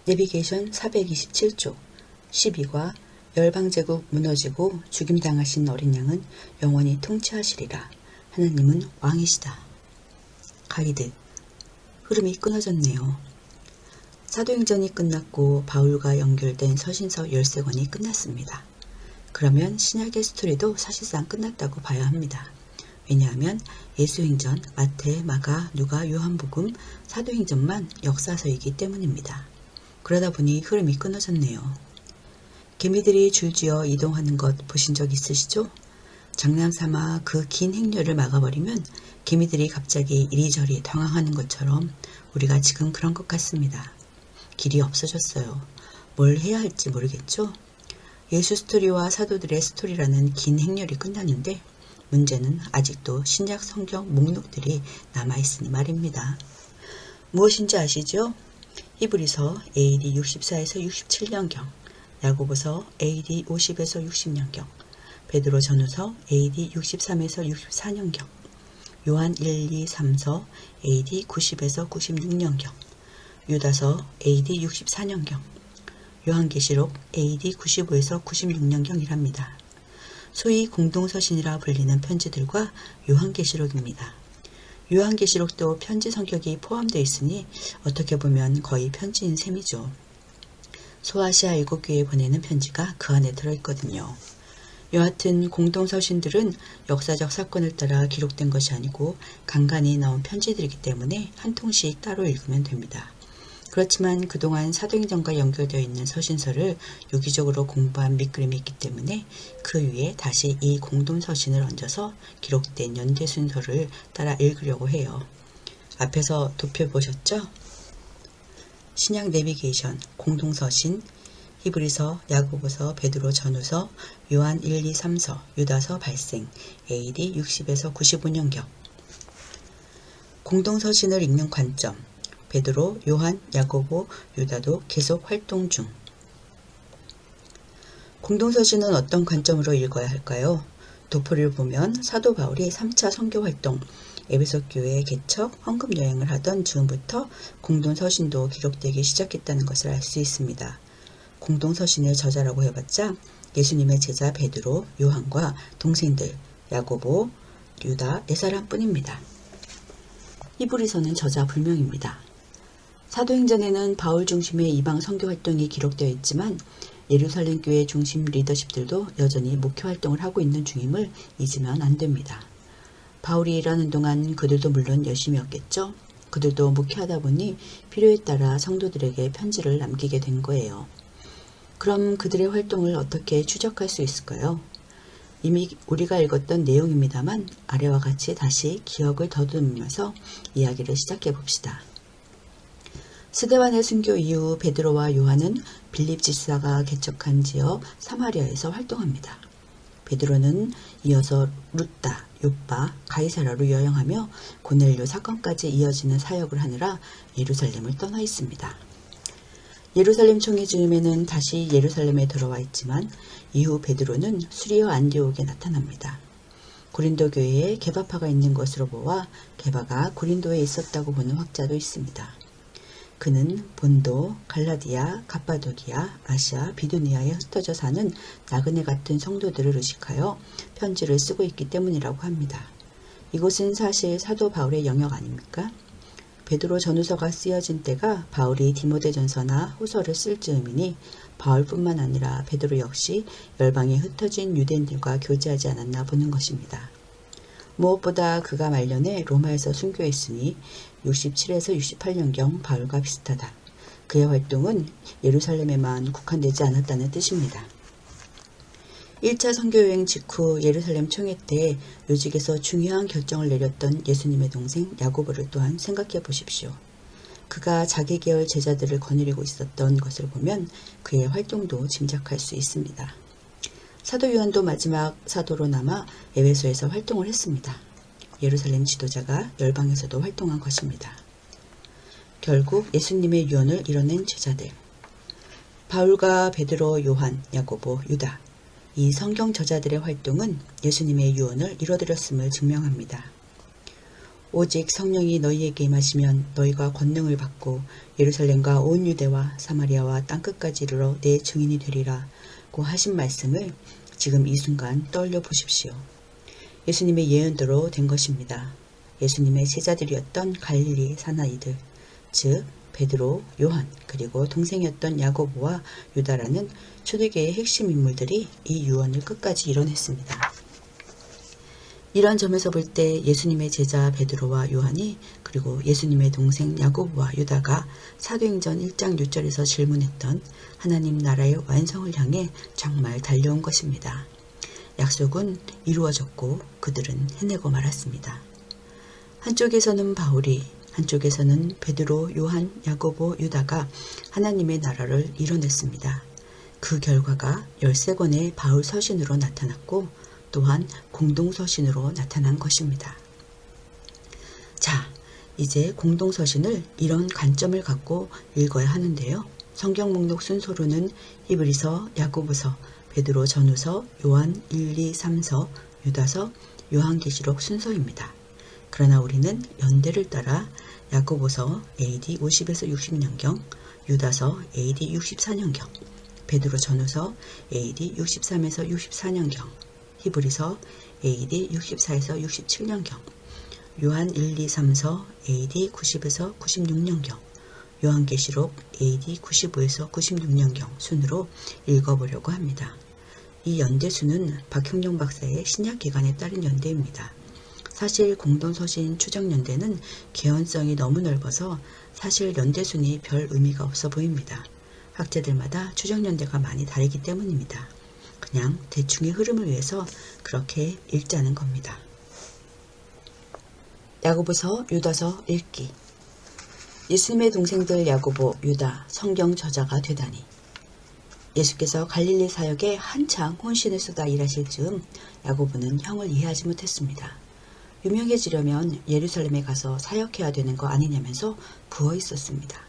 내비게이션 427쪽 12과 열방제국 무너지고 죽임당하신 어린 양은 영원히 통치하시리라. 하나님은 왕이시다. 가이드. 흐름이 끊어졌네요. 사도행전이 끝났고 바울과 연결된 서신서 13권이 끝났습니다. 그러면 신약의 스토리도 사실상 끝났다고 봐야 합니다. 왜냐하면 예수행전, 마태, 마가, 누가, 요한복음, 사도행전만 역사서이기 때문입니다. 그러다 보니 흐름이 끊어졌네요. 개미들이 줄지어 이동하는 것 보신 적 있으시죠? 장난삼아 그 긴 행렬을 막아버리면 개미들이 갑자기 이리저리 당황하는 것처럼 우리가 지금 그런 것 같습니다. 길이 없어졌어요. 뭘 해야 할지 모르겠죠? 예수 스토리와 사도들의 스토리라는 긴 행렬이 끝났는데 문제는 아직도 신약 성경 목록들이 남아있으니 말입니다. 무엇인지 아시죠? 히브리서 AD 64에서 67년경, 야고보서 AD 50에서 60년경, 베드로 전후서 AD 63에서 64년경, 요한 1, 2, 3서 AD 90에서 96년경, 유다서 AD 64년경, 요한계시록 AD 95에서 96년경이랍니다. 소위 공동서신이라 불리는 편지들과 요한계시록입니다. 요한계시록도 편지 성격이 포함되어 있으니 어떻게 보면 거의 편지인 셈이죠. 소아시아 7교회에 보내는 편지가 그 안에 들어있거든요. 여하튼 공동서신들은 역사적 사건을 따라 기록된 것이 아니고 간간히 나온 편지들이기 때문에 한 통씩 따로 읽으면 됩니다. 그렇지만 그동안 사도행전과 연결되어 있는 서신서를 유기적으로 공부한 밑그림이 있기 때문에 그 위에 다시 이 공동서신을 얹어서 기록된 연대 순서를 따라 읽으려고 해요. 앞에서 도표 보셨죠? 신약 내비게이션, 공동서신, 히브리서, 야고보서, 베드로 전후서, 요한 1, 2, 3서, 유다서 발생, AD 60에서 95년경. 공동서신을 읽는 관점. 베드로, 요한, 야고보, 유다도 계속 활동 중. 공동서신은 어떤 관점으로 읽어야 할까요? 도표를 보면 사도 바울이 3차 선교활동, 에베소 교회 개척, 헌금 여행을 하던 즈음부터 공동서신도 기록되기 시작했다는 것을 알 수 있습니다. 공동서신의 저자라고 해봤자 예수님의 제자 베드로, 요한과 동생들, 야고보, 유다 4사람뿐입니다. 히브리서는 저자 불명입니다. 사도행전에는 바울 중심의 이방 선교활동이 기록되어 있지만 예루살렘 교회 중심 리더십들도 여전히 목회활동을 하고 있는 중임을 잊으면 안 됩니다. 바울이 일하는 동안 그들도 물론 열심히 했겠죠. 그들도 목회하다 보니 필요에 따라 성도들에게 편지를 남기게 된 거예요. 그럼 그들의 활동을 어떻게 추적할 수 있을까요? 이미 우리가 읽었던 내용입니다만 아래와 같이 다시 기억을 더듬으면서 이야기를 시작해 봅시다. 스데반의 순교 이후 베드로와 요한은 빌립 집사가 개척한 지역 사마리아에서 활동합니다. 베드로는 이어서 루따, 요빠, 가이사라로 여행하며 고넬료 사건까지 이어지는 사역을 하느라 예루살렘을 떠나 있습니다. 예루살렘 총회 즈음에는 다시 예루살렘에 들어와 있지만 이후 베드로는 수리어 안디옥에 나타납니다. 고린도 교회에 게바파가 있는 것으로 보아 게바가 고린도에 있었다고 보는 학자도 있습니다. 그는 본도, 갈라디아, 갑바도기아, 아시아, 비두니아에 흩어져 사는 나그네 같은 성도들을 의식하여 편지를 쓰고 있기 때문이라고 합니다. 이곳은 사실 사도 바울의 영역 아닙니까? 베드로 전후서가 쓰여진 때가 바울이 디모데전서나 후서를 쓸 즈음이니 바울뿐만 아니라 베드로 역시 열방에 흩어진 유대인들과 교제하지 않았나 보는 것입니다. 무엇보다 그가 말년에 로마에서 순교했으니 67에서 68년경 바울과 비슷하다. 그의 활동은 예루살렘에만 국한되지 않았다는 뜻입니다. 1차 선교여행 직후 예루살렘 총회 때 요직에서 중요한 결정을 내렸던 예수님의 동생 야고보를 또한 생각해 보십시오. 그가 자기 계열 제자들을 거느리고 있었던 것을 보면 그의 활동도 짐작할 수 있습니다. 사도 요한도 마지막 사도로 남아 에베소에서 활동을 했습니다. 예루살렘 지도자가 열방에서도 활동한 것입니다. 결국 예수님의 유언을 이뤄낸 제자들. 바울과 베드로, 요한, 야고보, 유다. 이 성경 저자들의 활동은 예수님의 유언을 이뤄드렸음을 증명합니다. 오직 성령이 너희에게 임하시면 너희가 권능을 받고 예루살렘과 온 유대와 사마리아와 땅끝까지 이르러 내 증인이 되리라고 하신 말씀을 지금 이 순간 떠올려 보십시오. 예수님의 예언대로 된 것입니다. 예수님의 제자들이었던 갈릴리 사나이들, 즉 베드로, 요한, 그리고 동생이었던 야고보와 유다라는 초대교회의 핵심 인물들이 이 유언을 끝까지 이뤄냈습니다. 이러한 점에서 볼 때 예수님의 제자 베드로와 요한이 그리고 예수님의 동생 야고보와 유다가 사도행전 1장 6절에서 질문했던 하나님 나라의 완성을 향해 정말 달려온 것입니다. 약속은 이루어졌고 그들은 해내고 말았습니다. 한쪽에서는 바울이, 한쪽에서는 베드로, 요한, 야고보, 유다가 하나님의 나라를 이뤄냈습니다. 그 결과가 13권의 바울 서신으로 나타났고 또한 공동서신으로 나타난 것입니다. 자, 이제 공동서신을 이런 관점을 갖고 읽어야 하는데요. 성경 목록 순서로는 히브리서, 야고보서, 베드로 전후서, 요한 1, 2, 3서, 유다서, 요한계시록 순서입니다. 그러나 우리는 연대를 따라 야고보서 AD 50에서 60년경, 유다서 AD 64년경, 베드로 전후서 AD 63에서 64년경, 히브리서 AD 64에서 67년경, 요한 1, 2, 3서 AD 90에서 96년경, 요한계시록 AD 95에서 96년경 순으로 읽어보려고 합니다. 이 연대수는 박형룡 박사의 신약기관에 따른 연대입니다. 사실 공동서신 추정연대는 개연성이 너무 넓어서 사실 연대순이 별 의미가 없어 보입니다. 학자들마다 추정연대가 많이 다르기 때문입니다. 그냥 대충의 흐름을 위해서 그렇게 읽자는 겁니다. 야고보서, 유다서 읽기. 예수님의 동생들 야고보, 유다, 성경 저자가 되다니. 예수께서 갈릴리 사역에 한창 혼신을 쏟아 일하실 즈음 야고보는 형을 이해하지 못했습니다. 유명해지려면 예루살렘에 가서 사역해야 되는 거 아니냐면서 부어 있었습니다.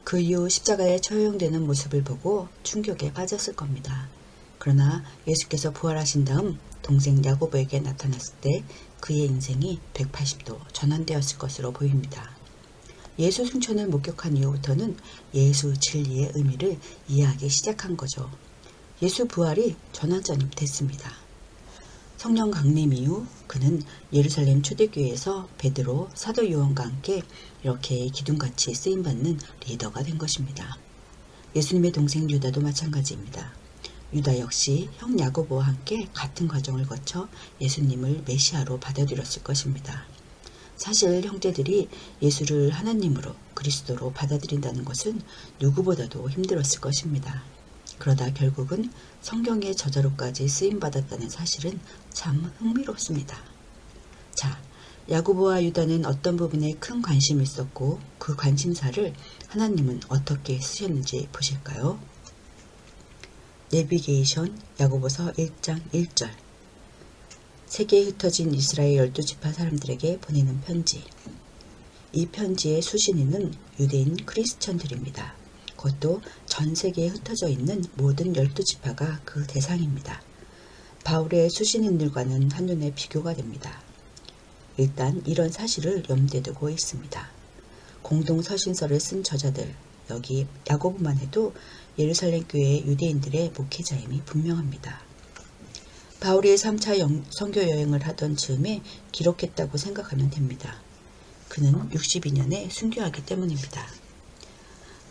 그 이후 십자가에 처형되는 모습을 보고 충격에 빠졌을 겁니다. 그러나 예수께서 부활하신 다음 동생 야고보에게 나타났을 때 그의 인생이 180도 전환되었을 것으로 보입니다. 예수 승천을 목격한 이후부터는 예수 진리의 의미를 이해하기 시작한 거죠. 예수 부활이 전환점이 됐습니다. 성령 강림 이후 그는 예루살렘 초대교회에서 베드로, 사도 요한과 함께 이렇게 기둥같이 쓰임받는 리더가 된 것입니다. 예수님의 동생 유다도 마찬가지입니다. 유다 역시 형 야고보와 함께 같은 과정을 거쳐 예수님을 메시아로 받아들였을 것입니다. 사실 형제들이 예수를 하나님으로 그리스도로 받아들인다는 것은 누구보다도 힘들었을 것입니다. 그러다 결국은 성경의 저자로까지 쓰임받았다는 사실은 참 흥미롭습니다. 자, 야고보와 유다는 어떤 부분에 큰 관심이 있었고 그 관심사를 하나님은 어떻게 쓰셨는지 보실까요? 내비게이션 야고보서 1장 1절. 세계에 흩어진 이스라엘 12지파 사람들에게 보내는 편지. 이 편지의 수신인은 유대인 크리스천들입니다. 그것도 전 세계에 흩어져 있는 모든 12지파가 그 대상입니다. 바울의 수신인들과는 한눈에 비교가 됩니다. 일단 이런 사실을 염두에 두고 있습니다. 공동서신서를 쓴 저자들, 여기 야고보만 해도 예루살렘 교회의 유대인들의 목회자임이 분명합니다. 바울이 3차 선교 여행을 하던 즈음에 기록했다고 생각하면 됩니다. 그는 62년에 순교하기 때문입니다.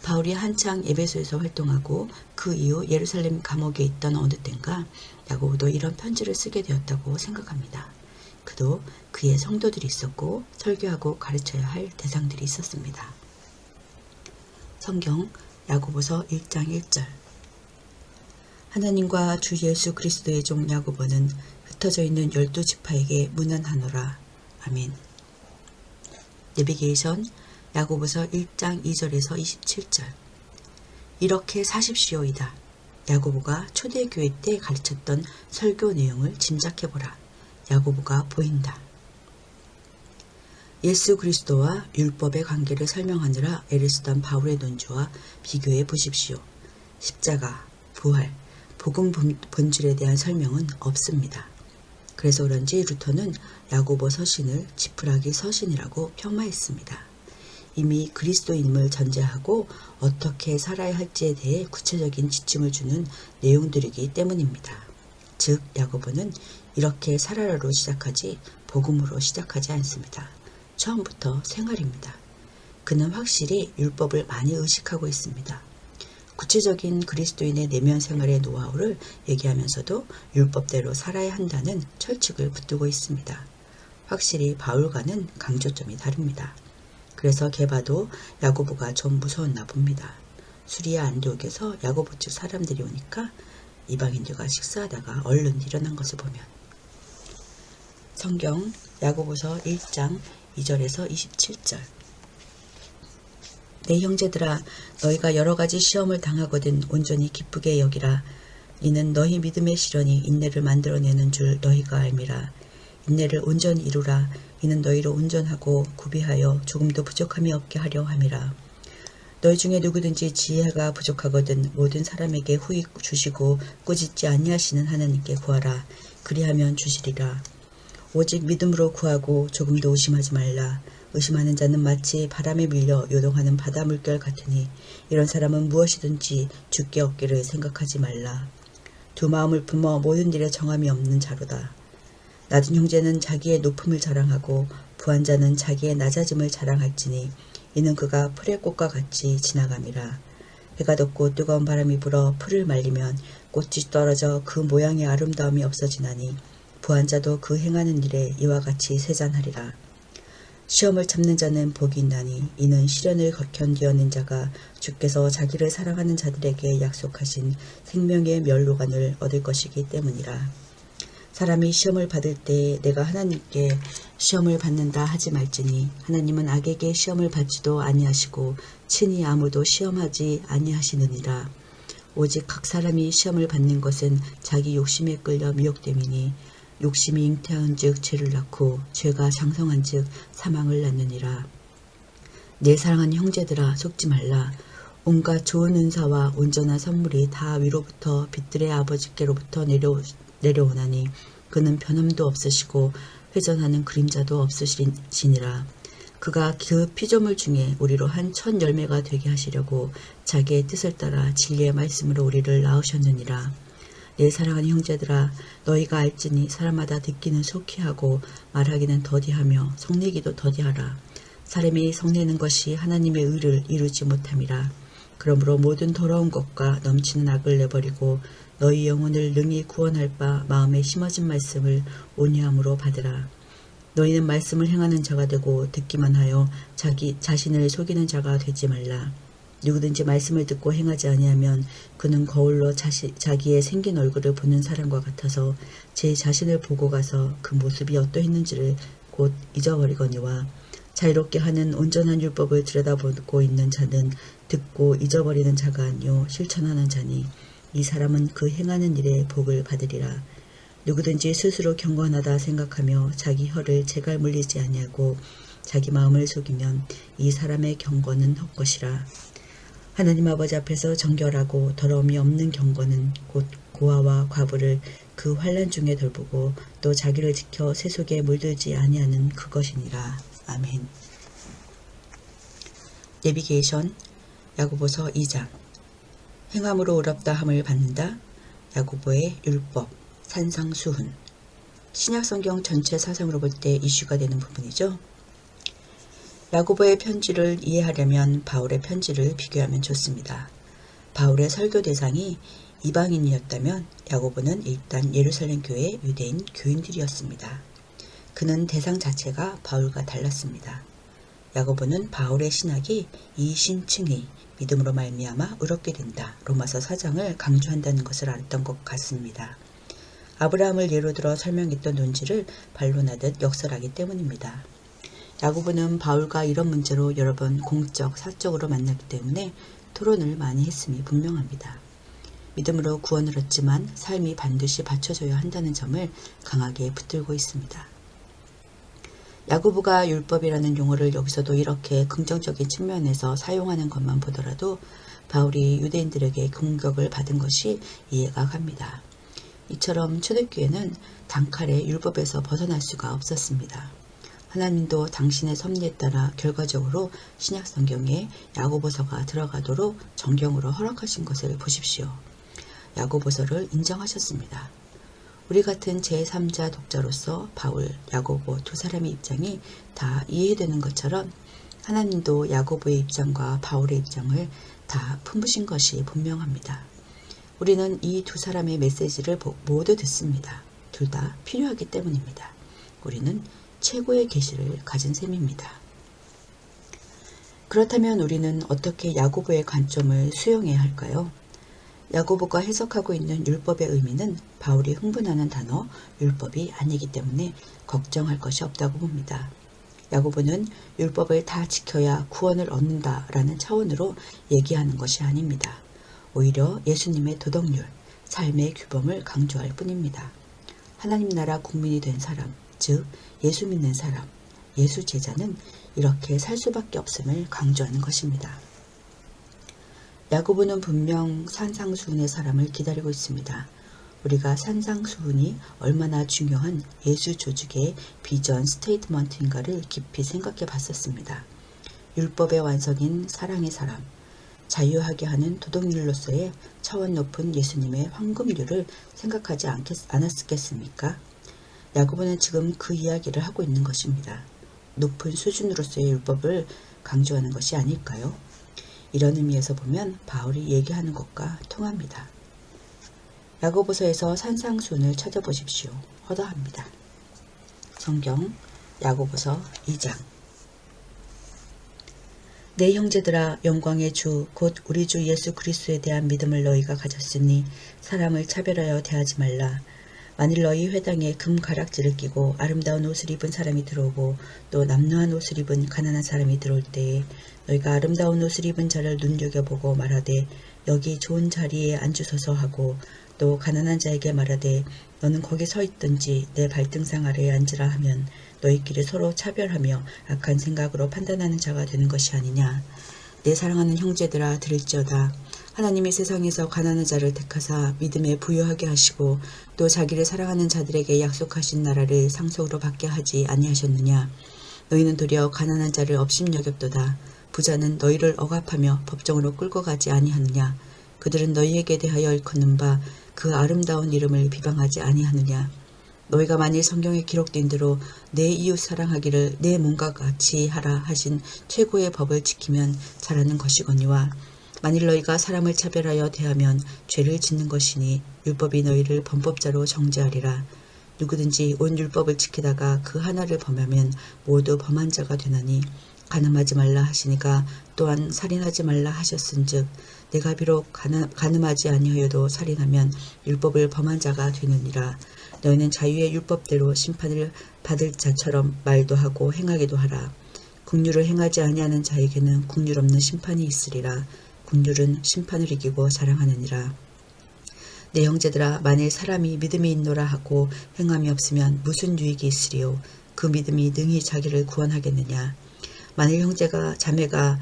바울이 한창 에베소에서 활동하고 그 이후 예루살렘 감옥에 있던 어느 땐가 야고보도 이런 편지를 쓰게 되었다고 생각합니다. 그도 그의 성도들이 있었고 설교하고 가르쳐야 할 대상들이 있었습니다. 성경 야고보서 1장 1절. 하나님과 주 예수 그리스도의 종 야고보는 흩어져 있는 12지파에게 문안하노라. 아멘. 내비게이션 야고보서 1장 2절에서 27절. 이렇게 사십시오이다. 야고보가 초대교회 때 가르쳤던 설교 내용을 짐작해보라. 야고보가 보인다. 예수 그리스도와 율법의 관계를 설명하느라 애를 쓰던 바울의 논조와 비교해 보십시오. 십자가, 부활, 복음 본질에 대한 설명은 없습니다. 그래서 그런지 루터는 야고보 서신을 지푸라기 서신이라고 폄하했습니다. 이미 그리스도인임을 전제하고 어떻게 살아야 할지에 대해 구체적인 지침을 주는 내용들이기 때문입니다. 즉 야고보는 이렇게 살아라로 시작하지 복음으로 시작하지 않습니다. 처음부터 생활입니다. 그는 확실히 율법을 많이 의식하고 있습니다. 구체적인 그리스도인의 내면 생활의 노하우를 얘기하면서도 율법대로 살아야 한다는 철칙을 붙들고 있습니다. 확실히 바울과는 강조점이 다릅니다. 그래서 게바도 야고보가 좀 무서웠나 봅니다. 수리아 안디옥에서 야고보 쪽 사람들이 오니까 이방인들과 식사하다가 얼른 일어난 것을 보면 성경 야고보서 1장 2절에서 27절 내 형제들아 너희가 여러가지 시험을 당하거든 온전히 기쁘게 여기라. 이는 너희 믿음의 시련이 인내를 만들어내는 줄 너희가 알미라. 인내를 온전히 이루라. 이는 너희를 온전하고 구비하여 조금도 부족함이 없게 하려 함이라. 너희 중에 누구든지 지혜가 부족하거든 모든 사람에게 후히 주시고 꾸짖지 아니하시는 하나님께 구하라. 그리하면 주시리라. 오직 믿음으로 구하고 조금도 의심하지 말라. 의심하는 자는 마치 바람에 밀려 요동하는 바다 물결 같으니 이런 사람은 무엇이든지 주께 얻기를 생각하지 말라. 두 마음을 품어 모든 일에 정함이 없는 자로다. 낮은 형제는 자기의 높음을 자랑하고 부한 자는 자기의 낮아짐을 자랑할지니 이는 그가 풀의 꽃과 같이 지나감이라. 해가 덥고 뜨거운 바람이 불어 풀을 말리면 꽃이 떨어져 그 모양의 아름다움이 없어지나니 부한 자도 그 행하는 일에 이와 같이 세잔하리라. 시험을 참는 자는 복이 있나니 이는 시련을 견디어낸 자가 주께서 자기를 사랑하는 자들에게 약속하신 생명의 멸로관을 얻을 것이기 때문이라. 사람이 시험을 받을 때 내가 하나님께 시험을 받는다 하지 말지니 하나님은 악에게 시험을 받지도 아니하시고 친히 아무도 시험하지 아니하시느니라. 오직 각 사람이 시험을 받는 것은 자기 욕심에 끌려 미혹됨이니 욕심이 잉태한즉 죄를 낳고 죄가 장성한즉 사망을 낳느니라. 내 사랑하는 형제들아 속지 말라. 온갖 좋은 은사와 온전한 선물이 다 위로부터 빛들의 아버지께로부터 내려오나니 그는 변함도 없으시고 회전하는 그림자도 없으시니라. 그가 그 피조물 중에 우리로 한 첫 열매가 되게 하시려고 자기의 뜻을 따라 진리의 말씀으로 우리를 낳으셨느니라. 내 사랑하는 형제들아 너희가 알지니 사람마다 듣기는 속히 하고 말하기는 더디하며 성내기도 더디하라. 사람이 성내는 것이 하나님의 의를 이루지 못함이라. 그러므로 모든 더러운 것과 넘치는 악을 내버리고 너희 영혼을 능히 구원할 바 마음에 심어진 말씀을 온유함으로 받으라. 너희는 말씀을 행하는 자가 되고 듣기만 하여 자신을 속이는 자가 되지 말라. 누구든지 말씀을 듣고 행하지 아니하면 그는 거울로 자기의 생긴 얼굴을 보는 사람과 같아서 제 자신을 보고 가서 그 모습이 어떠했는지를 곧 잊어버리거니와 자유롭게 하는 온전한 율법을 들여다보고 있는 자는 듣고 잊어버리는 자가 아니요 실천하는 자니 이 사람은 그 행하는 일에 복을 받으리라. 누구든지 스스로 경건하다 생각하며 자기 혀를 제갈 물리지 아니하고 자기 마음을 속이면 이 사람의 경건은 헛것이라. 하나님 아버지 앞에서 정결하고 더러움이 없는 경건은 곧 고아와 과부를 그 환난 중에 돌보고 또 자기를 지켜 세속에 물들지 아니하는 그것이니라. 아멘. 내비게이션 야고보서 2장 행함으로 의롭다 함을 받는다. 야고보의 율법 산상수훈 신약성경 전체 사상으로 볼 때 이슈가 되는 부분이죠. 야고보의 편지를 이해하려면 바울의 편지를 비교하면 좋습니다. 바울의 설교 대상이 이방인이었다면 야고보는 일단 예루살렘 교회의 유대인 교인들이었습니다. 그는 대상 자체가 바울과 달랐습니다. 야고보는 바울의 신학이 이신층이 믿음으로 말미암아 의롭게 된다. 로마서 4장을 강조한다는 것을 알았던 것 같습니다. 아브라함을 예로 들어 설명했던 논지를 반론하듯 역설하기 때문입니다. 야고보는 바울과 이런 문제로 여러 번 공적, 사적으로 만났기 때문에 토론을 많이 했음이 분명합니다. 믿음으로 구원을 얻지만 삶이 반드시 받쳐져야 한다는 점을 강하게 붙들고 있습니다. 야고보가 율법이라는 용어를 여기서도 이렇게 긍정적인 측면에서 사용하는 것만 보더라도 바울이 유대인들에게 공격을 받은 것이 이해가 갑니다. 이처럼 초대교회는 단칼에 율법에서 벗어날 수가 없었습니다. 하나님도 당신의 섭리에 따라 결과적으로 신약성경에 야고보서가 들어가도록 정경으로 허락하신 것을 보십시오. 야고보서를 인정하셨습니다. 우리 같은 제3자 독자로서 바울, 야고보 두 사람의 입장이 다 이해되는 것처럼 하나님도 야고보의 입장과 바울의 입장을 다 품으신 것이 분명합니다. 우리는 이 두 사람의 메시지를 모두 듣습니다. 둘 다 필요하기 때문입니다. 우리는 최고의 계시를 가진 셈입니다. 그렇다면 우리는 어떻게 야고보의 관점을 수용해야 할까요? 야고보가 해석하고 있는 율법의 의미는 바울이 흥분하는 단어 율법이 아니기 때문에 걱정할 것이 없다고 봅니다. 야고보는 율법을 다 지켜야 구원을 얻는다라는 차원으로 얘기하는 것이 아닙니다. 오히려 예수님의 도덕률, 삶의 규범을 강조할 뿐입니다. 하나님 나라 국민이 된 사람, 즉 예수 믿는 사람, 예수 제자는 이렇게 살 수밖에 없음을 강조하는 것입니다. 야고보는 분명 산상수훈의 사람을 기다리고 있습니다. 우리가 산상수훈이 얼마나 중요한 예수 조직의 비전 스테이트먼트인가를 깊이 생각해 봤었습니다. 율법의 완성인 사랑의 사람, 자유하게 하는 도덕률로서의 차원 높은 예수님의 황금률을 생각하지 않았겠습니까? 야고보는 지금 그 이야기를 하고 있는 것입니다. 높은 수준으로서의 율법을 강조하는 것이 아닐까요? 이런 의미에서 보면 바울이 얘기하는 것과 통합니다. 야고보서에서 산상수훈을 찾아보십시오. 허다합니다. 성경 야고보서 2장. 내 형제들아, 영광의 주 곧 우리 주 예수 그리스도에 대한 믿음을 너희가 가졌으니 사람을 차별하여 대하지 말라. 만일 너희 회당에 금 가락지를 끼고 아름다운 옷을 입은 사람이 들어오고 또 남루한 옷을 입은 가난한 사람이 들어올 때에 너희가 아름다운 옷을 입은 자를 눈여겨보고 말하되 여기 좋은 자리에 앉으소서 하고 또 가난한 자에게 말하되 너는 거기 서 있든지 내 발등상 아래에 앉으라 하면 너희끼리 서로 차별하며 악한 생각으로 판단하는 자가 되는 것이 아니냐. 내 사랑하는 형제들아, 들을지어다. 하나님이 세상에서 가난한 자를 택하사 믿음에 부유하게 하시고 또 자기를 사랑하는 자들에게 약속하신 나라를 상속으로 받게 하지 아니하셨느냐. 너희는 도리어 가난한 자를 업심여겼도다. 부자는 너희를 억압하며 법정으로 끌고 가지 아니하느냐. 그들은 너희에게 대하여 일컫는 바 그 아름다운 이름을 비방하지 아니하느냐. 너희가 만일 성경에 기록된 대로 내 이웃 사랑하기를 내 몸과 같이 하라 하신 최고의 법을 지키면 잘하는 것이거니와 만일 너희가 사람을 차별하여 대하면 죄를 짓는 것이니 율법이 너희를 범법자로 정죄하리라. 누구든지 온 율법을 지키다가 그 하나를 범하면 모두 범한 자가 되나니 간음하지 말라 하시니가 또한 살인하지 말라 하셨은즉 내가 비록 간음하지 아니하여도 살인하면 율법을 범한 자가 되느니라. 너희는 자유의 율법대로 심판을 받을 자처럼 말도 하고 행하기도 하라. 긍휼을 행하지 아니하는 자에게는 긍휼 없는 심판이 있으리라. 긍휼은 심판을 이기고 자랑하느니라. 내 형제들아, 만일 사람이 믿음이 있노라 하고 행함이 없으면 무슨 유익이 있으리요. 그 믿음이 능히 자기를 구원하겠느냐. 만일 형제가 자매가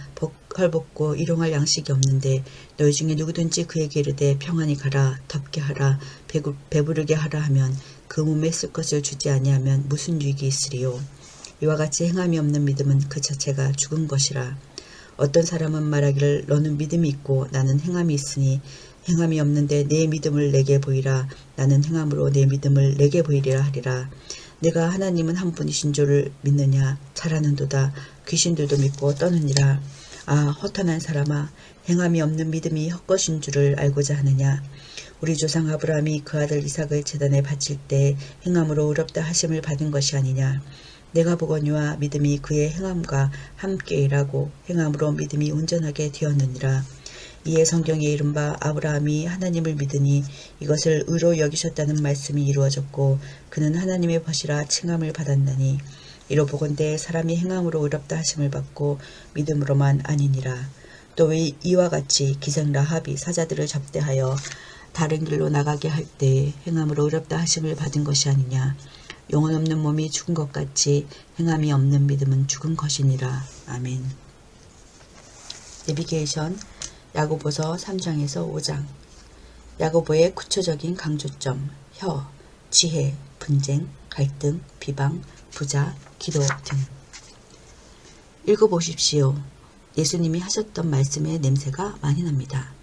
헐벗고 일용할 양식이 없는데 너희 중에 누구든지 그에게 이르되 평안히 가라, 덥게 하라, 배부르게 하라 하면 그 몸에 쓸 것을 주지 아니하면 무슨 유익이 있으리요. 이와 같이 행함이 없는 믿음은 그 자체가 죽은 것이라. 어떤 사람은 말하기를 너는 믿음이 있고 나는 행함이 있으니 행함이 없는데 내 믿음을 내게 보이라. 나는 행함으로 내 믿음을 내게 보이리라 하리라. 내가 하나님은 한 분이신 줄을 믿느냐. 잘하는도다. 귀신들도 믿고 떠느니라. 아, 허탄한 사람아, 행함이 없는 믿음이 헛것인 줄을 알고자 하느냐. 우리 조상 아브라함이 그 아들 이삭을 제단에 바칠 때 행함으로 의롭다 하심을 받은 것이 아니냐. 내가 보거니와 믿음이 그의 행함과 함께 일하고 행함으로 믿음이 온전하게 되었느니라. 이에 성경에 이른바 아브라함이 하나님을 믿으니 이것을 의로 여기셨다는 말씀이 이루어졌고 그는 하나님의 벗이라 칭함을 받았나니 이로 보건대 사람이 행함으로 의롭다 하심을 받고 믿음으로만 아니니라. 또 왜 이와 같이 기생 라합이 사자들을 접대하여 다른 길로 나가게 할 때 행함으로 의롭다 하심을 받은 것이 아니냐. 영혼 없는 몸이 죽은 것 같이 행함이 없는 믿음은 죽은 것이니라. 아멘. 내비게이션 야고보서 3장에서 5장. 야고보의 구체적인 강조점. 혀, 지혜, 분쟁, 갈등, 비방, 부자, 기도 등. 읽어보십시오. 예수님이 하셨던 말씀의 냄새가 많이 납니다.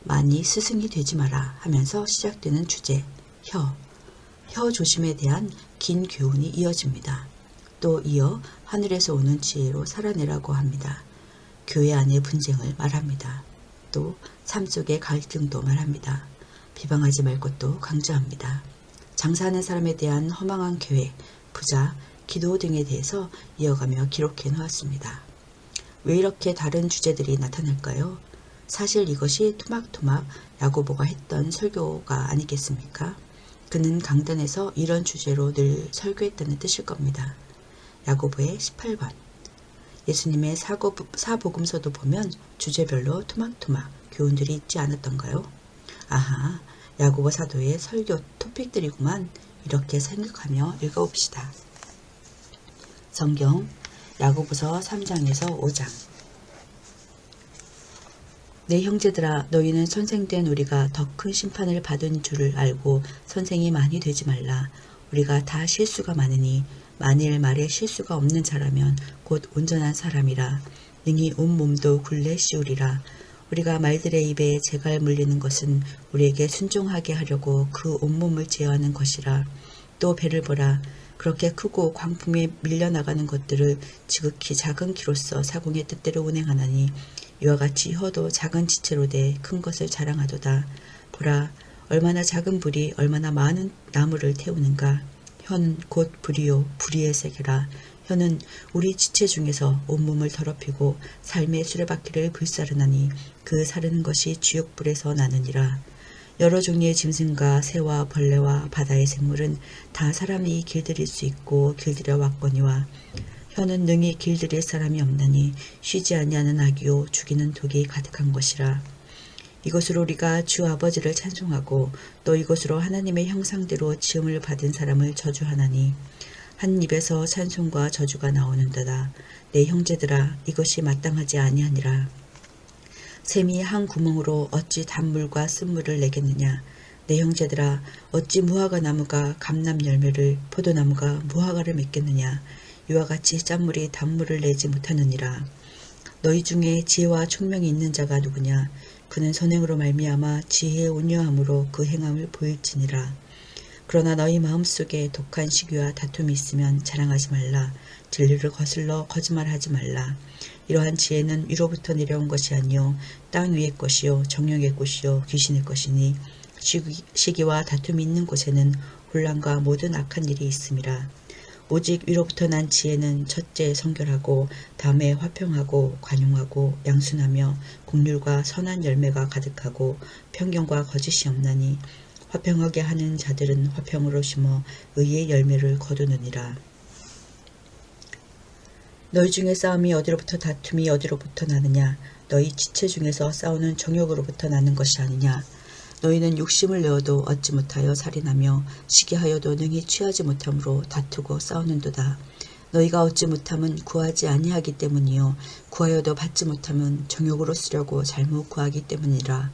많이 스승이 되지 마라 하면서 시작되는 주제, 혀 조심에 대한 긴 교훈이 이어집니다. 또 이어 하늘에서 오는 지혜로 살아내라고 합니다. 교회 안의 분쟁을 말합니다. 또 삶 속의 갈등도 말합니다. 비방하지 말 것도 강조합니다. 장사하는 사람에 대한 허망한 계획, 부자, 기도 등에 대해서 이어가며 기록해 놓았습니다. 왜 이렇게 다른 주제들이 나타날까요? 사실 이것이 토막토막 야고보가 했던 설교가 아니겠습니까? 그는 강단에서 이런 주제로 늘 설교했다는 뜻일 겁니다. 야고보의 18권. 예수님의 사복음서도 보면 주제별로 토막토막 교훈들이 있지 않았던가요? 아하, 야고보 사도의 설교 토픽들이구만. 이렇게 생각하며 읽어봅시다. 성경 야고보서 3장에서 5장. 내 형제들아, 너희는 선생된 우리가 더 큰 심판을 받은 줄을 알고 선생이 많이 되지 말라. 우리가 다 실수가 많으니 만일 말에 실수가 없는 자라면 곧 온전한 사람이라. 능히 온 몸도 굴레 씌우리라. 우리가 말들의 입에 재갈 물리는 것은 우리에게 순종하게 하려고 그 온몸을 제어하는 것이라. 또 배를 보라. 그렇게 크고 광풍에 밀려나가는 것들을 지극히 작은 키로서 사공의 뜻대로 운행하나니 이와 같이 혀도 작은 지체로 돼 큰 것을 자랑하도다. 보라, 얼마나 작은 불이 얼마나 많은 나무를 태우는가. 혀는 곧 불이요 불의의 세계라. 혀는 우리 지체 중에서 온몸을 더럽히고 삶의 수레바퀴를 불사르나니 그 사르는 것이 지옥불에서 나느니라. 여러 종류의 짐승과 새와 벌레와 바다의 생물은 다 사람이 길들일 수 있고 길들여 왔거니와 혀는 능히 길들일 사람이 없나니 쉬지 아니하는 악이요 죽이는 독이 가득한 것이라. 이것으로 우리가 주 아버지를 찬송하고 또 이것으로 하나님의 형상대로 지음을 받은 사람을 저주하나니 한 입에서 찬송과 저주가 나오는도다. 내 형제들아, 이것이 마땅하지 아니하니라. 샘이 한 구멍으로 어찌 단물과 쓴물을 내겠느냐. 내 형제들아, 어찌 무화과 나무가 감람 열매를 포도나무가 무화과를 맺겠느냐. 이와 같이 짠물이 단물을 내지 못하느니라. 너희 중에 지혜와 총명이 있는 자가 누구냐. 그는 선행으로 말미암아 지혜의 온유함으로 그 행함을 보일지니라. 그러나 너희 마음속에 독한 시기와 다툼이 있으면 자랑하지 말라. 진리를 거슬러 거짓말하지 말라. 이러한 지혜는 위로부터 내려온 것이 아니요 땅 위의 것이요 정령의 것이요 귀신의 것이니 시기와 다툼이 있는 곳에는 혼란과 모든 악한 일이 있음이라. 오직 위로부터 난 지혜는 첫째 성결하고 다음에 화평하고 관용하고 양순하며 긍휼과 선한 열매가 가득하고 편견과 거짓이 없나니 화평하게 하는 자들은 화평으로 심어 의의 열매를 거두느니라. 너희 중에 싸움이 어디로부터 다툼이 어디로부터 나느냐. 너희 지체 중에서 싸우는 정욕으로부터 나는 것이 아니냐. 너희는 욕심을 내어도 얻지 못하여 살인하며 시기하여도 능히 취하지 못함으로 다투고 싸우는도다. 너희가 얻지 못함은 구하지 아니하기 때문이요 구하여도 받지 못함은 정욕으로 쓰려고 잘못 구하기 때문이라.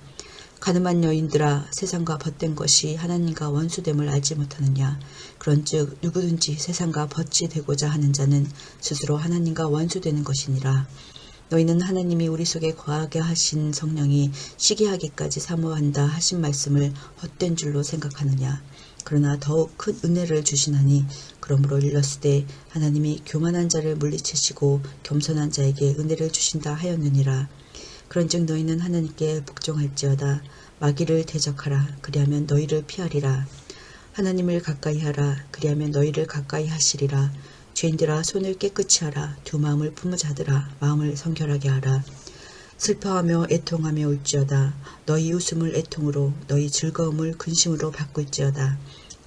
가늠한 여인들아, 세상과 벗된 것이 하나님과 원수됨을 알지 못하느냐. 그런즉 누구든지 세상과 벗이 되고자 하는 자는 스스로 하나님과 원수되는 것이니라. 너희는 하나님이 우리 속에 거하게 하신 성령이 시기하기까지 사모한다 하신 말씀을 헛된 줄로 생각하느냐. 그러나 더욱 큰 은혜를 주시나니 그러므로 일렀으되 하나님이 교만한 자를 물리치시고 겸손한 자에게 은혜를 주신다 하였느니라. 그런즉 너희는 하나님께 복종할지어다. 마귀를 대적하라. 그리하면 너희를 피하리라. 하나님을 가까이 하라. 그리하면 너희를 가까이 하시리라. 죄인들아, 손을 깨끗이 하라. 두 마음을 품은 자들아, 마음을 성결하게 하라. 슬퍼하며 애통하며 울지어다. 너희 웃음을 애통으로 너희 즐거움을 근심으로 바꿀지어다.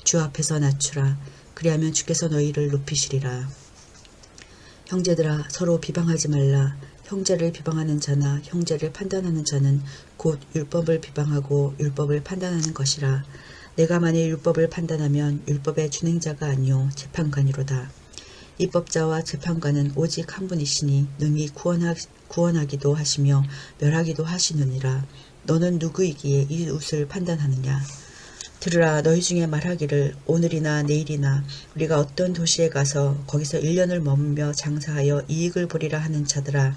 주 앞에서 낮추라. 그리하면 주께서 너희를 높이시리라. 형제들아, 서로 비방하지 말라. 형제를 비방하는 자나 형제를 판단하는 자는 곧 율법을 비방하고 율법을 판단하는 것이라. 내가 만일 율법을 판단하면 율법의 준행자가 아니요 재판관이로다. 입법자와 재판관은 오직 한 분이시니 능히 구원하기도 하시며 멸하기도 하시느니라. 너는 누구이기에 이웃을 판단하느냐. 들으라 너희 중에 말하기를 오늘이나 내일이나 우리가 어떤 도시에 가서 거기서 1년을 머물며 장사하여 이익을 보리라 하는 자들아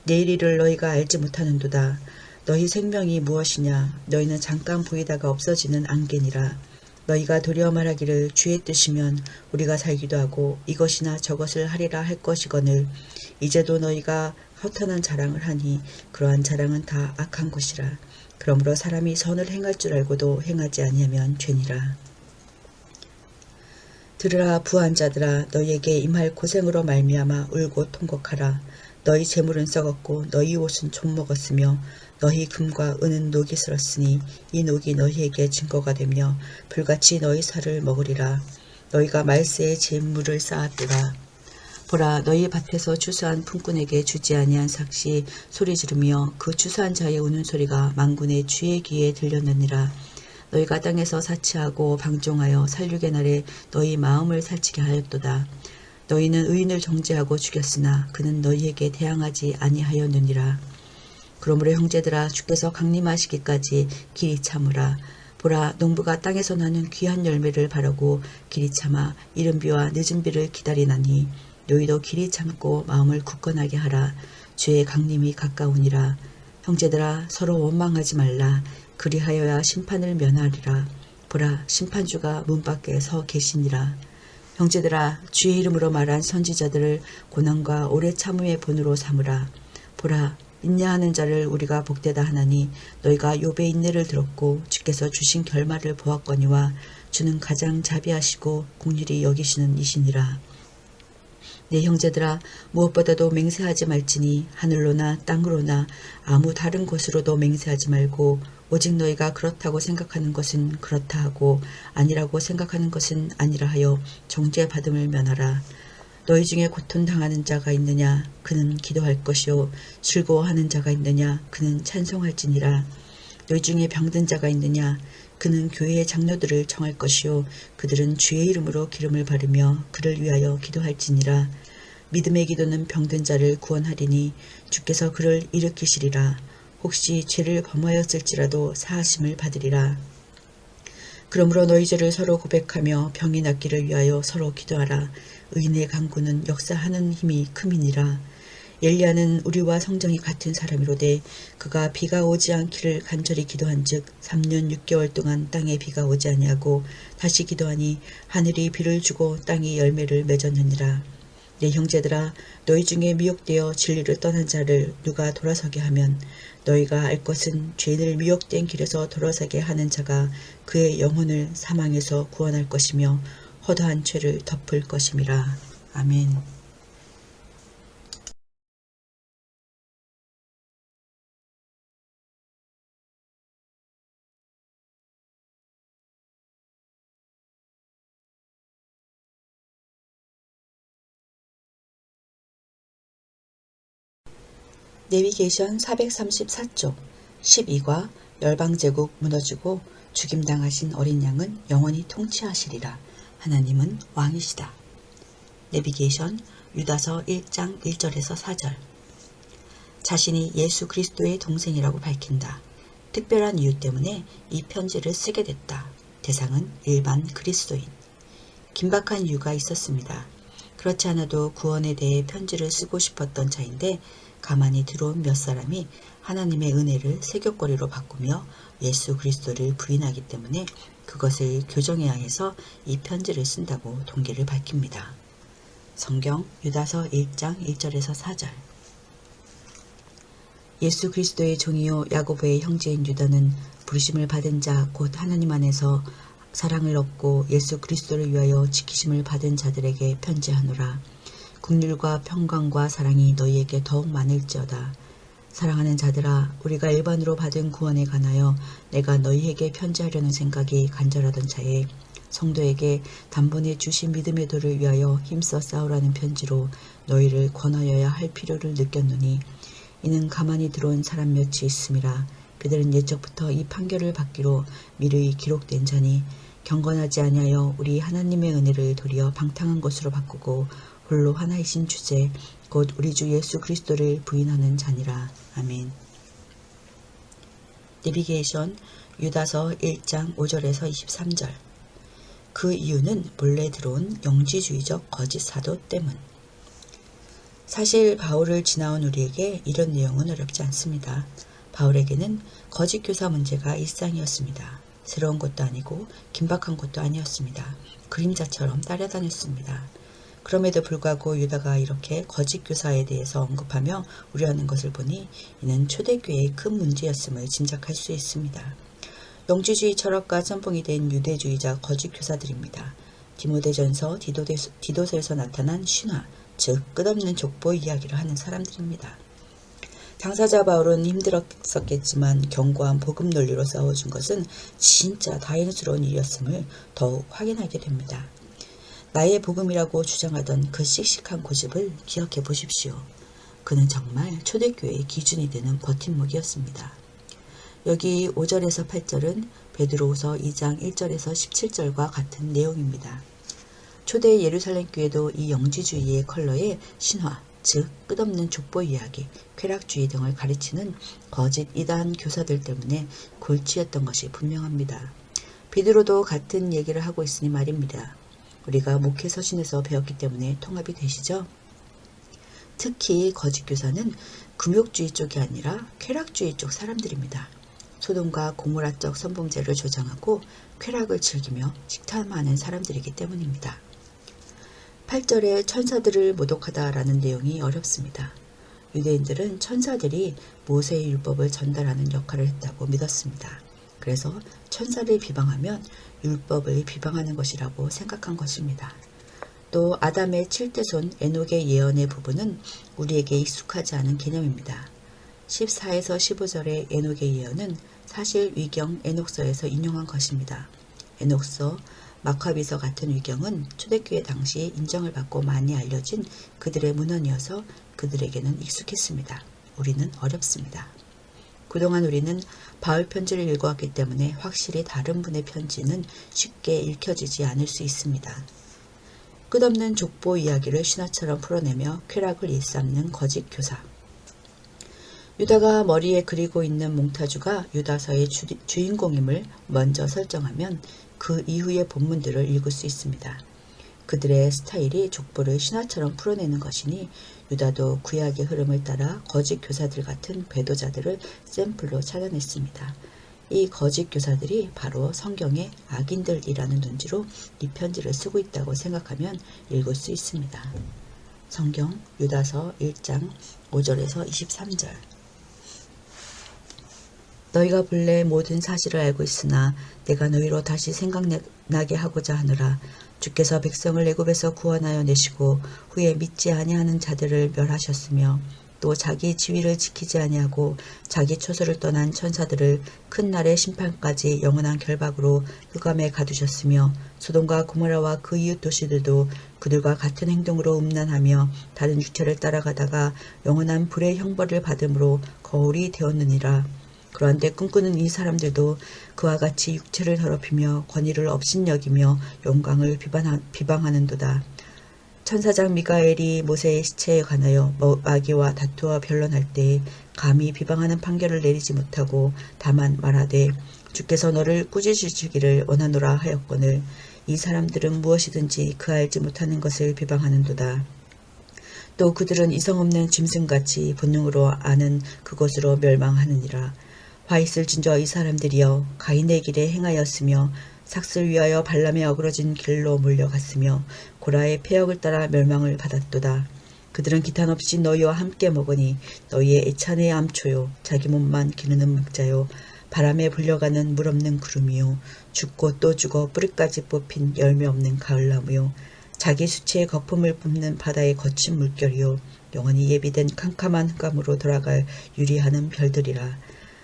내일 일을 너희가 알지 못하는도다. 너희 생명이 무엇이냐 너희는 잠깐 보이다가 없어지는 안개니라. 너희가 도리어 말하기를 주의 뜻이면 우리가 살기도 하고 이것이나 저것을 하리라 할 것이거늘 이제도 너희가 허탄한 자랑을 하니 그러한 자랑은 다 악한 것이라. 그러므로 사람이 선을 행할 줄 알고도 행하지 아니하면 죄니라. 들으라 부한 자들아 너희에게 임할 고생으로 말미암아 울고 통곡하라. 너희 재물은 썩었고 너희 옷은 좀 먹었으며 너희 금과 은은 녹이 슬었으니 이 녹이 너희에게 증거가 되며 불같이 너희 살을 먹으리라. 너희가 말세에 재물을 쌓았도다. 보라 너희 밭에서 추수한 품꾼에게 주지 아니한 삭시 소리 지르며 그 추수한 자의 우는 소리가 만군의 주의 귀에 들렸느니라. 너희가 땅에서 사치하고 방종하여 살육의 날에 너희 마음을 살찌게 하였도다. 너희는 의인을 정죄하고 죽였으나 그는 너희에게 대항하지 아니하였느니라. 그러므로 형제들아 주께서 강림하시기까지 길이 참으라. 보라 농부가 땅에서 나는 귀한 열매를 바라고 길이 참아 이른 비와 늦은 비를 기다리나니 너희도 길이 참고 마음을 굳건하게 하라. 주의 강림이 가까우니라. 형제들아 서로 원망하지 말라. 그리하여야 심판을 면하리라. 보라 심판주가 문 밖에 서 계시니라. 형제들아 주의 이름으로 말한 선지자들을 고난과 오래 참음의 본으로 삼으라. 보라 인내하는 자를 우리가 복되다 하나니 너희가 욥의 인내를 들었고 주께서 주신 결말을 보았거니와 주는 가장 자비하시고 긍휼히 여기시는 이시니라. 내 형제들아 무엇보다도 맹세하지 말지니 하늘로나 땅으로나 아무 다른 곳으로도 맹세하지 말고 오직 너희가 그렇다고 생각하는 것은 그렇다 하고 아니라고 생각하는 것은 아니라 하여 정죄받음을 면하라. 너희 중에 고통당하는 자가 있느냐 그는 기도할 것이요 즐거워하는 자가 있느냐 그는 찬송할지니라. 너희 중에 병든 자가 있느냐 그는 교회의 장로들을 청할 것이요 그들은 주의 이름으로 기름을 바르며 그를 위하여 기도할지니라. 믿음의 기도는 병든 자를 구원하리니 주께서 그를 일으키시리라. 혹시 죄를 범하였을지라도 사하심을 받으리라. 그러므로 너희 죄를 서로 고백하며 병이 낫기를 위하여 서로 기도하라. 의인의 간구는 역사하는 힘이 큼이니라. 엘리야는 우리와 성정이 같은 사람이로되 그가 비가 오지 않기를 간절히 기도한즉 3년 6개월 동안 땅에 비가 오지 아니하고 다시 기도하니 하늘이 비를 주고 땅이 열매를 맺었느니라. 내 형제들아 너희 중에 미혹되어 진리를 떠난 자를 누가 돌아서게 하면 너희가 알 것은 죄인을 미혹된 길에서 돌아서게 하는 자가 그의 영혼을 사망에서 구원할 것이며 허다한 죄를 덮을 것임이라. 아멘. 내비게이션 434쪽 12과 열방제국 무너지고 죽임당하신 어린 양은 영원히 통치하시리라. 하나님은 왕이시다. 내비게이션 유다서 1장 1절에서 4절 자신이 예수 그리스도의 동생이라고 밝힌다. 특별한 이유 때문에 이 편지를 쓰게 됐다. 대상은 일반 그리스도인. 긴박한 이유가 있었습니다. 그렇지 않아도 구원에 대해 편지를 쓰고 싶었던 자인데 가만히 들어온 몇 사람이 하나님의 은혜를 세귑거리로 바꾸며 예수 그리스도를 부인하기 때문에 그것을 교정해야 해서 이 편지를 쓴다고 동기를 밝힙니다. 성경 유다서 1장 1절에서 4절 예수 그리스도의 종이요 야고보의 형제인 유다는 부르심을 받은 자 곧 하나님 안에서 사랑을 얻고 예수 그리스도를 위하여 지키심을 받은 자들에게 편지하노라. 긍휼과 평강과 사랑이 너희에게 더욱 많을지어다. 사랑하는 자들아 우리가 일반으로 받은 구원에 관하여 내가 너희에게 편지하려는 생각이 간절하던 차에 성도에게 단번에 주신 믿음의 도를 위하여 힘써 싸우라는 편지로 너희를 권하여야 할 필요를 느꼈노니 이는 가만히 들어온 사람 몇이 있음이라. 그들은 예적부터 이 판결을 받기로 미리 기록된 자니 경건하지 아니하여 우리 하나님의 은혜를 도리어 방탕한 것으로 바꾸고 홀로 하나이신 주제 곧 우리 주 예수 그리스도를 부인하는 자니라. 아멘. 내비게이션 유다서 1장 5절에서 23절. 그 이유는 본래 들어온 영지주의적 거짓 사도 때문. 사실 바울을 지나온 우리에게 이런 내용은 어렵지 않습니다. 바울에게는 거짓 교사 문제가 일상이었습니다. 새로운 것도 아니고 긴박한 것도 아니었습니다. 그림자처럼 따라다녔습니다. 그럼에도 불구하고 유다가 이렇게 거짓 교사에 대해서 언급하며 우려하는 것을 보니 이는 초대교회의 큰 문제였음을 짐작할 수 있습니다. 영지주의 철학과 짬뽕이 된 유대주의자 거짓 교사들입니다. 디모데전서, 디도서에서 나타난 신화, 즉 끝없는 족보 이야기를 하는 사람들입니다. 당사자 바울은 힘들었었겠지만 견고한 복음 논리로 싸워준 것은 진짜 다행스러운 일이었음을 더욱 확인하게 됩니다. 나의 복음이라고 주장하던 그 씩씩한 고집을 기억해 보십시오. 그는 정말 초대교회의 기준이 되는 버팀목이었습니다. 여기 5절에서 8절은 베드로후서 2장 1절에서 17절과 같은 내용입니다. 초대 예루살렘 교회도 이 영지주의의 컬러에 신화, 즉 끝없는 족보 이야기, 쾌락주의 등을 가르치는 거짓 이단 교사들 때문에 골치였던 것이 분명합니다. 베드로도 같은 얘기를 하고 있으니 말입니다. 우리가 목회 서신에서 배웠기 때문에 통합이 되시죠? 특히 거짓 교사는 금욕주의 쪽이 아니라 쾌락주의 쪽 사람들입니다. 소돔과 고모라적 선봉제를 조장하고 쾌락을 즐기며 식탐하는 사람들이기 때문입니다. 8절에 천사들을 모독하다라는 내용이 어렵습니다. 유대인들은 천사들이 모세의 율법을 전달하는 역할을 했다고 믿었습니다. 그래서 천사를 비방하면 율법을 비방하는 것이라고 생각한 것입니다. 또 아담의 7대손 에녹의 예언의 부분은 우리에게 익숙하지 않은 개념입니다. 14에서 15절의 에녹의 예언은 사실 위경 에녹서에서 인용한 것입니다. 에녹서, 마카비서 같은 위경은 초대교회 당시 인정을 받고 많이 알려진 그들의 문헌이어서 그들에게는 익숙했습니다. 우리는 어렵습니다. 그동안 우리는 바울 편지를 읽어왔기 때문에 확실히 다른 분의 편지는 쉽게 읽혀지지 않을 수 있습니다. 끝없는 족보 이야기를 신화처럼 풀어내며 쾌락을 일삼는 거짓 교사. 유다가 머리에 그리고 있는 몽타주가 유다서의 주인공임을 먼저 설정하면 그 이후의 본문들을 읽을 수 있습니다. 그들의 스타일이 족보를 신화처럼 풀어내는 것이니 유다도 구약의 흐름을 따라 거짓 교사들 같은 배도자들을 샘플로 찾아냈습니다. 이 거짓 교사들이 바로 성경의 악인들이라는 논지로 이 편지를 쓰고 있다고 생각하면 읽을 수 있습니다. 성경 유다서 1장 5절에서 23절. 너희가 본래 모든 사실을 알고 있으나 내가 너희로 다시 생각나게 하고자 하노라. 주께서 백성을 애굽에서 구원하여 내시고 후에 믿지 아니하는 자들을 멸하셨으며 또 자기 지위를 지키지 아니하고 자기 처소를 떠난 천사들을 큰 날의 심판까지 영원한 결박으로 흑암에 가두셨으며 소돔과 고모라와 그 이웃 도시들도 그들과 같은 행동으로 음란하며 다른 육체를 따라가다가 영원한 불의 형벌을 받음으로 거울이 되었느니라. 그런데 꿈꾸는 이 사람들도 그와 같이 육체를 더럽히며 권위를 업신여기며 영광을 비방하는도다. 천사장 미가엘이 모세의 시체에 관하여 마귀와 다투어 변론할 때 감히 비방하는 판결을 내리지 못하고 다만 말하되 주께서 너를 꾸짖으시기를 원하노라 하였거늘 이 사람들은 무엇이든지 그 알지 못하는 것을 비방하는도다. 또 그들은 이성없는 짐승같이 본능으로 아는 그것으로 멸망하느니라. 화 있을 진저 이 사람들이여 가인의 길에 행하였으며 삭슬 위하여 발람의 어그러진 길로 몰려갔으며 고라의 폐역을 따라 멸망을 받았도다. 그들은 기탄 없이 너희와 함께 먹으니 너희의 애찬의 암초요 자기 몸만 기르는 목자요 바람에 불려가는 물 없는 구름이요 죽고 또 죽어 뿌리까지 뽑힌 열매 없는 가을나무요 자기 수치의 거품을 뿜는 바다의 거친 물결이요 영원히 예비된 캄캄한 흑암으로 돌아갈 유리하는 별들이라.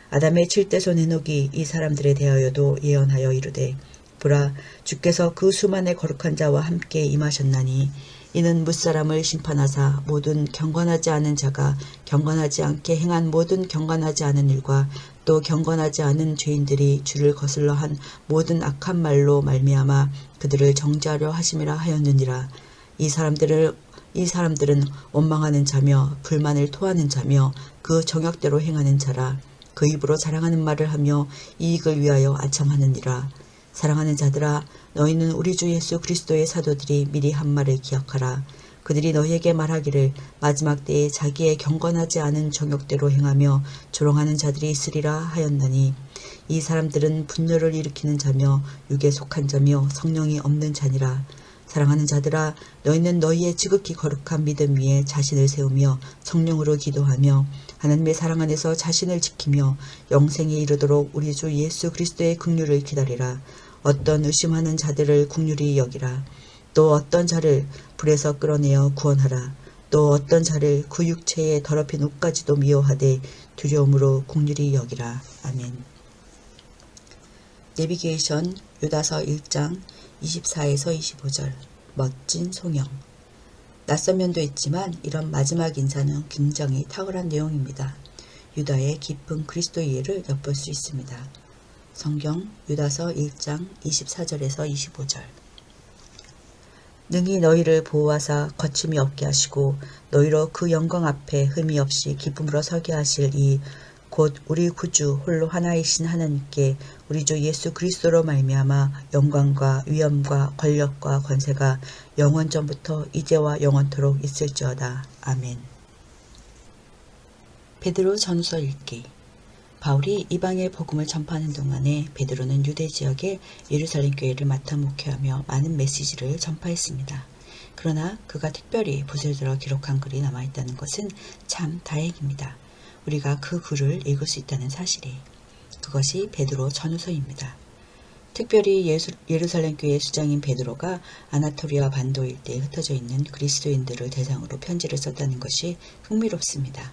아담의 7대손 에녹이 이 사람들에 대하여도 예언하여 이르되 보라 주께서 그 수만의 거룩한 자와 함께 임하셨나니 이는 무사람을 심판하사 모든 경건하지 않은 자가 경건하지 않게 행한 모든 경건하지 않은 일과 또 경건하지 않은 죄인들이 주를 거슬러 한 모든 악한 말로 말미암아 그들을 정죄하려 하심이라 하였느니라. 이 사람들은 원망하는 자며 불만을 토하는 자며 그 정욕대로 행하는 자라. 그 입으로 자랑하는 말을 하며 이익을 위하여 아첨하느니라. 사랑하는 자들아, 너희는 우리 주 예수 그리스도의 사도들이 미리 한 말을 기억하라. 그들이 너희에게 말하기를 마지막 때에 자기의 경건하지 않은 정욕대로 행하며 조롱하는 자들이 있으리라 하였나니, 이 사람들은 분노를 일으키는 자며 육에 속한 자며 성령이 없는 자니라. 사랑하는 자들아, 너희는 너희의 지극히 거룩한 믿음 위에 자신을 세우며 성령으로 기도하며 하나님의 사랑 안에서 자신을 지키며 영생에 이르도록 우리 주 예수 그리스도의 긍휼을 기다리라. 어떤 의심하는 자들을 긍휼히 여기라. 또 어떤 자를 불에서 끌어내어 구원하라. 또 어떤 자를 그 육체에 더럽힌 옷까지도 미워하되 두려움으로 긍휼히 여기라. 아멘. 내비게이션 유다서 1장 24에서 25절. 멋진 송영. 낯선 면도 있지만 이런 마지막 인사는 굉장히 탁월한 내용입니다. 유다의 깊은 그리스도 이해를 엿볼 수 있습니다. 성경 유다서 1장 24절에서 25절. 능히 너희를 보호하사 거침이 없게 하시고 너희로 그 영광 앞에 흠이 없이 기쁨으로 서게 하실 이 곧 우리 구주 홀로 하나이신 하나님께 우리 주 예수 그리스도로 말미암아 영광과 위엄과 권력과 권세가 영원 전부터 이제와 영원토록 있을지어다. 아멘. 베드로 전서 읽기. 바울이 이방의 복음을 전파하는 동안에 베드로는 유대 지역의 예루살렘 교회를 맡아 목회하며 많은 메시지를 전파했습니다. 그러나 그가 특별히 붓을 들어 기록한 글이 남아있다는 것은 참 다행입니다. 우리가 그 글을 읽을 수 있다는 사실이. 그것이 베드로 전후서입니다. 특별히 예루살렘 교회 수장인 베드로가 아나토리아 반도 일대에 흩어져 있는 그리스도인들을 대상으로 편지를 썼다는 것이 흥미롭습니다.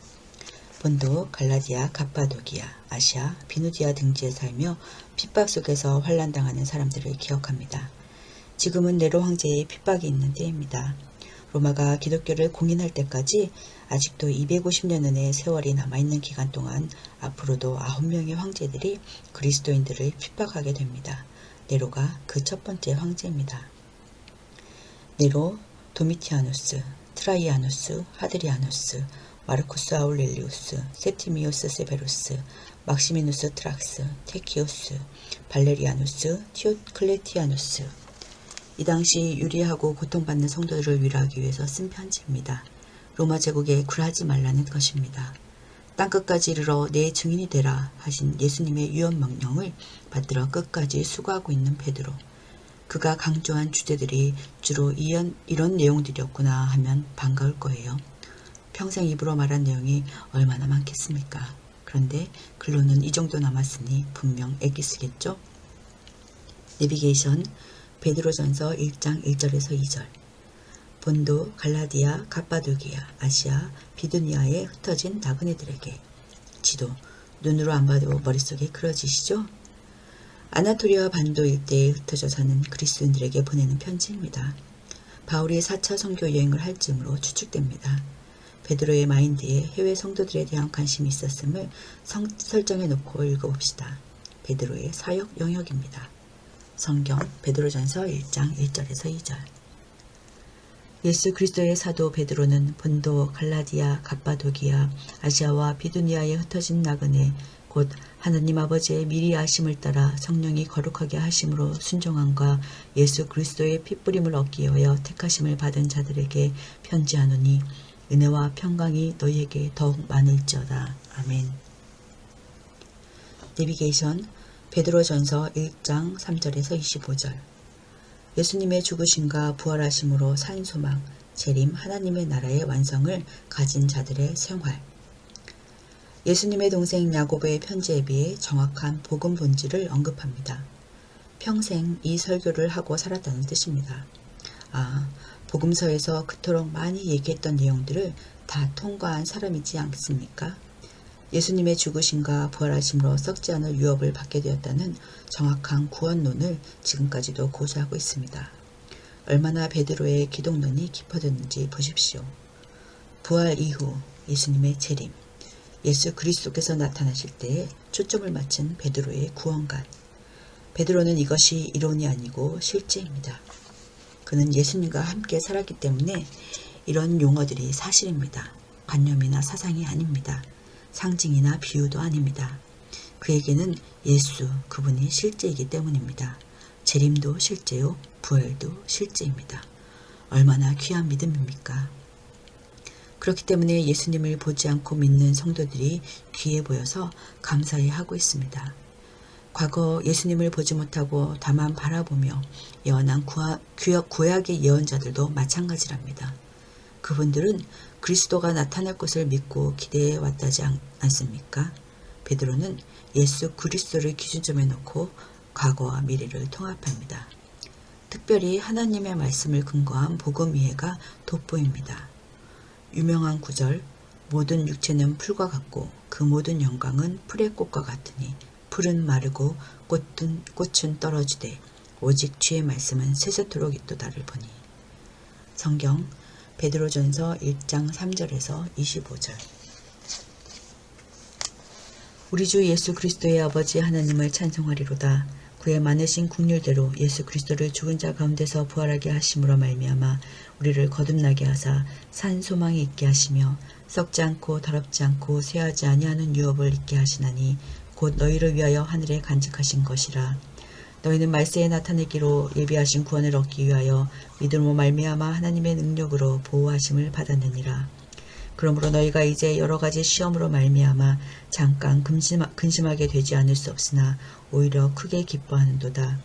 본도, 갈라디아, 갑바도기아, 아시아, 비누디아 등지에 살며 핍박 속에서 환난당하는 사람들을 기억합니다. 지금은 네로 황제의 핍박이 있는 때입니다. 로마가 기독교를 공인할 때까지 아직도 250년의 세월이 남아있는 기간 동안 앞으로도 9명의 황제들이 그리스도인들을 핍박하게 됩니다. 네로가 그 첫 번째 황제입니다. 네로, 도미티아누스, 트라이아누스, 하드리아누스, 마르쿠스 아울렐리우스, 세티미우스 세베루스, 막시미누스 트락스, 테키우스, 발레리아누스, 티오클레티아누스. 이 당시 유리하고 고통받는 성도들을 위로하기 위해서 쓴 편지입니다. 로마 제국에 굴하지 말라는 것입니다. 땅끝까지 이르러 내 증인이 되라 하신 예수님의 유언 명령을 받들어 끝까지 수고하고 있는 베드로. 그가 강조한 주제들이 주로 이런 내용들이었구나 하면 반가울 거예요. 평생 입으로 말한 내용이 얼마나 많겠습니까? 그런데 글로는 이 정도 남았으니 분명 애기 쓰겠죠? 내비게이션 베드로전서 1장 1절에서 2절. 본도, 갈라디아, 갑바도기아, 아시아, 비두니아에 흩어진 나그네들에게. 지도, 눈으로 안 봐도 머릿속에 그려지시죠? 아나토리아 반도 일대에 흩어져 사는 그리스도인들에게 보내는 편지입니다. 바울이 4차 선교 여행을 할 즈음으로 추측됩니다. 베드로의 마인드에 해외 성도들에 대한 관심이 있었음을 설정해 놓고 읽어봅시다. 베드로의 사역 영역입니다. 성경 베드로전서 1장 1절에서 2절. 예수 그리스도의 사도 베드로는 본도, 갈라디아, 갑바도기아, 아시아와 비두니아에 흩어진 나그네 곧 하나님 아버지의 미리 아심을 따라 성령이 거룩하게 하심으로 순종함과 예수 그리스도의 핏부림을 얻기 위하여 택하심을 받은 자들에게 편지하노니 은혜와 평강이 너희에게 더욱 많을지어다. 아멘. 내비게이션 베드로전서 1장 3절에서 25절. 예수님의 죽으심과 부활하심으로 산 소망, 재림 하나님의 나라의 완성을 가진 자들의 생활. 예수님의 동생 야고보의 편지에 비해 정확한 복음 본질을 언급합니다. 평생 이 설교를 하고 살았다는 뜻입니다. 복음서에서 그토록 많이 얘기했던 내용들을 다 통과한 사람이지 않습니까? 예수님의 죽으심과 부활하심으로 썩지 않을 유업을 받게 되었다는 정확한 구원론을 지금까지도 고수하고 있습니다. 얼마나 베드로의 기독론이 깊어졌는지 보십시오. 부활 이후 예수님의 재림, 예수 그리스도께서 나타나실 때에 초점을 맞춘 베드로의 구원관. 베드로는 이것이 이론이 아니고 실제입니다. 그는 예수님과 함께 살았기 때문에 이런 용어들이 사실입니다. 관념이나 사상이 아닙니다. 상징이나 비유도 아닙니다. 그에게는 예수, 그분이 실제이기 때문입니다. 재림도 실제요, 부활도 실제입니다. 얼마나 귀한 믿음입니까? 그렇기 때문에 예수님을 보지 않고 믿는 성도들이 귀해 보여서 감사해하고 있습니다. 과거 예수님을 보지 못하고 다만 바라보며 예언한 구약의 예언자들도 마찬가지랍니다. 그분들은 그리스도가 나타날 것을 믿고 기대해 왔다지 않습니까? 베드로는 예수 그리스도를 기준점에 놓고 과거와 미래를 통합합니다. 특별히 하나님의 말씀을 근거한 복음 이해가 돋보입니다. 유명한 구절, 모든 육체는 풀과 같고 그 모든 영광은 풀의 꽃과 같으니 풀은 마르고 꽃은 떨어지되 오직 주의 말씀은 세세토록 있도다를 보니. 성경 베드로전서 1장 3절에서 25절. 우리 주 예수 그리스도의 아버지 하나님을 찬송하리로다. 그의 많으신 국률대로 예수 그리스도를 죽은 자 가운데서 부활하게 하심으로 말미암아 우리를 거듭나게 하사 산 소망이 있게 하시며 썩지 않고 더럽지 않고 쇠하지 아니하는 유업을 있게 하시나니 곧 너희를 위하여 하늘에 간직하신 것이라. 너희는 말세에 나타내기로 예비하신 구원을 얻기 위하여 믿음으로 말미암아 하나님의 능력으로 보호하심을 받았느니라. 그러므로 너희가 이제 여러 가지 시험으로 말미암아 잠깐 근심하게 되지 않을 수 없으나 오히려 크게 기뻐하는도다.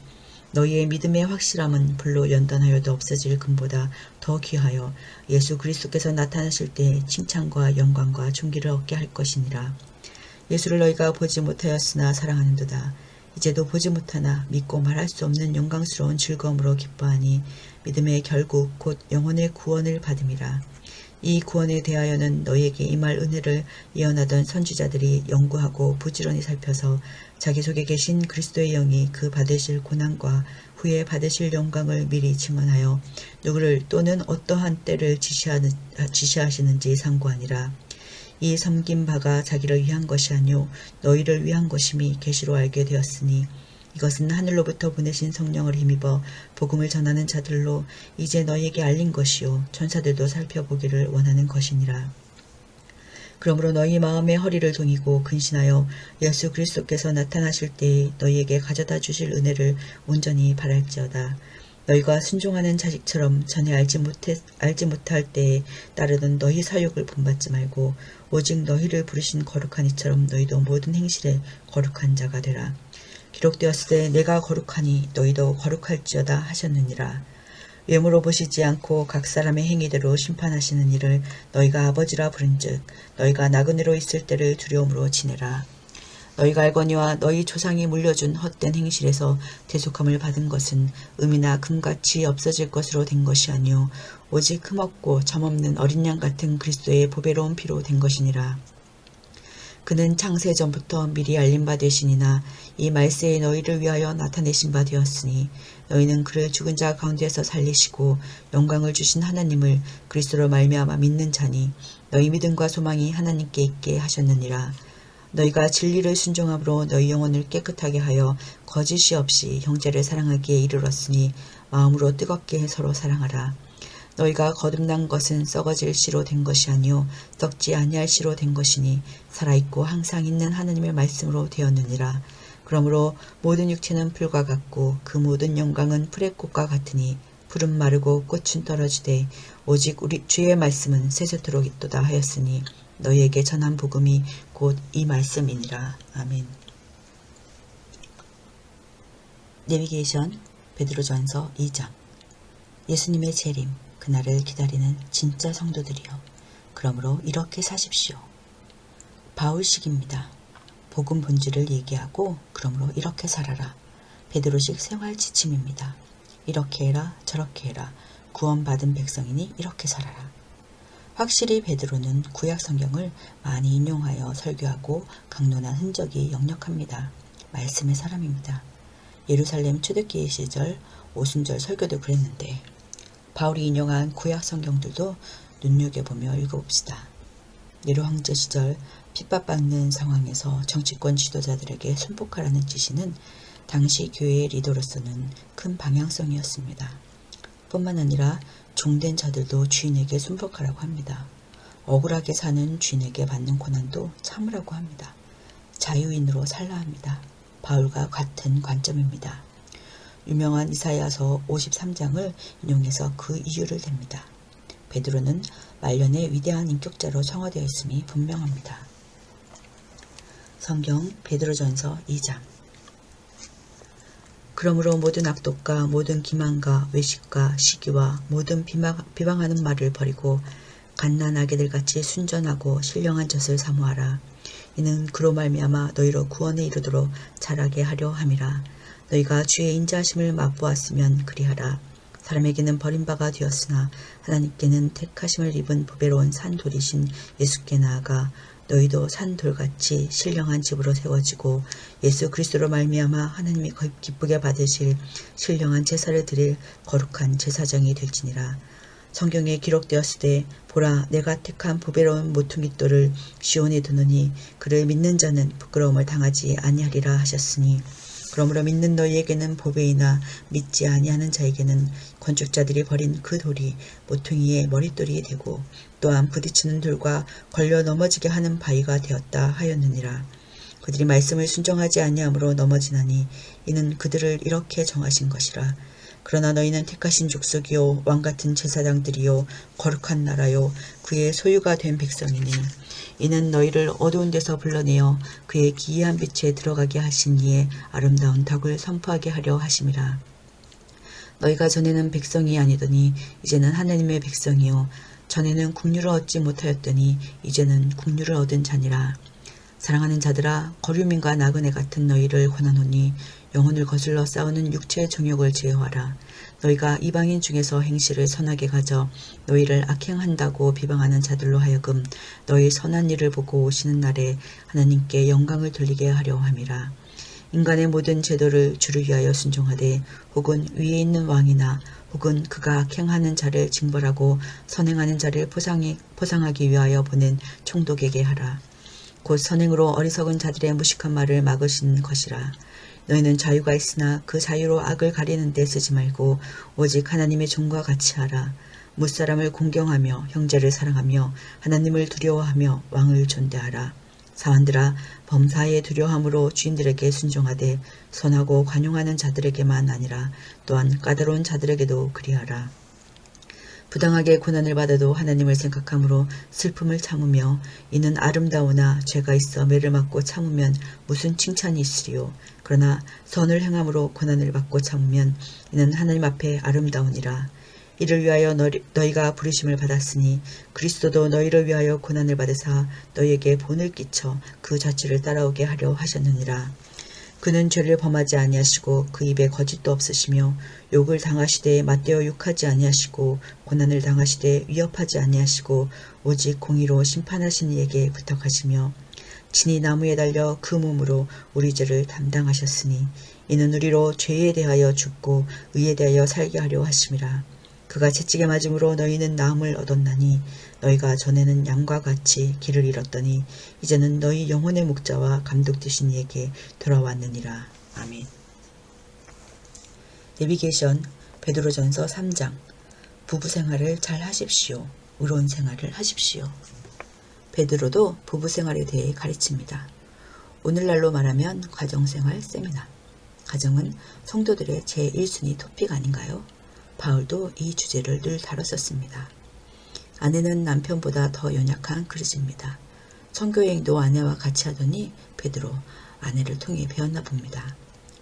너희의 믿음의 확실함은 불로 연단하여도 없어질 금보다 더 귀하여 예수 그리스도께서 나타나실 때 칭찬과 영광과 존귀를 얻게 할 것이니라. 예수를 너희가 보지 못하였으나 사랑하는도다. 이제도 보지 못하나 믿고 말할 수 없는 영광스러운 즐거움으로 기뻐하니 믿음의 결국 곧 영혼의 구원을 받음이라. 이 구원에 대하여는 너희에게 임할 은혜를 예언하던 선지자들이 연구하고 부지런히 살펴서 자기 속에 계신 그리스도의 영이 그 받으실 고난과 후에 받으실 영광을 미리 증언하여 누구를 또는 어떠한 때를 지시하시는지 상고하니라. 이 섬긴 바가 자기를 위한 것이 아니요 너희를 위한 것임이 계시로 알게 되었으니 이것은 하늘로부터 보내신 성령을 힘입어 복음을 전하는 자들로 이제 너희에게 알린 것이요 천사들도 살펴보기를 원하는 것이니라. 그러므로 너희 마음의 허리를 동이고 근신하여 예수 그리스도께서 나타나실 때에 너희에게 가져다 주실 은혜를 온전히 바랄지어다. 너희가 순종하는 자식처럼 전에 알지 못할 때에 따르던 너희 사욕을 본받지 말고 오직 너희를 부르신 거룩한 이처럼 너희도 모든 행실에 거룩한 자가 되라. 기록되었을 때 내가 거룩하니 너희도 거룩할지어다 하셨느니라. 외모로 보시지 않고 각 사람의 행위대로 심판하시는 이를 너희가 아버지라 부른즉 너희가 나그네로 있을 때를 두려움으로 지내라. 너희가 알거니와 너희 조상이 물려준 헛된 행실에서 대속함을 받은 것은 음이나 금같이 없어질 것으로 된 것이 아니요 오직 흠없고 점없는 어린 양 같은 그리스도의 보배로운 피로 된 것이니라. 그는 창세 전부터 미리 알린 바 되시니나 이 말세에 너희를 위하여 나타내신 바 되었으니 너희는 그를 죽은 자 가운데서 살리시고 영광을 주신 하나님을 그리스도로 말미암아 믿는 자니 너희 믿음과 소망이 하나님께 있게 하셨느니라. 너희가 진리를 순종함으로 너희 영혼을 깨끗하게 하여 거짓이 없이 형제를 사랑하기에 이르렀으니 마음으로 뜨겁게 서로 사랑하라. 너희가 거듭난 것은 썩어질 씨로 된 것이 아니요 썩지 아니할 씨로 된 것이니 살아있고 항상 있는 하나님의 말씀으로 되었느니라. 그러므로 모든 육체는 풀과 같고 그 모든 영광은 풀의 꽃과 같으니 풀은 마르고 꽃은 떨어지되 오직 우리 주의 말씀은 세세토록 있도다 하였으니 너희에게 전한 복음이 곧 이 말씀이니라. 아멘. 내비게이션 베드로전서 2장. 예수님의 재림 그날을 기다리는 진짜 성도들이여 그러므로 이렇게 사십시오. 바울식입니다. 복음 본질을 얘기하고 그러므로 이렇게 살아라. 베드로식 생활 지침입니다. 이렇게 해라 저렇게 해라. 구원받은 백성이니 이렇게 살아라. 확실히 베드로는 구약 성경을 많이 인용하여 설교하고 강론한 흔적이 역력합니다. 말씀의 사람입니다. 예루살렘 초대교회 시절 오순절 설교도 그랬는데 바울이 인용한 구약 성경들도 눈여겨보며 읽어봅시다. 네로 황제 시절 핍박받는 상황에서 정치권 지도자들에게 순복하라는 지시는 당시 교회의 리더로서는 큰 방향성이었습니다. 뿐만 아니라 종된 자들도 주인에게 순복하라고 합니다. 억울하게 사는 주인에게 받는 고난도 참으라고 합니다. 자유인으로 살라 합니다. 바울과 같은 관점입니다. 유명한 이사야서 53장을 인용해서 그 이유를 댑니다. 베드로는 말년의 위대한 인격자로 청화되어 있음이 분명합니다. 성경 베드로전서 2장. 그러므로 모든 악독과 모든 기만과 외식과 시기와 모든 비방하는 말을 버리고 갓난아기들 같이 순전하고 신령한 젖을 사모하라. 이는 그로 말미암아 너희로 구원에 이르도록 자라게 하려 함이라. 너희가 주의 인자하심을 맛보았으면 그리하라. 사람에게는 버림바가 되었으나 하나님께는 택하심을 입은 보배로운 산돌이신 예수께 나아가 너희도 산돌같이 신령한 집으로 세워지고 예수 그리스도로 말미암아 하나님이 기쁘게 받으실 신령한 제사를 드릴 거룩한 제사장이 될지니라. 성경에 기록되었으되 보라 내가 택한 보배로운 모퉁이돌을 시온에 두노니 그를 믿는 자는 부끄러움을 당하지 아니하리라 하셨으니 그러므로 믿는 너희에게는 보배이나 믿지 아니하는 자에게는 건축자들이 버린 그 돌이 모퉁이의 머릿돌이 되고 또한 부딪히는 돌과 걸려 넘어지게 하는 바위가 되었다 하였느니라. 그들이 말씀을 순종하지 아니함으로 넘어지나니 이는 그들을 이렇게 정하신 것이라. 그러나 너희는 택하신 족속이요 왕같은 제사장들이요 거룩한 나라요 그의 소유가 된 백성이니 이는 너희를 어두운 데서 불러내어 그의 기이한 빛에 들어가게 하신 이의 아름다운 덕을 선포하게 하려 하심이라. 너희가 전에는 백성이 아니더니 이제는 하나님의 백성이요 전에는 국류를 얻지 못하였더니 이제는 국류를 얻은 자니라. 사랑하는 자들아 거류민과 나그네 같은 너희를 권하노니 영혼을 거슬러 싸우는 육체의 정욕을 제어하라. 너희가 이방인 중에서 행실을 선하게 가져 너희를 악행한다고 비방하는 자들로 하여금 너희 선한 일을 보고 오시는 날에 하나님께 영광을 돌리게 하려 함이라. 인간의 모든 제도를 주를 위하여 순종하되 혹은 위에 있는 왕이나 혹은 그가 악행하는 자를 징벌하고 선행하는 자를 포상하기 위하여 보낸 총독에게 하라. 곧 선행으로 어리석은 자들의 무식한 말을 막으신 것이라. 너희는 자유가 있으나 그 자유로 악을 가리는 데 쓰지 말고 오직 하나님의 종과 같이 하라. 무사람을 공경하며 형제를 사랑하며 하나님을 두려워하며 왕을 존대하라. 사환들아 범사에 두려움으로 주인들에게 순종하되 선하고 관용하는 자들에게만 아니라 또한 까다로운 자들에게도 그리하라. 부당하게 고난을 받아도 하나님을 생각함으로 슬픔을 참으며 이는 아름다우나 죄가 있어 매를 맞고 참으면 무슨 칭찬이 있으리요. 그러나 선을 행함으로 고난을 받고 참으면 이는 하나님 앞에 아름다우니라. 이를 위하여 너희가 부르심을 받았으니 그리스도도 너희를 위하여 고난을 받으사 너희에게 본을 끼쳐 그 자취를 따라오게 하려 하셨느니라. 그는 죄를 범하지 아니하시고 그 입에 거짓도 없으시며 욕을 당하시되 맞대어 욕하지 아니하시고 고난을 당하시되 위협하지 아니하시고 오직 공의로 심판하신 이에게 부탁하시며 친히 나무에 달려 그 몸으로 우리 죄를 담당하셨으니 이는 우리로 죄에 대하여 죽고 의에 대하여 살게 하려 하심이라. 그가 채찍에 맞음으로 너희는 나음을 얻었나니 너희가 전에는 양과 같이 길을 잃었더니 이제는 너희 영혼의 목자와 감독 되신 이에게 돌아왔느니라. 아멘. 내비게이션 베드로전서 3장. 부부생활을 잘 하십시오. 의로운 생활을 하십시오. 베드로도 부부생활에 대해 가르칩니다. 오늘날로 말하면 가정생활 세미나. 가정은 성도들의 제1순위 토픽 아닌가요? 바울도 이 주제를 늘 다뤘었습니다. 아내는 남편보다 더 연약한 그릇입니다. 선교여행도 아내와 같이 하더니 베드로 아내를 통해 배웠나 봅니다.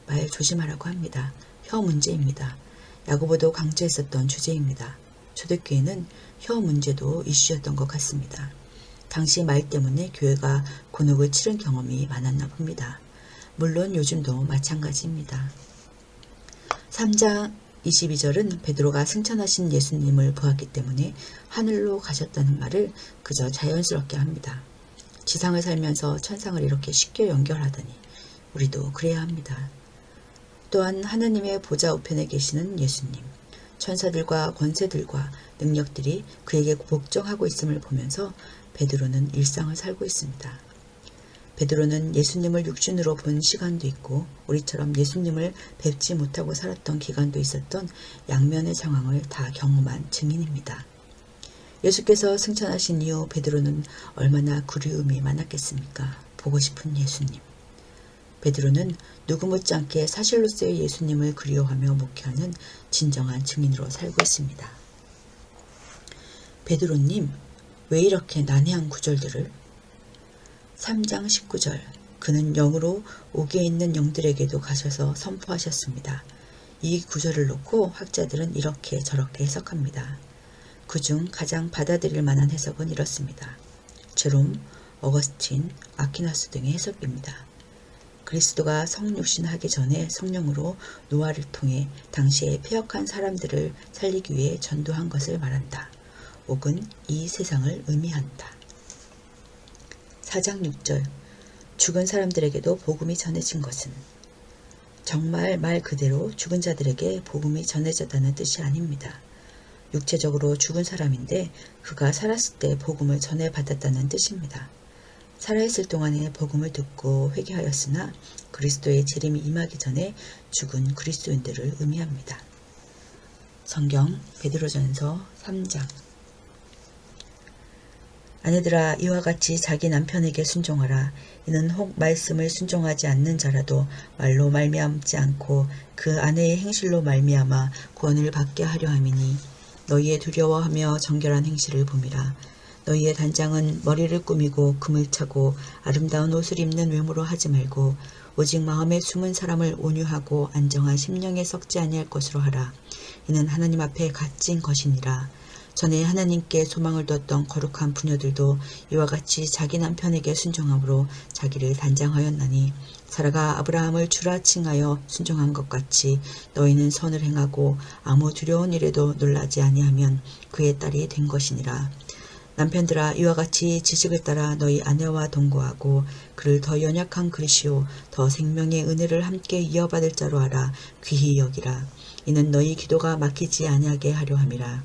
말 조심하라고 합니다. 혀 문제입니다. 야고보도 강조했었던 주제입니다. 초대교회는 혀 문제도 이슈였던 것 같습니다. 당시 말 때문에 교회가 곤혹을 치른 경험이 많았나 봅니다. 물론 요즘도 마찬가지입니다. 3장 22절은 베드로가 승천하신 예수님을 보았기 때문에 하늘로 가셨다는 말을 그저 자연스럽게 합니다. 지상을 살면서 천상을 이렇게 쉽게 연결하다니 우리도 그래야 합니다. 또한 하나님의 보좌 우편에 계시는 예수님, 천사들과 권세들과 능력들이 그에게 복종하고 있음을 보면서 베드로는 일상을 살고 있습니다. 베드로는 예수님을 육신으로 본 시간도 있고 우리처럼 예수님을 뵙지 못하고 살았던 기간도 있었던 양면의 상황을 다 경험한 증인입니다. 예수께서 승천하신 이후 베드로는 얼마나 그리움이 많았겠습니까? 보고 싶은 예수님. 베드로는 누구 못지않게 사실로서의 예수님을 그리워하며 목회하는 진정한 증인으로 살고 있습니다. 베드로님, 왜 이렇게 난해한 구절들을? 3장 19절, 그는 영으로 옥에 있는 영들에게도 가셔서 선포하셨습니다. 이 구절을 놓고 학자들은 이렇게 저렇게 해석합니다. 그중 가장 받아들일 만한 해석은 이렇습니다. 제롬, 어거스틴, 아퀴나스 등의 해석입니다. 그리스도가 성육신하기 전에 성령으로 노아를 통해 당시에 패역한 사람들을 살리기 위해 전도한 것을 말한다. 옥은 이 세상을 의미한다. 4장 6절, 죽은 사람들에게도 복음이 전해진 것은 정말 말 그대로 죽은 자들에게 복음이 전해졌다는 뜻이 아닙니다. 육체적으로 죽은 사람인데 그가 살았을 때 복음을 전해받았다는 뜻입니다. 살아있을 동안에 복음을 듣고 회개하였으나 그리스도의 재림이 임하기 전에 죽은 그리스도인들을 의미합니다. 성경 베드로전서 3장, 아내들아 이와 같이 자기 남편에게 순종하라. 이는 혹 말씀을 순종하지 않는 자라도 말로 말미암지 않고 그 아내의 행실로 말미암아 구원을 받게 하려 함이니 너희의 두려워하며 정결한 행실을 봄이라. 너희의 단장은 머리를 꾸미고 금을 차고 아름다운 옷을 입는 외모로 하지 말고 오직 마음에 숨은 사람을 온유하고 안정한 심령에 썩지 아니할 것으로 하라. 이는 하나님 앞에 값진 것이니라. 전에 하나님께 소망을 뒀던 거룩한 부녀들도 이와 같이 자기 남편에게 순종함으로 자기를 단장하였나니 사라가 아브라함을 주라 칭하여 순종한 것 같이 너희는 선을 행하고 아무 두려운 일에도 놀라지 아니하면 그의 딸이 된 것이니라. 남편들아 이와 같이 지식을 따라 너희 아내와 동거하고 그를 더 연약한 그리시오 더 생명의 은혜를 함께 이어받을 자로 알아 귀히 여기라. 이는 너희 기도가 막히지 아니하게 하려 함이라.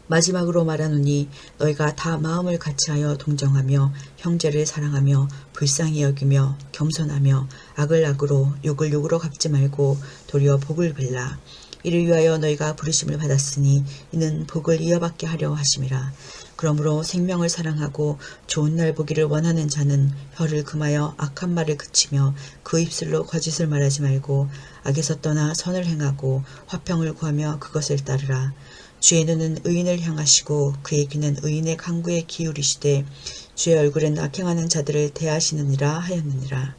마지막으로 말하노니 너희가 다 마음을 같이하여 동정하며 형제를 사랑하며 불쌍히 여기며 겸손하며 악을 악으로 욕을 욕으로 갚지 말고 도리어 복을 빌라. 이를 위하여 너희가 부르심을 받았으니 이는 복을 이어받게 하려 하심이라. 그러므로 생명을 사랑하고 좋은 날 보기를 원하는 자는 혀를 금하여 악한 말을 그치며 그 입술로 거짓을 말하지 말고 악에서 떠나 선을 행하고 화평을 구하며 그것을 따르라. 주의 눈은 의인을 향하시고 그의 귀는 의인의 간구에 기울이시되 주의 얼굴엔 악행하는 자들을 대하시느니라 하였느니라.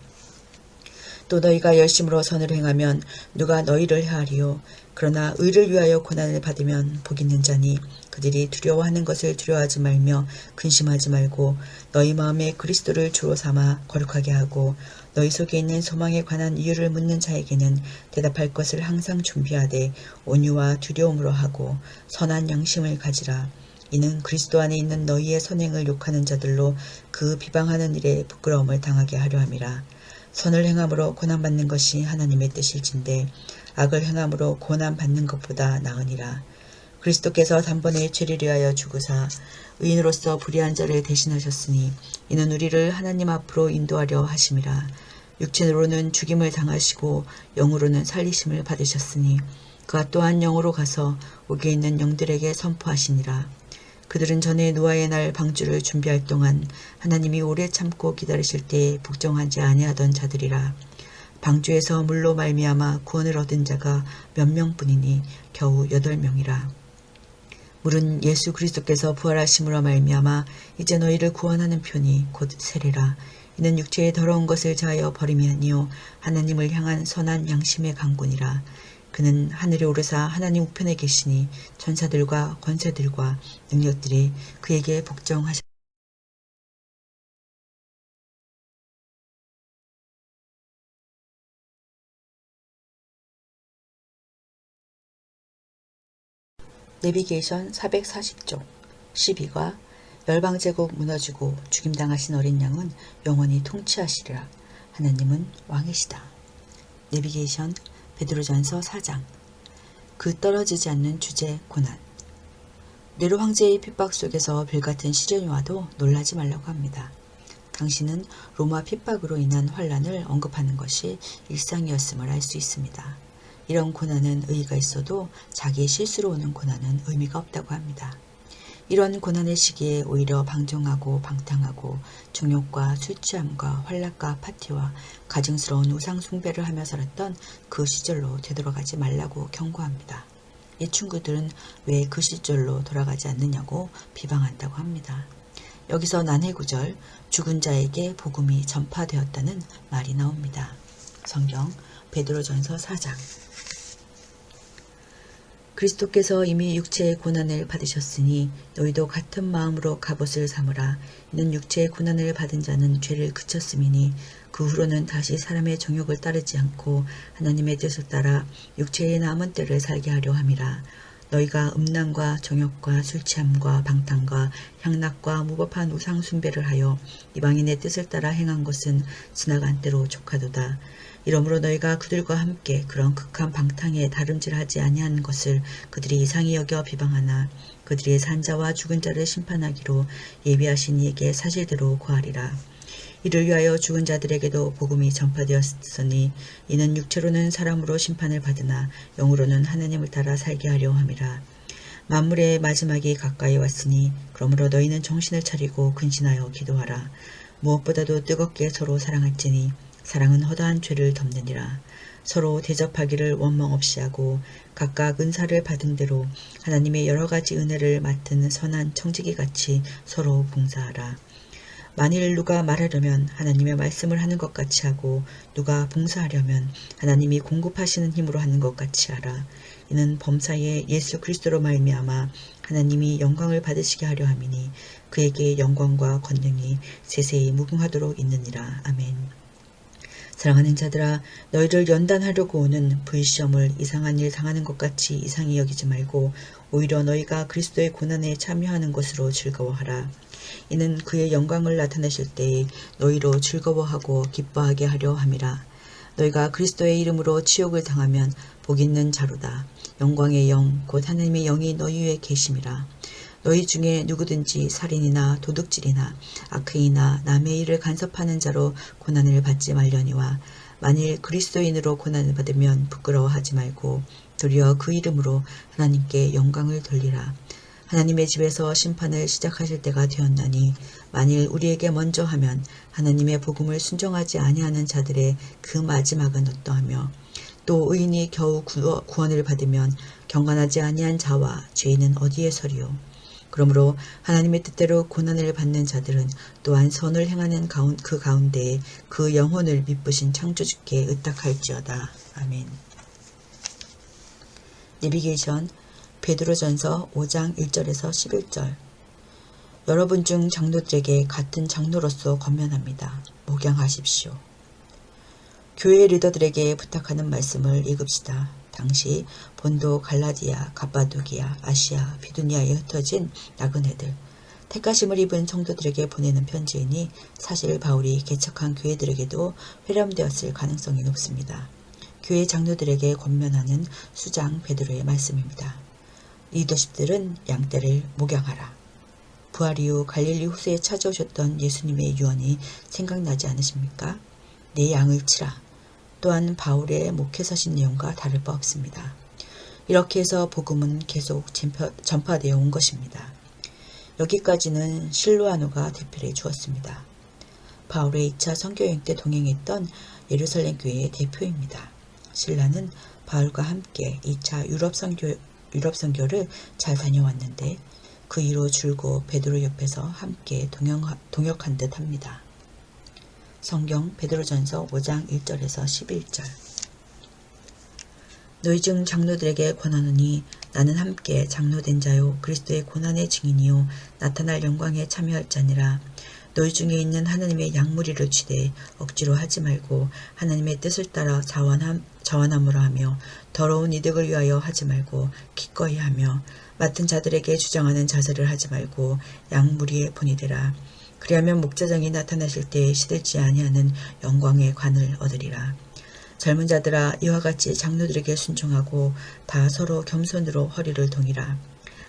또 너희가 열심으로 선을 행하면 누가 너희를 헤아리요. 그러나 의를 위하여 고난을 받으면 복 있는 자니 그들이 두려워하는 것을 두려워하지 말며 근심하지 말고 너희 마음에 그리스도를 주로 삼아 거룩하게 하고 너희 속에 있는 소망에 관한 이유를 묻는 자에게는 대답할 것을 항상 준비하되 온유와 두려움으로 하고 선한 양심을 가지라. 이는 그리스도 안에 있는 너희의 선행을 욕하는 자들로 그 비방하는 일에 부끄러움을 당하게 하려 함이라. 선을 행함으로 고난받는 것이 하나님의 뜻일진데 악을 행함으로 고난받는 것보다 나으니라. 그리스도께서 단번에 죄를 위하여 죽으사 의인으로서 불의한 자를 대신하셨으니 이는 우리를 하나님 앞으로 인도하려 하심이라. 육체로는 죽임을 당하시고 영으로는 살리심을 받으셨으니 그가 또한 영으로 가서 옥에 있는 영들에게 선포하시니라. 그들은 전에 노아의 날 방주를 준비할 동안 하나님이 오래 참고 기다리실 때에 복종하지 아니하던 자들이라. 방주에서 물로 말미암아 구원을 얻은 자가 몇 명뿐이니 겨우 8명이라. 물은 예수 그리스도께서 부활하심으로 말미암아 이제 너희를 구원하는 편이 곧 세례라. 이는 육체의 더러운 것을 자하여 버림이 아니요 하나님을 향한 선한 양심의 강군이라. 그는 하늘에 오르사 하나님 우편에 계시니 천사들과 권세들과 능력들이 그에게 복종하셨. 내비게이션 440쪽 12과 열방제국 무너지고 죽임당하신 어린 양은 영원히 통치하시리라. 하나님은 왕이시다. 내비게이션 베드로전서 4장 그 떨어지지 않는 주제 고난. 네로 황제의 핍박 속에서 별같은 시련이 와도 놀라지 말라고 합니다. 당신은 로마 핍박으로 인한 환란을 언급하는 것이 일상이었음을 알 수 있습니다. 이런 고난은 의의가 있어도 자기 실수로 오는 고난은 의미가 없다고 합니다. 이런 고난의 시기에 오히려 방종하고 방탕하고 정욕과 술 취함과 활락과 파티와 가증스러운 우상 숭배를 하며 살았던 그 시절로 되돌아가지 말라고 경고합니다. 이 친구들은 왜 그 시절로 돌아가지 않느냐고 비방한다고 합니다. 여기서 난해구절 죽은 자에게 복음이 전파되었다는 말이 나옵니다. 성경 베드로전서 4장. 그리스도께서 이미 육체의 고난을 받으셨으니 너희도 같은 마음으로 갑옷을 삼으라. 이는 육체의 고난을 받은 자는 죄를 그쳤음이니 그 후로는 다시 사람의 정욕을 따르지 않고 하나님의 뜻을 따라 육체의 남은 때를 살게 하려 함이라. 너희가 음란과 정욕과 술취함과 방탕과 향락과 무법한 우상 숭배를 하여 이방인의 뜻을 따라 행한 것은 지나간 때로 족하도다. 이러므로 너희가 그들과 함께 그런 극한 방탕에 다름질하지 아니한 것을 그들이 이상히 여겨 비방하나 그들이 산자와 죽은 자를 심판하기로 예비하신 이에게 사실대로 고하리라. 이를 위하여 죽은 자들에게도 복음이 전파되었으니 이는 육체로는 사람으로 심판을 받으나 영으로는 하나님을 따라 살게 하려 함이라. 만물의 마지막이 가까이 왔으니 그러므로 너희는 정신을 차리고 근신하여 기도하라. 무엇보다도 뜨겁게 서로 사랑할지니 사랑은 허다한 죄를 덮느니라. 서로 대접하기를 원망 없이 하고 각각 은사를 받은 대로 하나님의 여러 가지 은혜를 맡은 선한 청지기같이 서로 봉사하라. 만일 누가 말하려면 하나님의 말씀을 하는 것 같이 하고 누가 봉사하려면 하나님이 공급하시는 힘으로 하는 것 같이 하라. 이는 범사에 예수 그리스도로 말미암아 하나님이 영광을 받으시게 하려 함이니 그에게 영광과 권능이 세세히 무궁하도록 있느니라. 아멘. 사랑하는 자들아, 너희를 연단하려고 오는 불시험을 이상한 일 당하는 것 같이 이상히 여기지 말고 오히려 너희가 그리스도의 고난에 참여하는 것으로 즐거워하라. 이는 그의 영광을 나타내실 때에 너희로 즐거워하고 기뻐하게 하려 함이라. 너희가 그리스도의 이름으로 치욕을 당하면 복 있는 자로다. 영광의 영 곧 하나님의 영이 너희 위에 계심이라. 너희 중에 누구든지 살인이나 도둑질이나 악행이나 남의 일을 간섭하는 자로 고난을 받지 말려니와 만일 그리스도인으로 고난을 받으면 부끄러워하지 말고 도리어 그 이름으로 하나님께 영광을 돌리라. 하나님의 집에서 심판을 시작하실 때가 되었나니 만일 우리에게 먼저 하면 하나님의 복음을 순종하지 아니하는 자들의 그 마지막은 어떠하며 또 의인이 겨우 구원을 받으면 경건하지 아니한 자와 죄인은 어디에 서리요. 그러므로 하나님의 뜻대로 고난을 받는 자들은 또한 선을 행하는 그 가운데에 그 영혼을 미쁘신 창조주께 의탁할지어다. 아멘. 내비게이션 베드로전서 5장 1절에서 11절. 여러분 중 장로들에게 같은 장로로서 권면합니다. 목양하십시오. 교회 리더들에게 부탁하는 말씀을 읽읍시다. 당시 본도, 갈라디아, 갑바도기아, 아시아, 비두니아에 흩어진 나그네들, 택하심을 입은 성도들에게 보내는 편지이니 사실 바울이 개척한 교회들에게도 회람되었을 가능성이 높습니다. 교회 장로들에게 권면하는 수장 베드로의 말씀입니다. 리더십들은 양떼를 목양하라. 부활 이후 갈릴리 호수에 찾아오셨던 예수님의 유언이 생각나지 않으십니까? 내 양을 치라. 또한 바울의 목회서신 내용과 다를 바 없습니다. 이렇게 해서 복음은 계속 전파되어 온 것입니다. 여기까지는 실루아노가 대표해 주었습니다. 바울의 2차 선교여행 때 동행했던 예루살렘 교회의 대표입니다. 실라는 바울과 함께 2차 유럽 선교를 잘 다녀왔는데 그 이로 줄곧 베드로 옆에서 함께 동역한 듯 합니다. 성경 베드로전서 5장 1절에서 11절. 너희 중 장로들에게 권하노니 나는 함께 장로된 자요 그리스도의 고난의 증인이요 나타날 영광에 참여할 자니라. 너희 중에 있는 하나님의 양무리를 취대 억지로 하지 말고 하나님의 뜻을 따라 자원함으로 하며 더러운 이득을 위하여 하지 말고 기꺼이 하며 맡은 자들에게 주장하는 자세를 하지 말고 양무리의 본이 되라. 그리하면 목자장이 나타나실 때에 시들지 아니하는 영광의 관을 얻으리라. 젊은 자들아 이와 같이 장로들에게 순종하고 다 서로 겸손으로 허리를 동이라.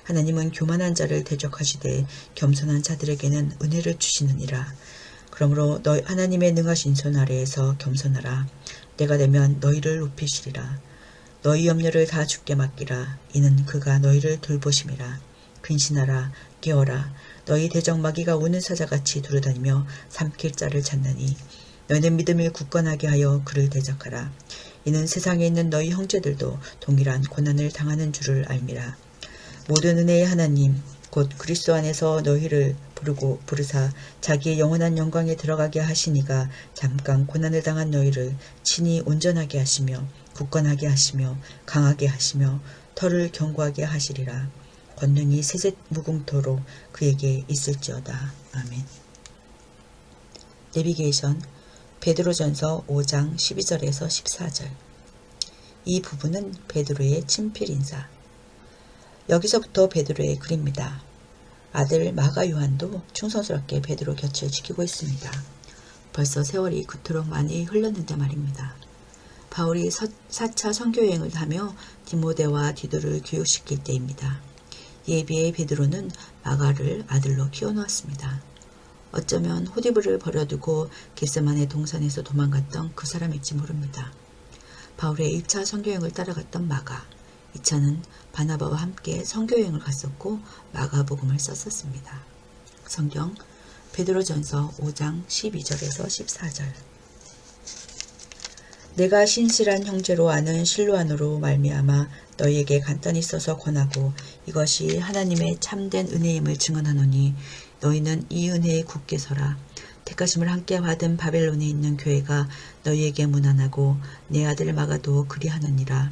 하나님은 교만한 자를 대적하시되 겸손한 자들에게는 은혜를 주시느니라. 그러므로 하나님의 능하신 손 아래에서 겸손하라. 때가 되면 너희를 높이시리라. 너희 염려를 다 주께 맡기라. 이는 그가 너희를 돌보심이라. 근신하라. 깨어라. 너희 대적 마귀가 우는 사자같이 두루다니며 삼킬 자를 찾나니 너희는 믿음을 굳건하게 하여 그를 대적하라. 이는 세상에 있는 너희 형제들도 동일한 고난을 당하는 줄을 알미라. 모든 은혜의 하나님 곧 그리스도 안에서 너희를 부르사 자기의 영원한 영광에 들어가게 하시니가 잠깐 고난을 당한 너희를 친히 온전하게 하시며 굳건하게 하시며 강하게 하시며 터를 견고하게 하시리라. 권능이 세세 무궁토로 그에게 있을지어다. 아멘. 내비게이션 베드로전서 5장 12절에서 14절. 이 부분은 베드로의 친필 인사. 여기서부터 베드로의 글입니다. 아들 마가 요한도 충성스럽게 베드로 곁을 지키고 있습니다. 벌써 세월이 그토록 많이 흘렀는데 말입니다. 바울이 4차 선교여행을 하며 디모데와 디도를 교육시킬 때입니다. 이에 비해 베드로는 마가를 아들로 키워놓았습니다. 어쩌면 호디브를 버려두고 겟세마네 동산에서 도망갔던 그 사람일지 모릅니다. 바울의 1차 선교여행을 따라갔던 마가, 2차는 바나바와 함께 선교여행을 갔었고 마가복음을 썼었습니다. 성경 베드로전서 5장 12절에서 14절. 내가 신실한 형제로 아는 실로아노로 말미암아 너희에게 간단히 써서 권하고 이것이 하나님의 참된 은혜임을 증언하노니 너희는 이 은혜에 굳게 서라. 택하심을 함께 받은 바벨론에 있는 교회가 너희에게 문안하고 내 아들 마가도 그리하느니라.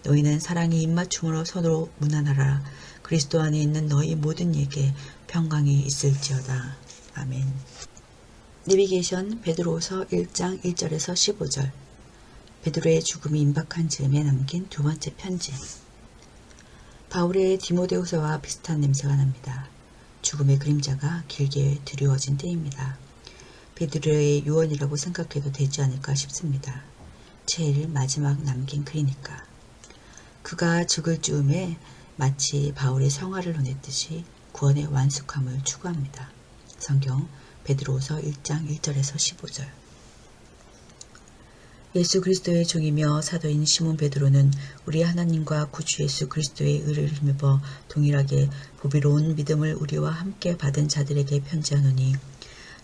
너희는 사랑의 입맞춤으로 서로 문안하라. 그리스도 안에 있는 너희 모든 이에게 평강이 있을지어다. 아멘. 내비게이션 베드로후서 1장 1절에서 15절. 베드로의 죽음이 임박한 즈음에 남긴 두 번째 편지. 바울의 디모데후서와 비슷한 냄새가 납니다. 죽음의 그림자가 길게 드리워진 때입니다. 베드로의 유언이라고 생각해도 되지 않을까 싶습니다. 제일 마지막 남긴 글이니까. 그가 죽을 즈음에 마치 바울의 성화를 논했듯이 구원의 완숙함을 추구합니다. 성경 베드로후서 1장 1절에서 15절. 예수 그리스도의 종이며 사도인 시몬 베드로는 우리 하나님과 구주 예수 그리스도의 의를 힘입어 동일하게 보비로운 믿음을 우리와 함께 받은 자들에게 편지하노니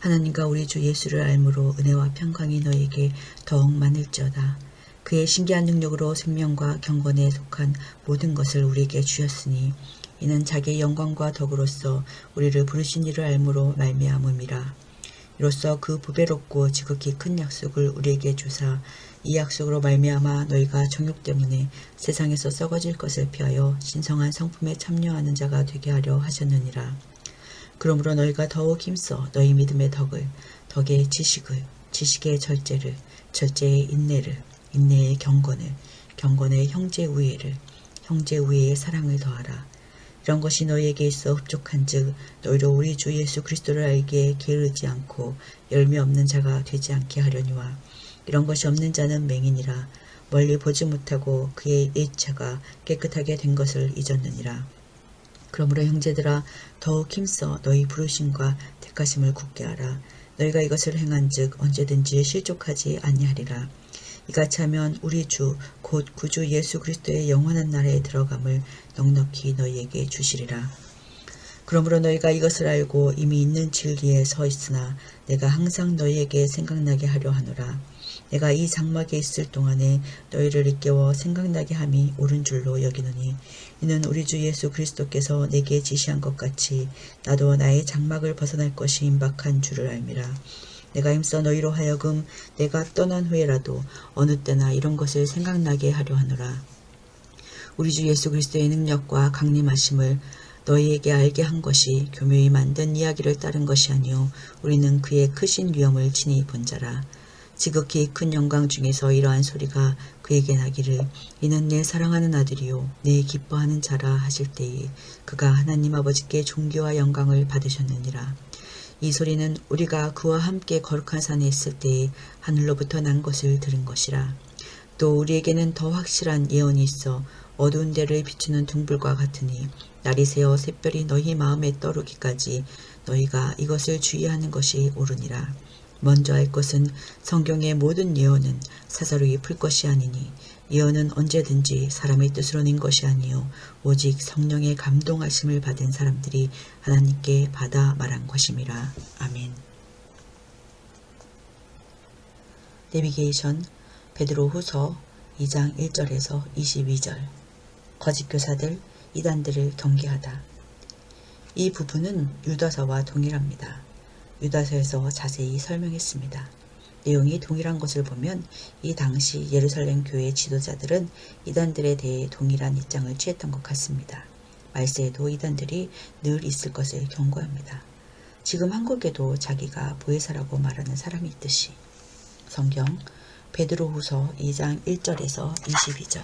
하나님과 우리 주 예수를 알므로 은혜와 평강이 너에게 더욱 많을지어다. 그의 신기한 능력으로 생명과 경건에 속한 모든 것을 우리에게 주셨으니 이는 자기의 영광과 덕으로서 우리를 부르신 이를 알므로 말미암음이라. 이로써 그 부배롭고 지극히 큰 약속을 우리에게 주사 이 약속으로 말미암아 너희가 정욕 때문에 세상에서 썩어질 것을 피하여 신성한 성품에 참여하는 자가 되게 하려 하셨느니라. 그러므로 너희가 더욱 힘써 너희 믿음의 덕을, 덕의 지식을, 지식의 절제를, 절제의 인내를, 인내의 경건을, 경건의 형제 우애를, 형제 우애의 사랑을 더하라. 이런 것이 너희에게 있어 흡족한즉 너희로 우리 주 예수 그리스도를 알기에 게으르지 않고 열매 없는 자가 되지 않게 하려니와 이런 것이 없는 자는 맹인이라 멀리 보지 못하고 그의 예체가 깨끗하게 된 것을 잊었느니라. 그러므로 형제들아 더욱 힘써 너희 부르심과 택하심을 굳게 하라. 너희가 이것을 행한즉 언제든지 실족하지 아니하리라. 이같이 하면 우리 주 곧 구주 예수 그리스도의 영원한 나라에 들어감을 넉넉히 너희에게 주시리라. 그러므로 너희가 이것을 알고 이미 있는 진리에 서 있으나 내가 항상 너희에게 생각나게 하려 하노라. 내가 이 장막에 있을 동안에 너희를 일깨워 생각나게 함이 옳은 줄로 여기노니 이는 우리 주 예수 그리스도께서 내게 지시한 것 같이 나도 나의 장막을 벗어날 것이 임박한 줄을 알미라. 내가 힘써 너희로 하여금 내가 떠난 후에라도 어느 때나 이런 것을 생각나게 하려 하노라. 우리 주 예수 그리스도의 능력과 강림하심을 너희에게 알게 한 것이 교묘히 만든 이야기를 따른 것이 아니요 우리는 그의 크신 위엄을 친히 본 자라. 지극히 큰 영광 중에서 이러한 소리가 그에게 나기를 이는 내 사랑하는 아들이요 내 기뻐하는 자라 하실 때에 그가 하나님 아버지께 존귀와 영광을 받으셨느니라. 이 소리는 우리가 그와 함께 거룩한 산에 있을 때에 하늘로부터 난 것을 들은 것이라. 또 우리에게는 더 확실한 예언이 있어 어두운 데를 비추는 등불과 같으니 날이 새어 샛별이 너희 마음에 떠오르기까지 너희가 이것을 주의하는 것이 옳으니라. 먼저 알 것은 성경의 모든 예언은 사사로이 풀 것이 아니니 예언은 언제든지 사람의 뜻으로 낸 것이 아니요 오직 성령의 감동하심을 받은 사람들이 하나님께 받아 말한 것임이라. 아멘. 내비게이션 베드로후서 2장 1절에서 22절. 거짓 교사들, 이단들을 경계하다. 이 부분은 유다서와 동일합니다. 유다서에서 자세히 설명했습니다. 내용이 동일한 것을 보면 이 당시 예루살렘 교회 지도자들은 이단들에 대해 동일한 입장을 취했던 것 같습니다. 말세에도 이단들이 늘 있을 것을 경고합니다. 지금 한국에도 자기가 보혜사라고 말하는 사람이 있듯이. 성경 베드로후서 2장 1절에서 22절.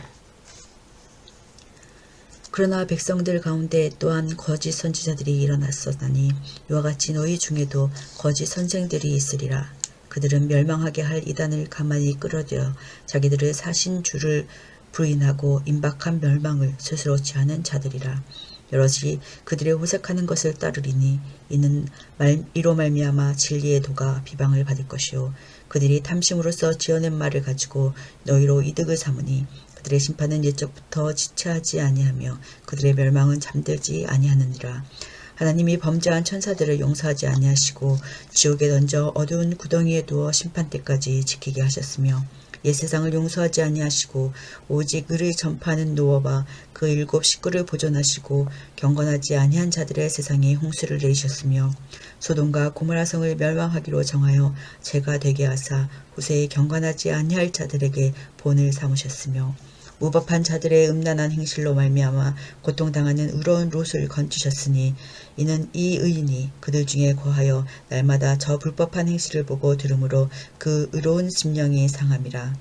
그러나 백성들 가운데 또한 거짓 선지자들이 일어났었나니 이와 같이 너희 중에도 거짓 선생들이 있으리라. 그들은 멸망하게 할 이단을 가만히 끌어들여 자기들의 사신 주를 부인하고 임박한 멸망을 스스로 취하는 자들이라. 여럿이 그들의 호색하는 것을 따르리니 이는 이로 말미암아 진리의 도가 비방을 받을 것이요 그들이 탐심으로써 지어낸 말을 가지고 너희로 이득을 삼으니 그들의 심판은 옛적부터 지체하지 아니하며 그들의 멸망은 잠들지 아니하느니라. 하나님이 범죄한 천사들을 용서하지 아니하시고 지옥에 던져 어두운 구덩이에 두어 심판 때까지 지키게 하셨으며 옛 세상을 용서하지 아니하시고 오직 의를 전파하는 노아와 그 7 식구를 보존하시고 경건하지 아니한 자들의 세상에 홍수를 내리셨으며 소돔과 고모라 성을 멸망하기로 정하여 죄가 되게 하사 후세에 경건하지 아니할 자들에게 본을 삼으셨으며 무법한 자들의 음란한 행실로 말미암아 고통당하는 의로운 롯을 건지셨으니 이는 이 의인이 그들 중에 거하여 날마다 저 불법한 행실을 보고 들으므로 그 의로운 심령이 상함이라.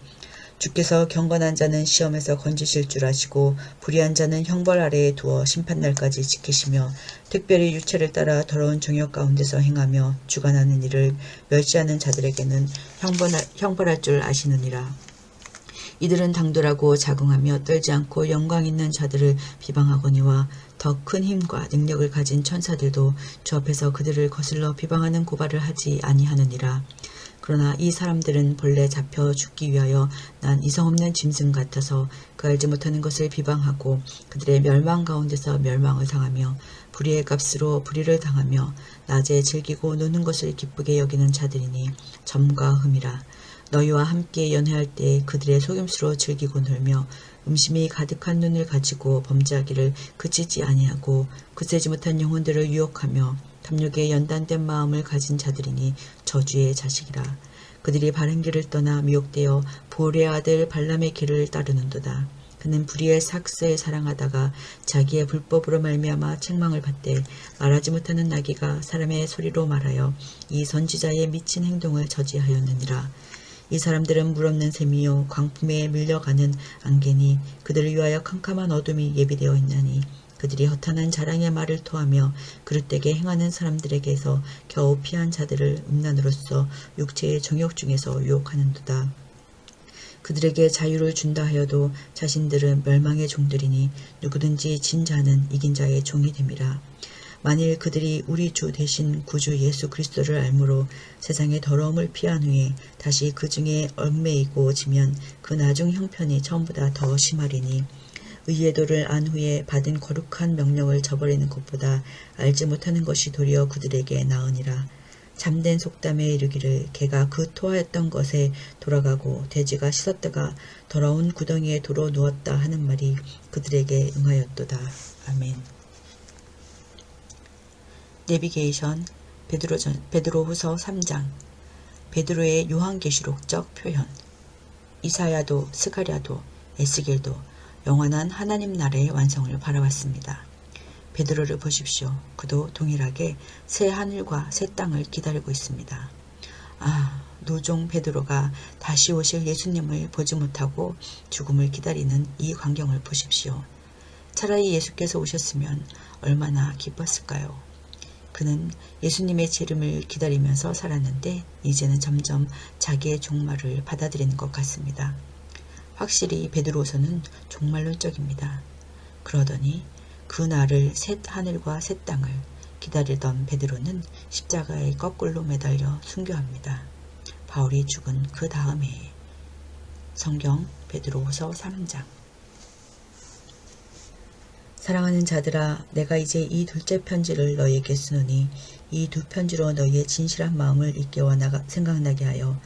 주께서 경건한 자는 시험에서 건지실 줄 아시고 불의한 자는 형벌 아래에 두어 심판날까지 지키시며 특별히 유체를 따라 더러운 정욕 가운데서 행하며 주관하는 일을 멸시하는 자들에게는 형벌할 줄 아시느니라. 이들은 당돌하고 자긍하며 떨지 않고 영광 있는 자들을 비방하거니와 더 큰 힘과 능력을 가진 천사들도 주 앞에서 그들을 거슬러 비방하는 고발을 하지 아니하느니라. 그러나 이 사람들은 본래 잡혀 죽기 위하여 난 이성 없는 짐승 같아서 그 알지 못하는 것을 비방하고 그들의 멸망 가운데서 멸망을 당하며 불의의 값으로 불의를 당하며 낮에 즐기고 노는 것을 기쁘게 여기는 자들이니 점과 흠이라. 너희와 함께 연회할 때 그들의 속임수로 즐기고 놀며 음심이 가득한 눈을 가지고 범죄하기를 그치지 아니하고 굳세지 못한 영혼들을 유혹하며 탐욕에 연단된 마음을 가진 자들이니 저주의 자식이라. 그들이 바른 길을 떠나 미혹되어 보울의 아들 발람의 길을 따르는도다. 그는 불의의 삭세에 사랑하다가 자기의 불법으로 말미암아 책망을 받되 말하지 못하는 나귀가 사람의 소리로 말하여 이 선지자의 미친 행동을 저지하였느니라. 이 사람들은 물없는 샘이요 광풍에 밀려가는 안개니 그들을 위하여 캄캄한 어둠이 예비되어 있나니 그들이 허탄한 자랑의 말을 토하며 그릇되게 행하는 사람들에게서 겨우 피한 자들을 음란으로써 육체의 정욕 중에서 유혹하는도다. 그들에게 자유를 준다 하여도 자신들은 멸망의 종들이니 누구든지 진 자는 이긴 자의 종이 됨이라. 만일 그들이 우리 주 대신 구주 예수 그리스도를 알므로 세상의 더러움을 피한 후에 다시 그 중에 얽매이고 지면 그 나중 형편이 처음보다 더 심하리니 의의 도를 안 후에 받은 거룩한 명령을 저버리는 것보다 알지 못하는 것이 도리어 그들에게 나으니라. 잠든 속담에 이르기를 개가 그 토하였던 것에 돌아가고 돼지가 씻었다가 더러운 구덩이에 도로 누웠다 하는 말이 그들에게 응하였도다. 아멘. 내비게이션 베드로후서 3장. 베드로의 요한계시록적 표현. 이사야도 스가랴도 에스겔도 영원한 하나님 나라의 완성을 바라봤습니다. 베드로를 보십시오. 그도 동일하게 새 하늘과 새 땅을 기다리고 있습니다. 노종 베드로가 다시 오실 예수님을 보지 못하고 죽음을 기다리는 이 광경을 보십시오. 차라리 예수께서 오셨으면 얼마나 기뻤을까요? 그는 예수님의 재림을 기다리면서 살았는데 이제는 점점 자기의 종말을 받아들이는 것 같습니다. 확실히 베드로서는 종말론적입니다. 그러더니 그 날을 새 하늘과 새 땅을 기다리던 베드로는 십자가에 거꾸로 매달려 순교합니다. 바울이 죽은 그 다음에. 성경 베드로후서 3장. 사랑하는 자들아, 내가 이제 이 둘째 편지를 너희에게 쓰노니 이 두 편지로 너희의 진실한 마음을 잊게 생각나게 하여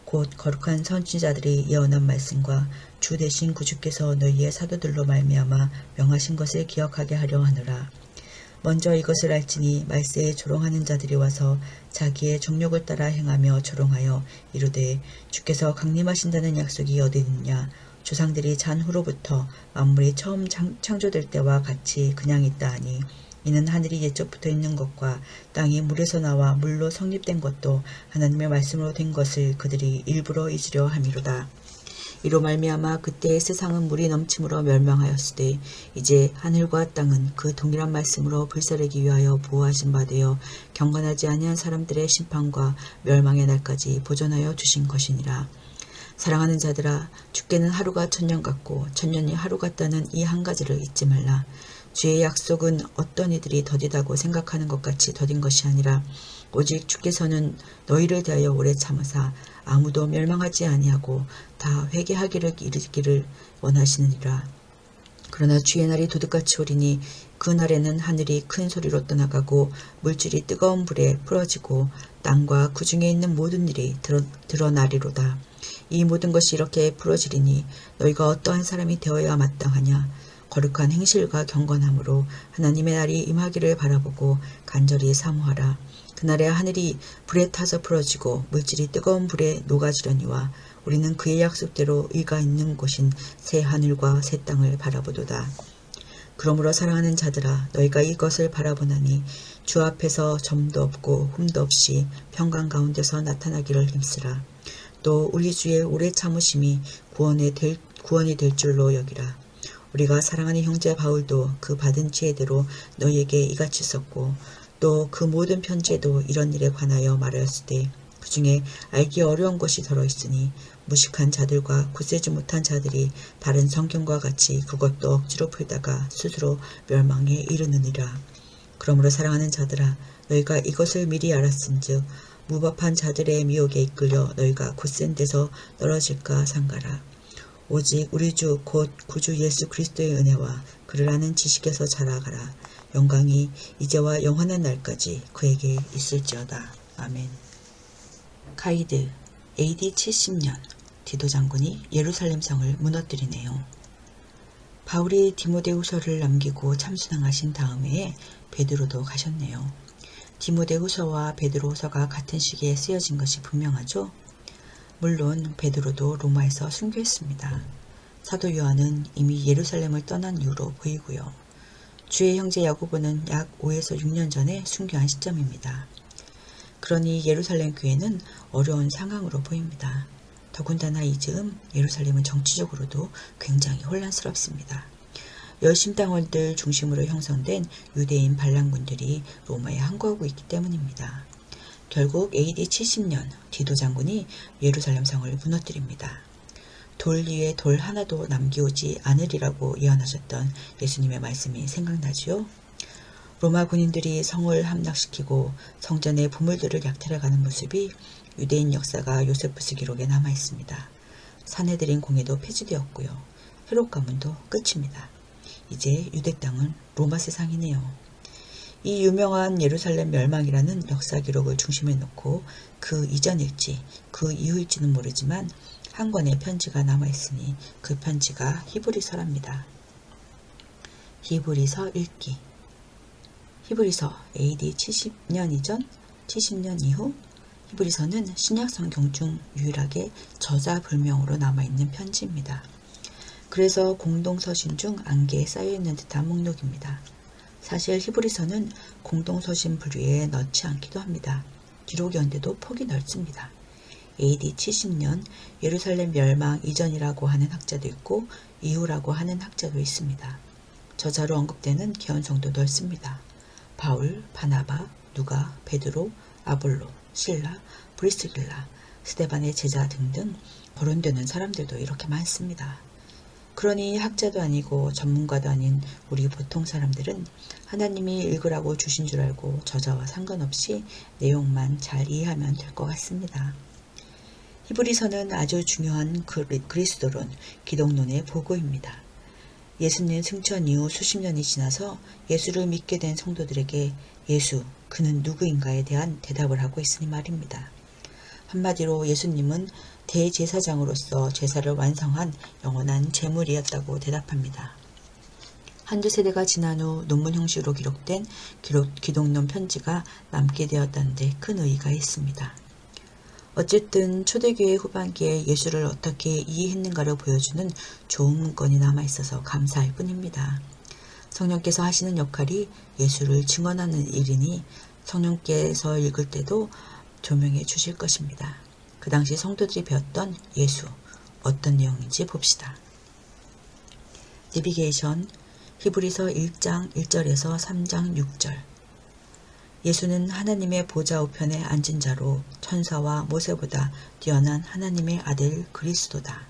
곧 거룩한 선지자들이 예언한 말씀과 주 대신 구주께서 너희의 사도들로 말미암아 명하신 것을 기억하게 하려 하노라. 먼저 이것을 알지니 말세에 조롱하는 자들이 와서 자기의 정욕을 따라 행하며 조롱하여 이르되 주께서 강림하신다는 약속이 어디 있느냐. 조상들이 잔 후로부터 만물이 처음 창조될 때와 같이 그냥 있다 하니 이는 하늘이 예적부터 있는 것과 땅이 물에서 나와 물로 성립된 것도 하나님의 말씀으로 된 것을 그들이 일부러 잊으려 함이로다. 이로 말미암아 그때의 세상은 물이 넘침으로 멸망하였으되 이제 하늘과 땅은 그 동일한 말씀으로 불사르기 위하여 보호하신 바 되어 경건하지 아니한 사람들의 심판과 멸망의 날까지 보존하여 주신 것이니라. 사랑하는 자들아, 주께는 하루가 천년 같고 천년이 하루 같다는 이 한 가지를 잊지 말라. 주의 약속은 어떤 이들이 더디다고 생각하는 것 같이 더딘 것이 아니라 오직 주께서는 너희를 대하여 오래 참으사 아무도 멸망하지 아니하고 다 회개하기를 이르기를 원하시느니라. 그러나 주의 날이 도둑같이 오리니 그 날에는 하늘이 큰 소리로 떠나가고 물질이 뜨거운 불에 풀어지고 땅과 그 중에 있는 모든 일이 드러나리로다. 이 모든 것이 이렇게 풀어지리니 너희가 어떠한 사람이 되어야 마땅하냐. 거룩한 행실과 경건함으로 하나님의 날이 임하기를 바라보고 간절히 사모하라. 그날에 하늘이 불에 타서 풀어지고 물질이 뜨거운 불에 녹아지려니와 우리는 그의 약속대로 의가 있는 곳인 새 하늘과 새 땅을 바라보도다. 그러므로 사랑하는 자들아, 너희가 이것을 바라보나니 주 앞에서 점도 없고 흠도 없이 평강 가운데서 나타나기를 힘쓰라. 또 우리 주의 오래 참으심이 구원이 될 줄로 여기라. 우리가 사랑하는 형제 바울도 그 받은 지혜대로 너희에게 이같이 썼고 또 그 모든 편지에도 이런 일에 관하여 말하였으되 그 중에 알기 어려운 것이 들어있으니 무식한 자들과 굳세지 못한 자들이 다른 성경과 같이 그것도 억지로 풀다가 스스로 멸망에 이르느니라. 그러므로 사랑하는 자들아, 너희가 이것을 미리 알았은즉 무법한 자들의 미혹에 이끌려 너희가 곧센 데서 떨어질까 삼가라. 오직 우리 주 곧 구주 예수 그리스도의 은혜와 그를 아는 지식에서 자라가라. 영광이 이제와 영원한 날까지 그에게 있을지어다. 아멘. 가이드. AD 70년 디도 장군이 예루살렘 성을 무너뜨리네요. 바울이 디모데후서를 남기고 참순항하신 다음 해에 베드로도 가셨네요. 디모데후서와 베드로후서가 같은 시기에 쓰여진 것이 분명하죠. 물론 베드로도 로마에서 순교했습니다. 사도 요한은 이미 예루살렘을 떠난 이유로 보이고요. 주의 형제 야고보는 약 5에서 6년 전에 순교한 시점입니다. 그러니 예루살렘 교회는 어려운 상황으로 보입니다. 더군다나 이 즈음 예루살렘은 정치적으로도 굉장히 혼란스럽습니다. 열심당원들 중심으로 형성된 유대인 반란군들이 로마에 항거하고 있기 때문입니다. 결국 AD 70년 디도 장군이 예루살렘 성을 무너뜨립니다. 돌 위에 돌 하나도 남기오지 않으리라고 예언하셨던 예수님의 말씀이 생각나지요. 로마 군인들이 성을 함락시키고 성전의 보물들을 약탈해가는 모습이 유대인 역사가 요세푸스 기록에 남아있습니다. 사내들인 공회도 폐지되었고요. 헤롯 가문도 끝입니다. 이제 유대 땅은 로마 세상이네요. 이 유명한 예루살렘 멸망이라는 역사 기록을 중심에 놓고 그 이전일지 그 이후일지는 모르지만 한 권의 편지가 남아있으니 그 편지가 히브리서랍니다. 히브리서 읽기. 히브리서 AD 70년 이전, 70년 이후. 히브리서는 신약 성경 중 유일하게 저자불명으로 남아있는 편지입니다. 그래서 공동서신 중 안개에 쌓여있는 듯한 목록입니다. 사실 히브리서는 공동서신 부류에 넣지 않기도 합니다. 기록연대도 폭이 넓습니다. AD 70년 예루살렘 멸망 이전이라고 하는 학자도 있고 이후라고 하는 학자도 있습니다. 저자로 언급되는 개연성도 넓습니다. 바울, 바나바, 누가, 베드로, 아볼로, 실라, 브리스길라, 스데반의 제자 등등 거론되는 사람들도 이렇게 많습니다. 그러니 학자도 아니고 전문가도 아닌 우리 보통 사람들은 하나님이 읽으라고 주신 줄 알고 저자와 상관없이 내용만 잘 이해하면 될 것 같습니다. 히브리서는 아주 중요한 그리스도론, 기독론의 보고입니다. 예수님 승천 이후 수십 년이 지나서 예수를 믿게 된 성도들에게 예수, 그는 누구인가에 대한 대답을 하고 있으니 말입니다. 한마디로 예수님은 대제사장으로서 제사를 완성한 영원한 제물이었다고 대답합니다. 한두 세대가 지난 후 논문 형식으로 기록된 기독론 편지가 남게 되었다는 데 큰 의의가 있습니다. 어쨌든 초대교회 후반기에 예수를 어떻게 이해했는가를 보여주는 좋은 문건이 남아있어서 감사할 뿐입니다. 성령께서 하시는 역할이 예수를 증언하는 일이니 성령께서 읽을 때도 조명해 주실 것입니다. 그 당시 성도들이 배웠던 예수, 어떤 내용인지 봅시다. 내비게이션 히브리서 1장 1절에서 3장 6절. 예수는 하나님의 보좌 우편에 앉은 자로 천사와 모세보다 뛰어난 하나님의 아들 그리스도다.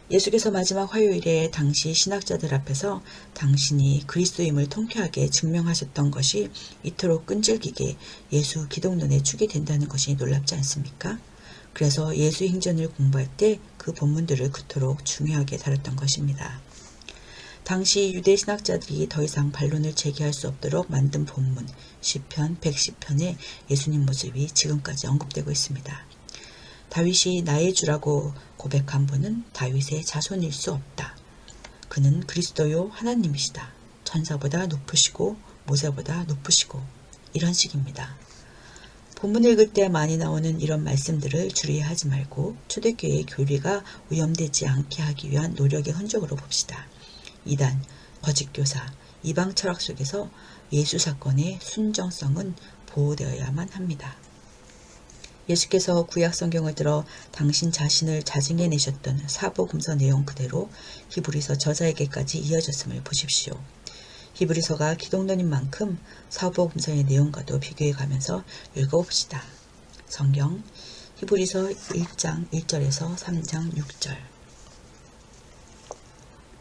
예수께서 마지막 화요일에 당시 신학자들 앞에서 당신이 그리스도임을 통쾌하게 증명하셨던 것이 이토록 끈질기게 예수 기독론의 축이 된다는 것이 놀랍지 않습니까? 그래서 예수 행전을 공부할 때 그 본문들을 그토록 중요하게 다뤘던 것입니다. 당시 유대 신학자들이 더 이상 반론을 제기할 수 없도록 만든 본문 시편 110편에 예수님 모습이 지금까지 언급되고 있습니다. 다윗이 나의 주라고 고백한 분은 다윗의 자손일 수 없다. 그는 그리스도요 하나님이시다. 천사보다 높으시고 모세보다 높으시고 이런 식입니다. 본문 읽을 때 많이 나오는 이런 말씀들을 주의하지 말고 초대교회의 교리가 오염되지 않게 하기 위한 노력의 흔적으로 봅시다. 이단, 거짓교사, 이방 철학 속에서 예수 사건의 순정성은 보호되어야만 합니다. 예수께서 구약 성경을 들어 당신 자신을 자증해내셨던 사복음서 내용 그대로 히브리서 저자에게까지 이어졌음을 보십시오. 히브리서가 기독론인 만큼 사복음서의 내용과도 비교해가면서 읽어봅시다. 성경 히브리서 1장 1절에서 3장 6절.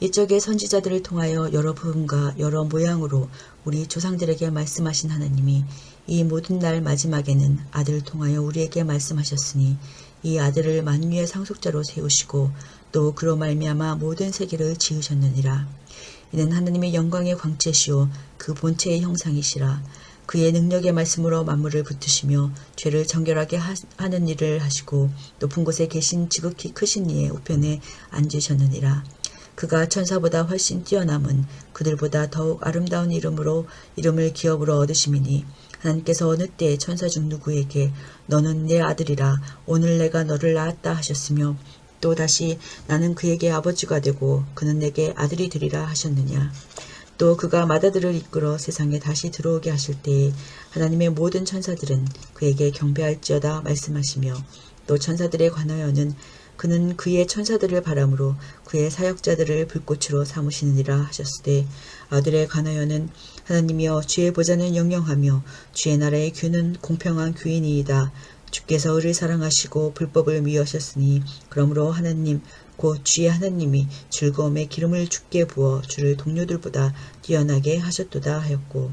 옛적의 선지자들을 통하여 여러 부분과 여러 모양으로 우리 조상들에게 말씀하신 하나님이 이 모든 날 마지막에는 아들을 통하여 우리에게 말씀하셨으니 이 아들을 만유의 상속자로 세우시고 또 그로 말미암아 모든 세계를 지으셨느니라. 이는 하나님의 영광의 광채시오 그 본체의 형상이시라. 그의 능력의 말씀으로 만물을 붙드시며 죄를 정결하게 하는 일을 하시고 높은 곳에 계신 지극히 크신 이의 우편에 앉으셨느니라. 그가 천사보다 훨씬 뛰어남은 그들보다 더욱 아름다운 이름으로 이름을 기업으로 얻으심이니 하나님께서 어느 때에 천사 중 누구에게 너는 내 아들이라 오늘 내가 너를 낳았다 하셨으며 또 다시 나는 그에게 아버지가 되고 그는 내게 아들이 되리라 하셨느냐. 또 그가 맏아들을 이끌어 세상에 다시 들어오게 하실 때에 하나님의 모든 천사들은 그에게 경배할지어다 말씀하시며 또 천사들에 관하여는 그는 그의 천사들을 바람으로 그의 사역자들을 불꽃으로 삼으시느니라 하셨으되 아들에 관하여는 하나님이여 주의 보좌는 영영하며 주의 나라의 규는 공평한 규이니이다. 주께서 을을 사랑하시고 불법을 미워하셨으니 그러므로 하나님 곧 주의 하나님이 즐거움의 기름을 주께 부어 주를 동료들보다 뛰어나게 하셨도다 하였고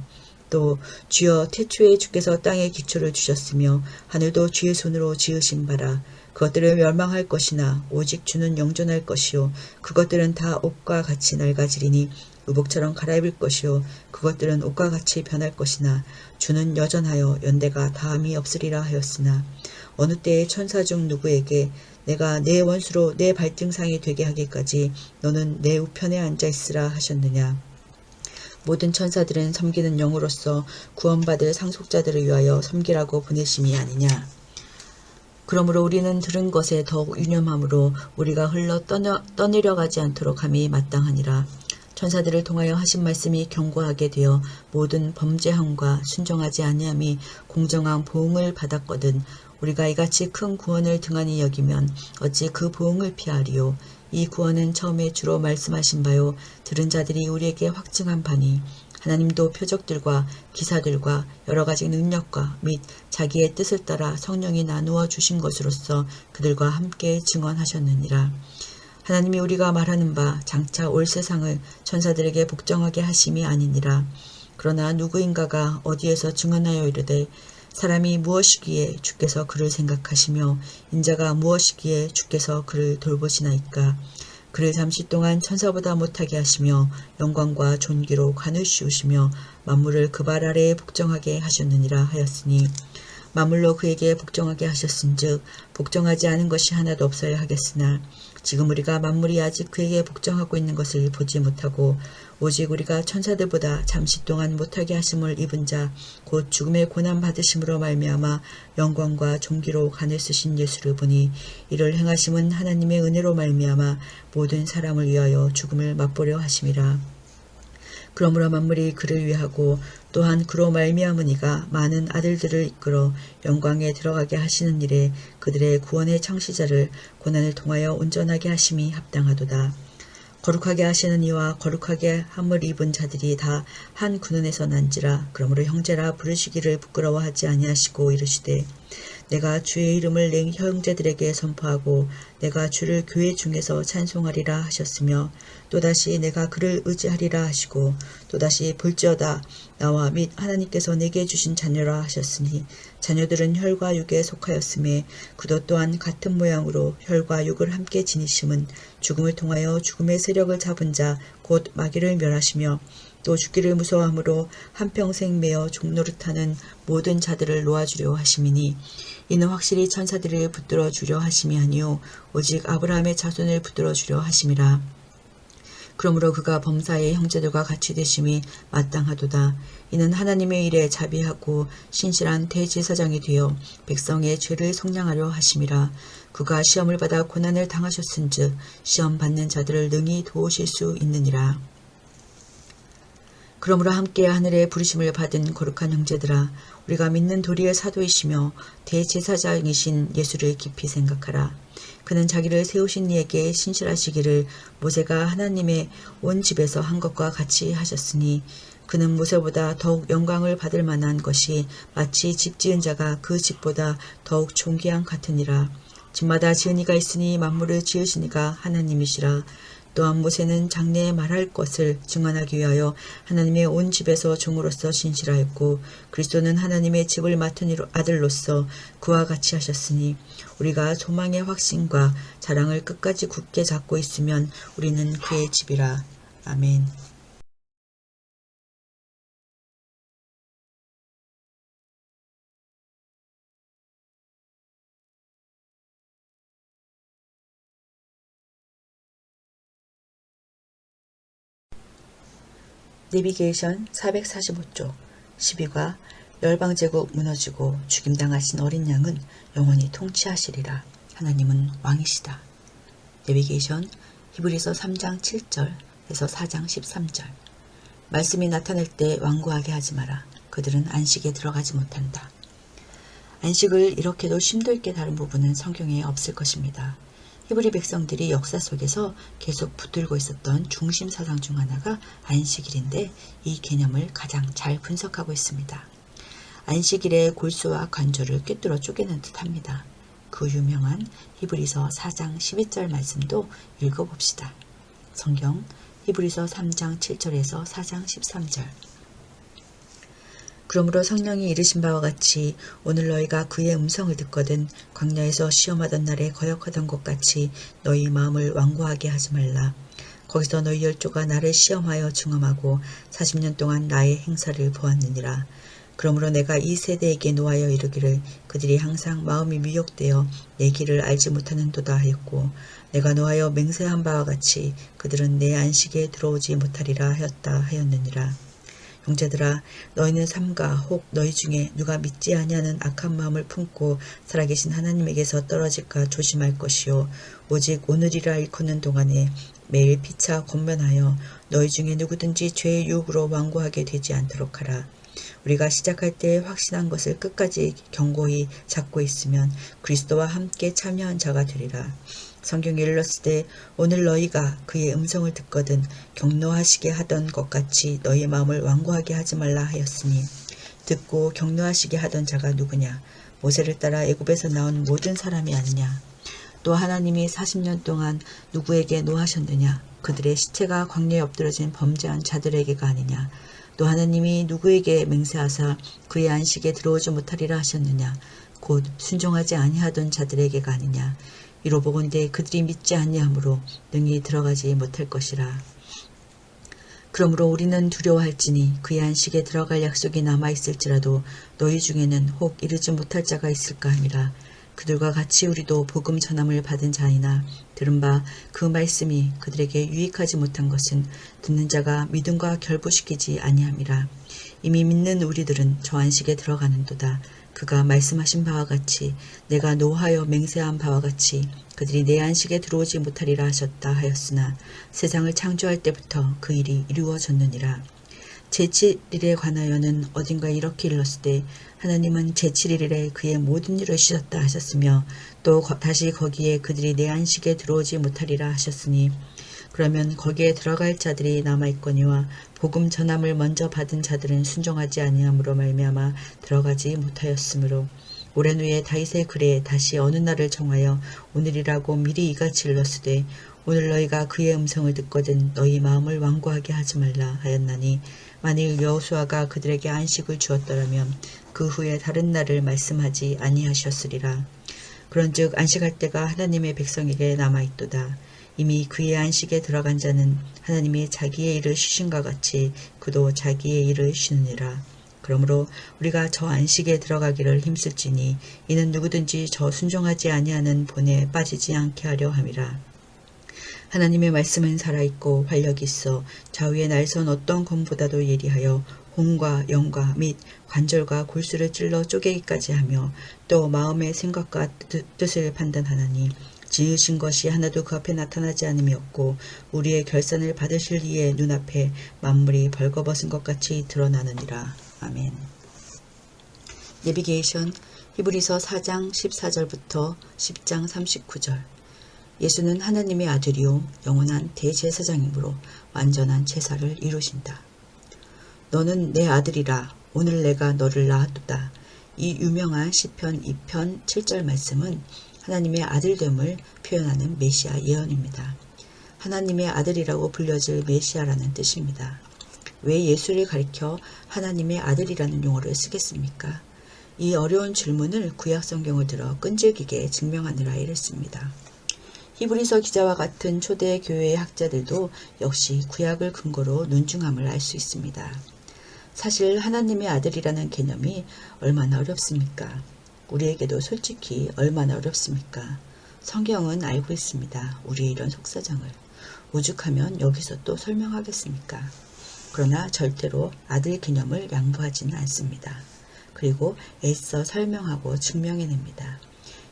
또 주여 태초에 주께서 땅에 기초를 주셨으며 하늘도 주의 손으로 지으신 바라. 그것들을 멸망할 것이나 오직 주는 영존할 것이요 그것들은 다 옷과 같이 낡아지리니 의복처럼 갈아입을 것이요 그것들은 옷과 같이 변할 것이나 주는 여전하여 연대가 다함이 없으리라 하였으나 어느 때에 천사 중 누구에게 내가 내 원수로 내 발등상이 되게 하기까지 너는 내 우편에 앉아있으라 하셨느냐. 모든 천사들은 섬기는 영으로서 구원받을 상속자들을 위하여 섬기라고 보내심이 아니냐. 그러므로 우리는 들은 것에 더욱 유념함으로 우리가 흘러 떠내려가지 않도록 함이 마땅하니라. 천사들을 통하여 하신 말씀이 견고하게 되어 모든 범죄함과 순종하지 아니함이 공정한 보응을 받았거든 우리가 이같이 큰 구원을 등한히 여기면 어찌 그 보응을 피하리요. 이 구원은 처음에 주로 말씀하신 바요 들은 자들이 우리에게 확증한 바니 하나님도 표적들과 기사들과 여러가지 능력과 및 자기의 뜻을 따라 성령이 나누어 주신 것으로서 그들과 함께 증언하셨느니라. 하나님이 우리가 말하는 바 장차 올 세상을 천사들에게 복종하게 하심이 아니니라. 그러나 누구인가가 어디에서 증언하여 이르되 사람이 무엇이기에 주께서 그를 생각하시며 인자가 무엇이기에 주께서 그를 돌보시나이까. 그를 잠시 동안 천사보다 못하게 하시며 영광과 존귀로 관을 씌우시며 만물을 그 발 아래에 복종하게 하셨느니라 하였으니, 만물로 그에게 복종하게 하셨은즉 복종하지 않은 것이 하나도 없어야 하겠으나 지금 우리가 만물이 아직 그에게 복종하고 있는 것을 보지 못하고 오직 우리가 천사들보다 잠시 동안 못하게 하심을 입은 자 곧 죽음의 고난 받으심으로 말미암아 영광과 존귀로 간을 쓰신 예수를 보니, 이를 행하심은 하나님의 은혜로 말미암아 모든 사람을 위하여 죽음을 맛보려 하심이라. 그러므로 만물이 그를 위하고 또한 그로 말미암으니가 많은 아들들을 이끌어 영광에 들어가게 하시는 일에 그들의 구원의 창시자를 고난을 통하여 온전하게 하심이 합당하도다. 거룩하게 하시는 이와 거룩하게 함을 입은 자들이 다 한 근원에서 난지라. 그러므로 형제라 부르시기를 부끄러워하지 아니하시고 이르시되, 내가 주의 이름을 내 형제들에게 선포하고 내가 주를 교회 중에서 찬송하리라 하셨으며, 또다시 내가 그를 의지하리라 하시고 또다시 볼지어다 나와 및 하나님께서 내게 주신 자녀라 하셨으니, 자녀들은 혈과 육에 속하였음에 그도 또한 같은 모양으로 혈과 육을 함께 지니심은 죽음을 통하여 죽음의 세력을 잡은 자 곧 마귀를 멸하시며 또 죽기를 무서워함으로 한평생 매어 종노릇하는 모든 자들을 놓아주려 하심이니, 이는 확실히 천사들을 붙들어 주려 하심이 아니요 오직 아브라함의 자손을 붙들어 주려 하심이라. 그러므로 그가 범사의 형제들과 같이 되심이 마땅하도다. 이는 하나님의 일에 자비하고 신실한 대제사장이 되어 백성의 죄를 속량하려 하심이라. 그가 시험을 받아 고난을 당하셨은즉 시험 받는 자들을 능히 도우실 수 있느니라. 그러므로 함께 하늘에 부르심을 받은 거룩한 형제들아, 우리가 믿는 도리의 사도이시며 대제사장이신 예수를 깊이 생각하라. 그는 자기를 세우신 이에게 신실하시기를 모세가 하나님의 온 집에서 한 것과 같이 하셨으니, 그는 모세보다 더욱 영광을 받을 만한 것이 마치 집 지은 자가 그 집보다 더욱 존귀한 같으니라. 집마다 지은 이가 있으니 만물을 지으신 이가 하나님이시라. 또한 모세는 장래에 말할 것을 증언하기 위하여 하나님의 온 집에서 종으로서 신실하였고, 그리스도는 하나님의 집을 맡은 아들로서 그와 같이 하셨으니, 우리가 소망의 확신과 자랑을 끝까지 굳게 잡고 있으면 우리는 그의 집이라. 아멘. 내비게이션 445쪽 12과 열방제국 무너지고 죽임당하신 어린 양은 영원히 통치하시리라. 하나님은 왕이시다. 내비게이션 히브리서 3장 7절에서 4장 13절. 말씀이 나타날 때 완고하게 하지 마라. 그들은 안식에 들어가지 못한다. 안식을 이렇게도 심도 있게 다룬 부분은 성경에 없을 것입니다. 히브리 백성들이 역사 속에서 계속 붙들고 있었던 중심 사상 중 하나가 안식일인데, 이 개념을 가장 잘 분석하고 있습니다. 안식일의 골수와 관절을 꿰뚫어 쪼개는 듯합니다. 그 유명한 히브리서 4장 12절 말씀도 읽어봅시다. 성경 히브리서 3장 7절에서 4장 13절. 그러므로 성령이 이르신 바와 같이 오늘 너희가 그의 음성을 듣거든 광야에서 시험하던 날에 거역하던 것 같이 너희 마음을 완고하게 하지 말라. 거기서 너희 열조가 나를 시험하여 증험하고 40년 동안 나의 행사를 보았느니라. 그러므로 내가 이 세대에게 노하여 이르기를 그들이 항상 마음이 미혹되어 내 길을 알지 못하는도다 하였고, 내가 노하여 맹세한 바와 같이 그들은 내 안식에 들어오지 못하리라 하였다 하였느니라. 형제들아, 너희는 삼가 혹 너희 중에 누가 믿지 아니하는 악한 마음을 품고 살아계신 하나님에게서 떨어질까 조심할 것이요, 오직 오늘이라 일컫는 동안에 매일 피차 권면하여 너희 중에 누구든지 죄의 유혹으로 완고하게 되지 않도록 하라. 우리가 시작할 때 확신한 것을 끝까지 견고히 잡고 있으면 그리스도와 함께 참여한 자가 되리라. 성경에 일렀을 때 오늘 너희가 그의 음성을 듣거든 격노하시게 하던 것 같이 너희 마음을 완고하게 하지 말라 하였으니, 듣고 격노하시게 하던 자가 누구냐? 모세를 따라 애굽에서 나온 모든 사람이 아니냐? 또 하나님이 40년 동안 누구에게 노하셨느냐? 그들의 시체가 광야에 엎드러진 범죄한 자들에게가 아니냐? 또 하나님이 누구에게 맹세하사 그의 안식에 들어오지 못하리라 하셨느냐. 곧 순종하지 아니하던 자들에게가 아니냐. 이로보건대 그들이 믿지 아니하므로 능히 들어가지 못할 것이라. 그러므로 우리는 두려워할지니 그의 안식에 들어갈 약속이 남아있을지라도 너희 중에는 혹 이르지 못할 자가 있을까 함이라. 그들과 같이 우리도 복음 전함을 받은 자이나 들은 바 그 말씀이 그들에게 유익하지 못한 것은 듣는 자가 믿음과 결부시키지 아니함이라. 이미 믿는 우리들은 저 안식에 들어가는도다. 그가 말씀하신 바와 같이 내가 노하여 맹세한 바와 같이 그들이 내 안식에 들어오지 못하리라 하셨다 하였으나 세상을 창조할 때부터 그 일이 이루어졌느니라. 제7일에 관하여는 어딘가 이렇게 일렀으되 하나님은 제7일에 그의 모든 일을 쉬셨다 하셨으며 또 다시 거기에 그들이 내 안식에 들어오지 못하리라 하셨으니 그러면 거기에 들어갈 자들이 남아있거니와 복음 전함을 먼저 받은 자들은 순종하지 아니함으로 말미암아 들어가지 못하였으므로 오랜 후에 다윗의 글에 다시 어느 날을 정하여 오늘이라고 미리 이같이 일렀으되 오늘 너희가 그의 음성을 듣거든 너희 마음을 완고하게 하지 말라 하였나니 만일 여호수아가 그들에게 안식을 주었더라면 그 후에 다른 날을 말씀하지 아니하셨으리라. 그런즉 안식할 때가 하나님의 백성에게 남아있도다. 이미 그의 안식에 들어간 자는 하나님이 자기의 일을 쉬신과 같이 그도 자기의 일을 쉬느니라. 그러므로 우리가 저 안식에 들어가기를 힘쓸지니 이는 누구든지 저 순종하지 아니하는 본에 빠지지 않게 하려 함이라. 하나님의 말씀은 살아있고 활력이 있어 좌우의 날선 어떤 검보다도 예리하여 혼과 영과 및 관절과 골수를 찔러 쪼개기까지 하며 또 마음의 생각과 뜻을 판단하나니 지으신 것이 하나도 그 앞에 나타나지 않음이 없고 우리의 결산을 받으실 이의 눈앞에 만물이 벌거벗은 것 같이 드러나느니라. 아멘. 내비게이션 히브리서 4장 14절부터 10장 39절. 예수는 하나님의 아들이요 영원한 대제사장이므로 완전한 제사를 이루신다. 너는 내 아들이라 오늘 내가 너를 낳았도다. 이 유명한 시편 2편 7절 말씀은 하나님의 아들됨을 표현하는 메시아 예언입니다. 하나님의 아들이라고 불려질 메시아라는 뜻입니다. 왜 예수를 가리켜 하나님의 아들이라는 용어를 쓰겠습니까? 이 어려운 질문을 구약 성경을 들어 끈질기게 증명하느라 이랬습니다. 히브리서 기자와 같은 초대 교회의 학자들도 역시 구약을 근거로 논중함을 알 수 있습니다. 사실 하나님의 아들이라는 개념이 얼마나 어렵습니까? 우리에게도 솔직히 얼마나 어렵습니까? 성경은 알고 있습니다. 우리의 이런 속사정을. 오죽하면 여기서 또 설명하겠습니까? 그러나 절대로 아들 개념을 양보하지는 않습니다. 그리고 애써 설명하고 증명해냅니다.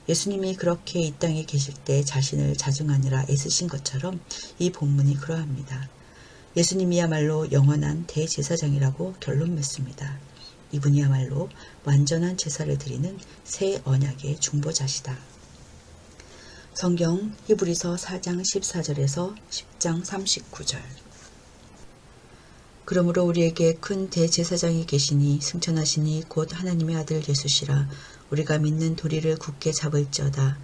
예수님이 그렇게 이 땅에 계실 때 자신을 자중하느라 애쓰신 것처럼 이 본문이 그러합니다. 예수님이야말로 영원한 대제사장이라고 결론 맺습니다. 이분이야말로 완전한 제사를 드리는 새 언약의 중보자시다. 성경 히브리서 4장 14절에서 10장 39절. 그러므로 우리에게 큰 대제사장이 계시니 승천하시니 곧 하나님의 아들 예수시라. 우리가 믿는 도리를 굳게 잡을지어다.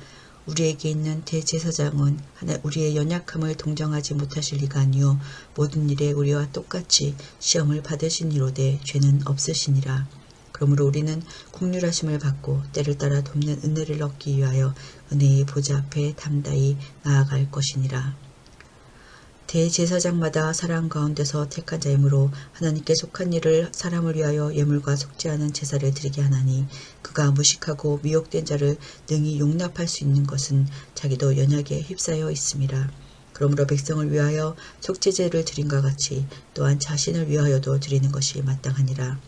우리에게 있는 대제사장은 우리의 연약함을 동정하지 못하실 리가 아니요 모든 일에 우리와 똑같이 시험을 받으신 이로되 죄는 없으시니라. 그러므로 우리는 국률하심을 받고 때를 따라 돕는 은혜를 얻기 위하여 은혜의 보좌 앞에 담대히 나아갈 것이니라. 대제사장마다 사람 가운데서 택한 자이므로 하나님께 속한 일을 사람을 위하여 예물과 속죄하는 제사를 드리게 하나니 그가 무식하고 미혹된 자를 능히 용납할 수 있는 것은 자기도 연약에 휩싸여 있음이라. 그러므로 백성을 위하여 속죄제를 드림과 같이 또한 자신을 위하여도 드리는 것이 마땅하니라.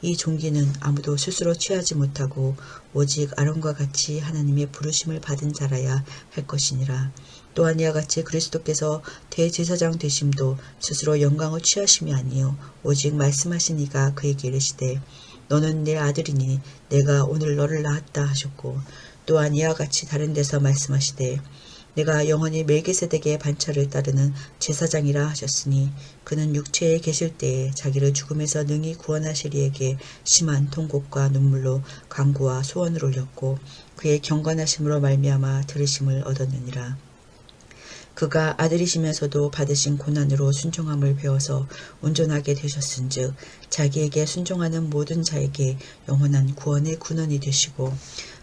이 종기는 아무도 스스로 취하지 못하고 오직 아론과 같이 하나님의 부르심을 받은 자라야 할 것이니라. 또한 이와 같이 그리스도께서 대제사장 되심도 스스로 영광을 취하심이 아니요 오직 말씀하신 이가 그에게 이르시되 너는 내 아들이니 내가 오늘 너를 낳았다 하셨고 또한 이와 같이 다른 데서 말씀하시되 내가 영원히 멜기세덱의 반차를 따르는 제사장이라 하셨으니 그는 육체에 계실 때에 자기를 죽음에서 능히 구원하실 이에게 심한 통곡과 눈물로 간구와 소원을 올렸고 그의 경건하심으로 말미암아 들으심을 얻었느니라. 그가 아들이시면서도 받으신 고난으로 순종함을 배워서 온전하게 되셨은즉 자기에게 순종하는 모든 자에게 영원한 구원의 군원이 되시고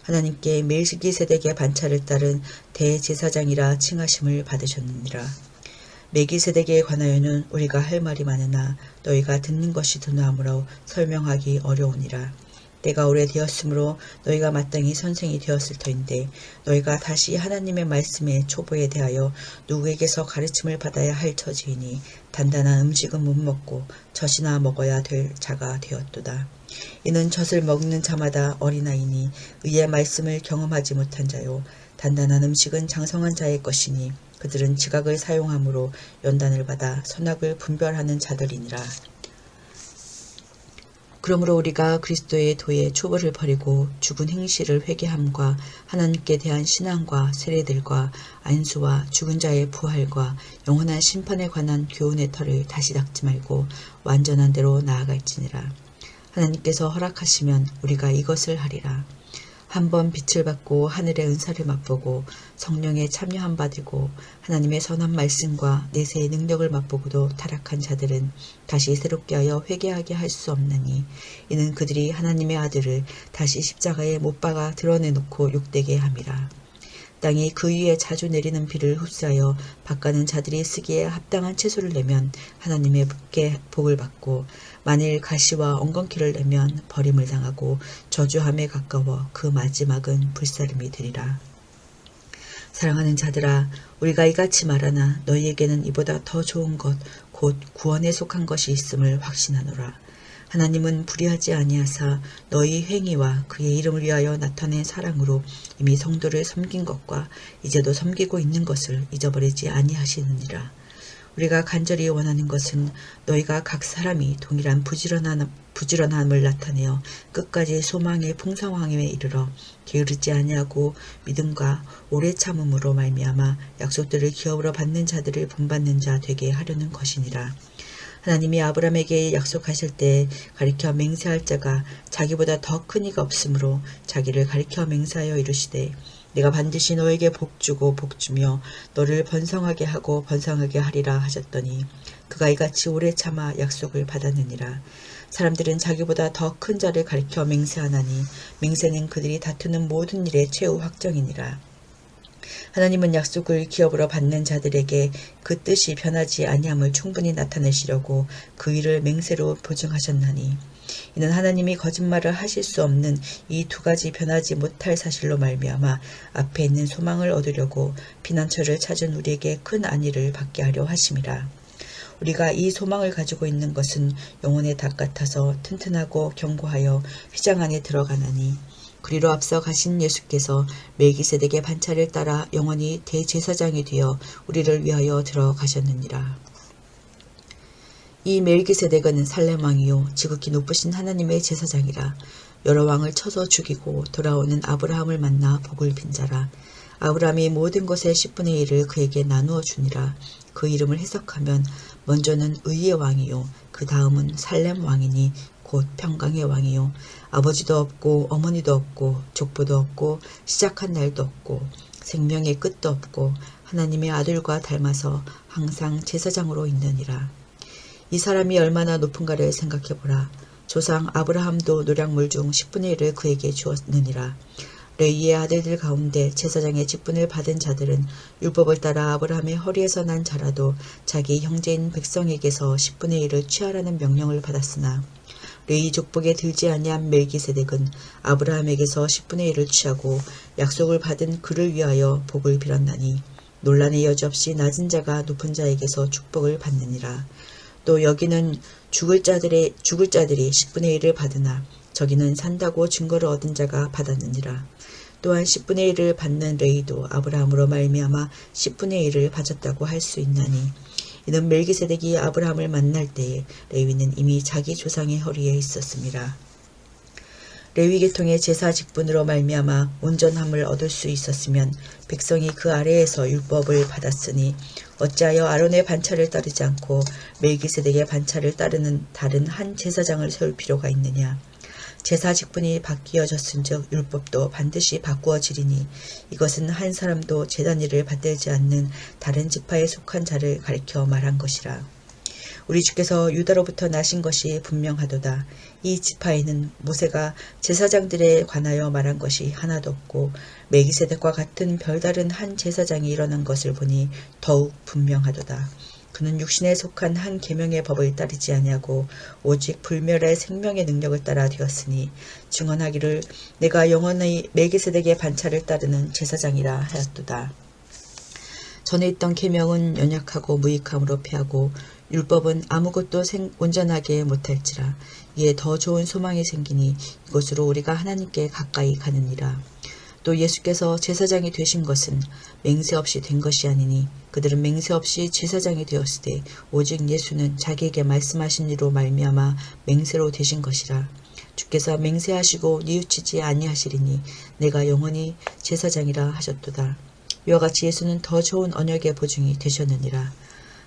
하나님께 멜기세덱의 반차를 따른 대제사장이라 칭하심을 받으셨느니라. 멜기세덱에 관하여는 우리가 할 말이 많으나 너희가 듣는 것이 드나므로 설명하기 어려우니라. 때가 오래되었으므로 너희가 마땅히 선생이 되었을 터인데 너희가 다시 하나님의 말씀의 초보에 대하여 누구에게서 가르침을 받아야 할 처지이니 단단한 음식은 못 먹고 젖이나 먹어야 될 자가 되었도다. 이는 젖을 먹는 자마다 어린아이니 의의 말씀을 경험하지 못한 자요 단단한 음식은 장성한 자의 것이니 그들은 지각을 사용함으로 연단을 받아 선악을 분별하는 자들이니라. 그러므로 우리가 그리스도의 도의 초보를 버리고 죽은 행실을 회개함과 하나님께 대한 신앙과 세례들과 안수와 죽은 자의 부활과 영원한 심판에 관한 교훈의 털을 다시 닦지 말고 완전한 대로 나아갈지니라. 하나님께서 허락하시면 우리가 이것을 하리라. 한번 빛을 받고 하늘의 은사를 맛보고 성령에 참여함 받고 하나님의 선한 말씀과 내세의 능력을 맛보고도 타락한 자들은 다시 새롭게 하여 회개하게 할 수 없나니 이는 그들이 하나님의 아들을 다시 십자가에 못 박아 드러내놓고 욕되게 함이라. 땅이 그 위에 자주 내리는 비를 흡수하여 밭가는 자들이 쓰기에 합당한 채소를 내면 하나님의 복을 받고 만일 가시와 엉겅퀴를 내면 버림을 당하고 저주함에 가까워 그 마지막은 불사름이 되리라. 사랑하는 자들아 우리가 이같이 말하나 너희에게는 이보다 더 좋은 것 곧 구원에 속한 것이 있음을 확신하노라. 하나님은 불의하지 아니하사 너희 행위와 그의 이름을 위하여 나타낸 사랑으로 이미 성도를 섬긴 것과 이제도 섬기고 있는 것을 잊어버리지 아니하시느니라. 우리가 간절히 원하는 것은 너희가 각 사람이 동일한 부지런함을 나타내어 끝까지 소망의 풍성함에 이르러 게으르지 아니하고 믿음과 오래 참음으로 말미암아 약속들을 기업으로 받는 자들을 본받는 자 되게 하려는 것이니라. 하나님이 아브라함에게 약속하실 때 가리켜 맹세할 자가 자기보다 더 큰 이가 없으므로 자기를 가리켜 맹세하여 이르시되 내가 반드시 너에게 복주고 복주며 너를 번성하게 하고 번성하게 하리라 하셨더니 그가 이같이 오래 참아 약속을 받았느니라. 사람들은 자기보다 더 큰 자를 가리켜 맹세하나니 맹세는 그들이 다투는 모든 일의 최후 확정이니라. 하나님은 약속을 기업으로 받는 자들에게 그 뜻이 변하지 아니함을 충분히 나타내시려고 그 일을 맹세로 보증하셨나니 이는 하나님이 거짓말을 하실 수 없는 이 두 가지 변하지 못할 사실로 말미암아 앞에 있는 소망을 얻으려고 피난처를 찾은 우리에게 큰 안위를 받게 하려 하심이라. 우리가 이 소망을 가지고 있는 것은 영혼의 닭 같아서 튼튼하고 견고하여 휘장 안에 들어가나니 그리로 앞서 가신 예수께서 멜기세덱의 반차를 따라 영원히 대제사장이 되어 우리를 위하여 들어가셨느니라. 이 멜기세덱은 살렘 왕이요 지극히 높으신 하나님의 제사장이라. 여러 왕을 쳐서 죽이고 돌아오는 아브라함을 만나 복을 빈 자라. 아브라함이 모든 것의 10분의 1을 그에게 나누어 주니라. 그 이름을 해석하면 먼저는 의의 왕이요 그 다음은 살렘 왕이니 곧 평강의 왕이요 아버지도 없고 어머니도 없고 족보도 없고 시작한 날도 없고 생명의 끝도 없고 하나님의 아들과 닮아서 항상 제사장으로 있느니라. 이 사람이 얼마나 높은가를 생각해보라. 조상 아브라함도 노략물 중 10분의 1을 그에게 주었느니라. 레위의 아들들 가운데 제사장의 직분을 받은 자들은 율법을 따라 아브라함의 허리에서 난 자라도 자기 형제인 백성에게서 10분의 1을 취하라는 명령을 받았으나 레위 족복에 들지 아니한 멜기세덱은 아브라함에게서 10분의 1을 취하고 약속을 받은 그를 위하여 복을 빌었나니 논란의 여지없이 낮은 자가 높은 자에게서 축복을 받느니라. 또 여기는 죽을 자들이 10분의 1을 받으나 저기는 산다고 증거를 얻은 자가 받았느니라. 또한 10분의 1을 받는 레위도 아브라함으로 말미암아 10분의 1을 받았다고 할 수 있나니 이는 멜기세덱이 아브라함을 만날 때에 레위는 이미 자기 조상의 허리에 있었습니다. 레위 계통의 제사 직분으로 말미암아 온전함을 얻을 수 있었으면 백성이 그 아래에서 율법을 받았으니 어찌하여 아론의 반차를 따르지 않고 멜기세덱의 반차를 따르는 다른 한 제사장을 세울 필요가 있느냐. 제사 직분이 바뀌어졌은즉 율법도 반드시 바꾸어지리니 이것은 한 사람도 제단 일을 받들지 않는 다른 지파에 속한 자를 가리켜 말한 것이라. 우리 주께서 유다로부터 나신 것이 분명하도다. 이 지파에는 모세가 제사장들에 관하여 말한 것이 하나도 없고 멜기세덱과 같은 별다른 한 제사장이 일어난 것을 보니 더욱 분명하도다. 그는 육신에 속한 한 계명의 법을 따르지 아니하고 오직 불멸의 생명의 능력을 따라 되었으니 증언하기를 내가 영원히 멜기세덱의 반차를 따르는 제사장이라 하였도다. 전에 있던 계명은 연약하고 무익함으로 패하고 율법은 아무것도 온전하게 못할지라. 이에 더 좋은 소망이 생기니 이것으로 우리가 하나님께 가까이 가느니라. 또 예수께서 제사장이 되신 것은 맹세 없이 된 것이 아니니 그들은 맹세 없이 제사장이 되었으되 오직 예수는 자기에게 말씀하신 이로 말미암아 맹세로 되신 것이라. 주께서 맹세하시고 뉘우치지 아니하시리니 내가 영원히 제사장이라 하셨도다. 이와 같이 예수는 더 좋은 언약의 보증이 되셨느니라.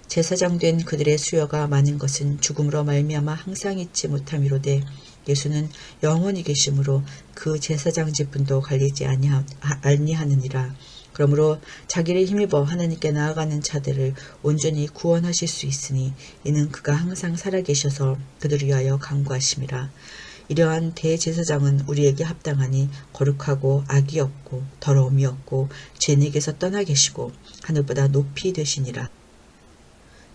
제사장 된 그들의 수요가 많은 것은 죽음으로 말미암아 항상 잊지 못함이로되 예수는 영원히 계심으로 그 제사장 직분도 갈리지 아니하느니라. 그러므로 자기를 힘입어 하나님께 나아가는 자들을 온전히 구원하실 수 있으니 이는 그가 항상 살아계셔서 그들을 위하여 간구하심이라. 이러한 대제사장은 우리에게 합당하니 거룩하고 악이 없고 더러움이 없고 죄악에서 떠나 계시고 하늘보다 높이 되시니라.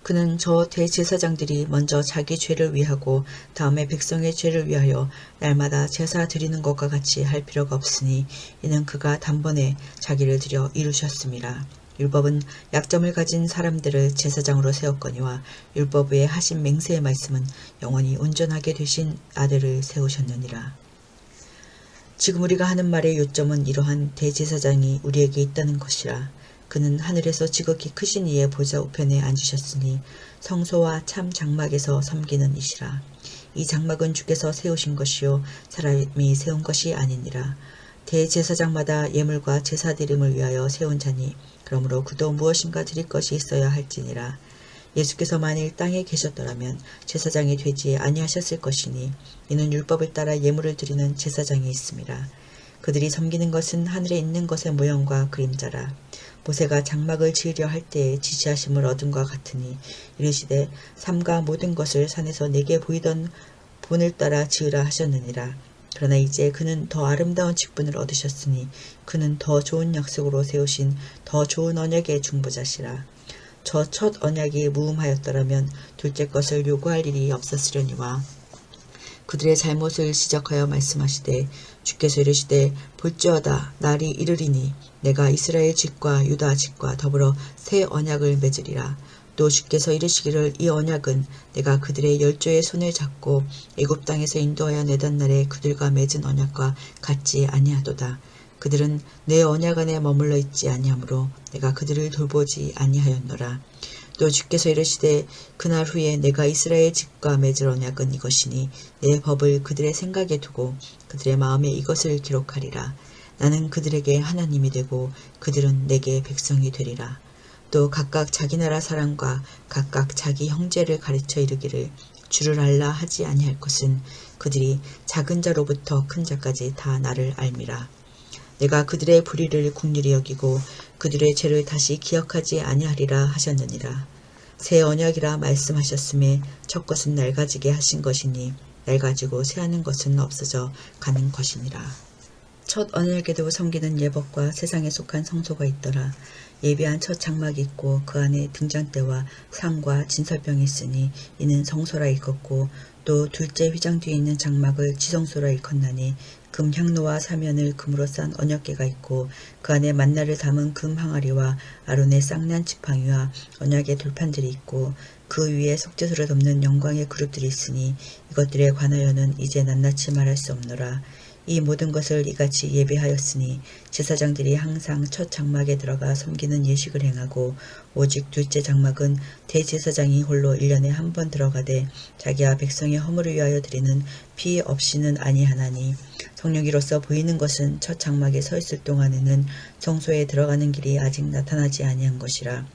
그는 저 대제사장들이 먼저 자기 죄를 위하고 다음에 백성의 죄를 위하여 날마다 제사 드리는 것과 같이 할 필요가 없으니 이는 그가 단번에 자기를 들여 이루셨음이라. 율법은 약점을 가진 사람들을 제사장으로 세웠거니와 율법 외에 하신 맹세의 말씀은 영원히 온전하게 되신 아들을 세우셨느니라. 지금 우리가 하는 말의 요점은 이러한 대제사장이 우리에게 있다는 것이라. 그는 하늘에서 지극히 크신 이의 보좌 우편에 앉으셨으니 성소와 참 장막에서 섬기는 이시라. 이 장막은 주께서 세우신 것이요 사람이 세운 것이 아니니라. 대제사장마다 예물과 제사 드림을 위하여 세운 자니 그러므로 그도 무엇인가 드릴 것이 있어야 할지니라. 예수께서 만일 땅에 계셨더라면 제사장이 되지 아니하셨을 것이니 이는 율법을 따라 예물을 드리는 제사장이 있음이라. 그들이 섬기는 것은 하늘에 있는 것의 모형과 그림자라. 모세가 장막을 지으려 할 때에 지시하심을 얻은과 같으니 이르시되 삼가 모든 것을 산에서 내게 보이던 본을 따라 지으라 하셨느니라. 그러나 이제 그는 더 아름다운 직분을 얻으셨으니 그는 더 좋은 약속으로 세우신 더 좋은 언약의 중보자시라. 저 첫 언약이 무음하였더라면 둘째 것을 요구할 일이 없었으려니와 그들의 잘못을 지적하여 말씀하시되 주께서 이르시되 볼지어다 날이 이르리니 내가 이스라엘 집과 유다 집과 더불어 새 언약을 맺으리라. 또 주께서 이르시기를 이 언약은 내가 그들의 열조의 손을 잡고 애굽 땅에서 인도하여 내던 날에 그들과 맺은 언약과 같지 아니하도다. 그들은 내 언약 안에 머물러 있지 아니하므로 내가 그들을 돌보지 아니하였노라. 또 주께서 이르시되 그날 후에 내가 이스라엘 집과 맺을 언약은 이것이니 내 법을 그들의 생각에 두고 그들의 마음에 이것을 기록하리라. 나는 그들에게 하나님이 되고 그들은 내게 백성이 되리라. 또 각각 자기 나라 사람과 각각 자기 형제를 가르쳐 이르기를 주를 알라 하지 아니할 것은 그들이 작은 자로부터 큰 자까지 다 나를 알미라. 내가 그들의 불의를 긍휼히 여기고 그들의 죄를 다시 기억하지 아니하리라 하셨느니라. 새 언약이라 말씀하셨음에 첫 것은 낡아지게 하신 것이니 낡아지고 새하는 것은 없어져 가는 것이니라. 첫 언약에도 섬기는 예법과 세상에 속한 성소가 있더라. 예비한 첫 장막이 있고 그 안에 등잔대와 상과 진설병이 있으니 이는 성소라 일컫고 또 둘째 휘장 뒤에 있는 장막을 지성소라 일컫나니 금 향로와 사면을 금으로 싼 언약궤가 있고 그 안에 만나를 담은 금 항아리와 아론의 쌍난 지팡이와 언약의 돌판들이 있고 그 위에 속죄소를 덮는 영광의 그룹들이 있으니 이것들에 관하여는 이제 낱낱이 말할 수 없노라. 이 모든 것을 이같이 예배하였으니 제사장들이 항상 첫 장막에 들어가 섬기는 예식을 행하고 오직 둘째 장막은 대제사장이 홀로 1년에 한 번 들어가되 자기와 백성의 허물을 위하여 드리는 피 없이는 아니하나니 성령이로서 보이는 것은 첫 장막에 서 있을 동안에는 성소에 들어가는 길이 아직 나타나지 아니한 것이라.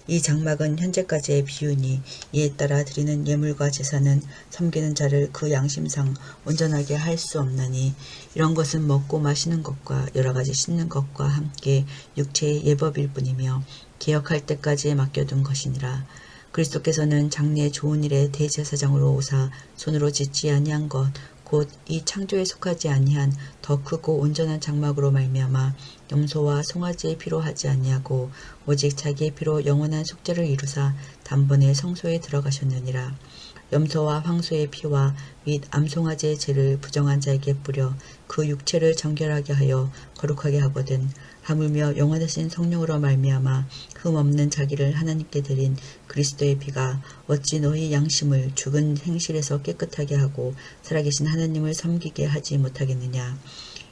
이 장막은 현재까지의 비유니 이에 따라 드리는 예물과 제사는 섬기는 자를 그 양심상 온전하게 할 수 없나니 이런 것은 먹고 마시는 것과 여러 가지 씻는 것과 함께 육체의 예법일 뿐이며 개혁할 때까지 맡겨둔 것이니라. 그리스도께서는 장래 좋은 일의 대제사장으로 오사 손으로 짓지 아니한 것 곧 이 창조에 속하지 아니한 더 크고 온전한 장막으로 말미암아 염소와 송아지의 피로 하지 아니하고 오직 자기의 피로 영원한 속죄를 이루사 단번에 성소에 들어가셨느니라. 염소와 황소의 피와 및 암송아지의 죄를 부정한 자에게 뿌려 그 육체를 정결하게 하여 거룩하게 하거든 하물며 영원하신 성령으로 말미암아 흠없는 자기를 하나님께 드린 그리스도의 피가 어찌 너희 양심을 죽은 행실에서 깨끗하게 하고 살아계신 하나님을 섬기게 하지 못하겠느냐.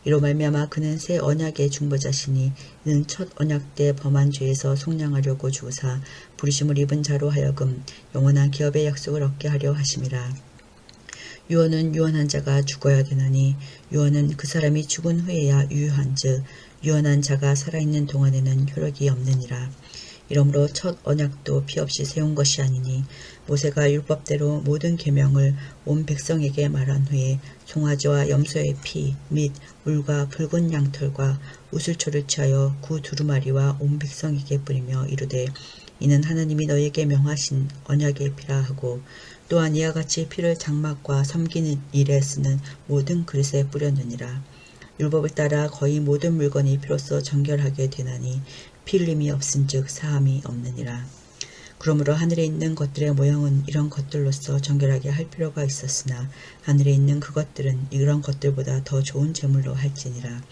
이로 말미암아 그는 새 언약의 중보자시니 이는 첫 언약 때 범한 죄에서 속량하려고 주사 부르심을 입은 자로 하여금 영원한 기업의 약속을 얻게 하려 하심이라. 유언은 유언한 자가 죽어야 되나니 유언은 그 사람이 죽은 후에야 유효한즉 유언한 자가 살아있는 동안에는 효력이 없느니라. 이러므로 첫 언약도 피 없이 세운 것이 아니니 모세가 율법대로 모든 계명을 온 백성에게 말한 후에 송아지와 염소의 피 및 물과 붉은 양털과 우슬초를 취하여 구 두루마리와 온 백성에게 뿌리며 이르되 이는 하나님이 너희에게 명하신 언약의 피라 하고 또한 이와 같이 피를 장막과 섬기는 일에 쓰는 모든 그릇에 뿌렸느니라. 율법을 따라 거의 모든 물건이 피로써 정결하게 되나니 피 흘림이 없은즉 사함이 없느니라. 그러므로 하늘에 있는 것들의 모형은 이런 것들로서 정결하게 할 필요가 있었으나 하늘에 있는 그것들은 이런 것들보다 더 좋은 제물로 할지니라.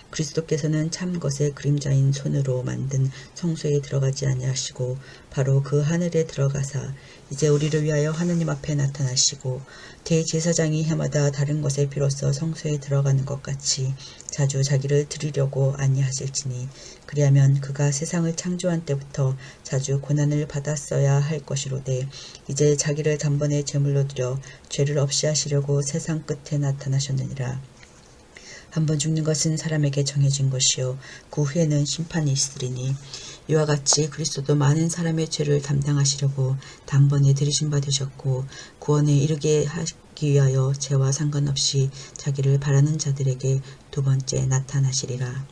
그리스도께서는 참 것의 그림자인 손으로 만든 성소에 들어가지 아니하시고 바로 그 하늘에 들어가사 이제 우리를 위하여 하느님 앞에 나타나시고 대제사장이 해마다 다른 것의 피로써 성소에 들어가는 것 같이 자주 자기를 드리려고 아니하실지니 그리하면 그가 세상을 창조한 때부터 자주 고난을 받았어야 할 것이로되 이제 자기를 단번에 제물로 드려 죄를 없이 하시려고 세상 끝에 나타나셨느니라. 한번 죽는 것은 사람에게 정해진 것이요 그 후에는 심판이 있으리니 이와 같이 그리스도도 많은 사람의 죄를 담당하시려고 단번에 들이심 받으셨고 구원에 이르게 하기 위하여 죄와 상관없이 자기를 바라는 자들에게 두 번째 나타나시리라.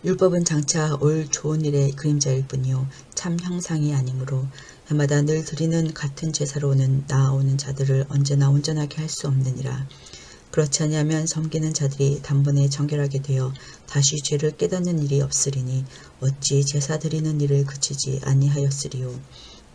율법은 장차 올 좋은 일의 그림자일 뿐이요 참 형상이 아니므로 해마다 늘 드리는 같은 제사로는 나아오는 자들을 언제나 온전하게 할 수 없느니라. 그렇지 아니하면 섬기는 자들이 단번에 정결하게 되어 다시 죄를 깨닫는 일이 없으리니 어찌 제사 드리는 일을 그치지 아니하였으리요.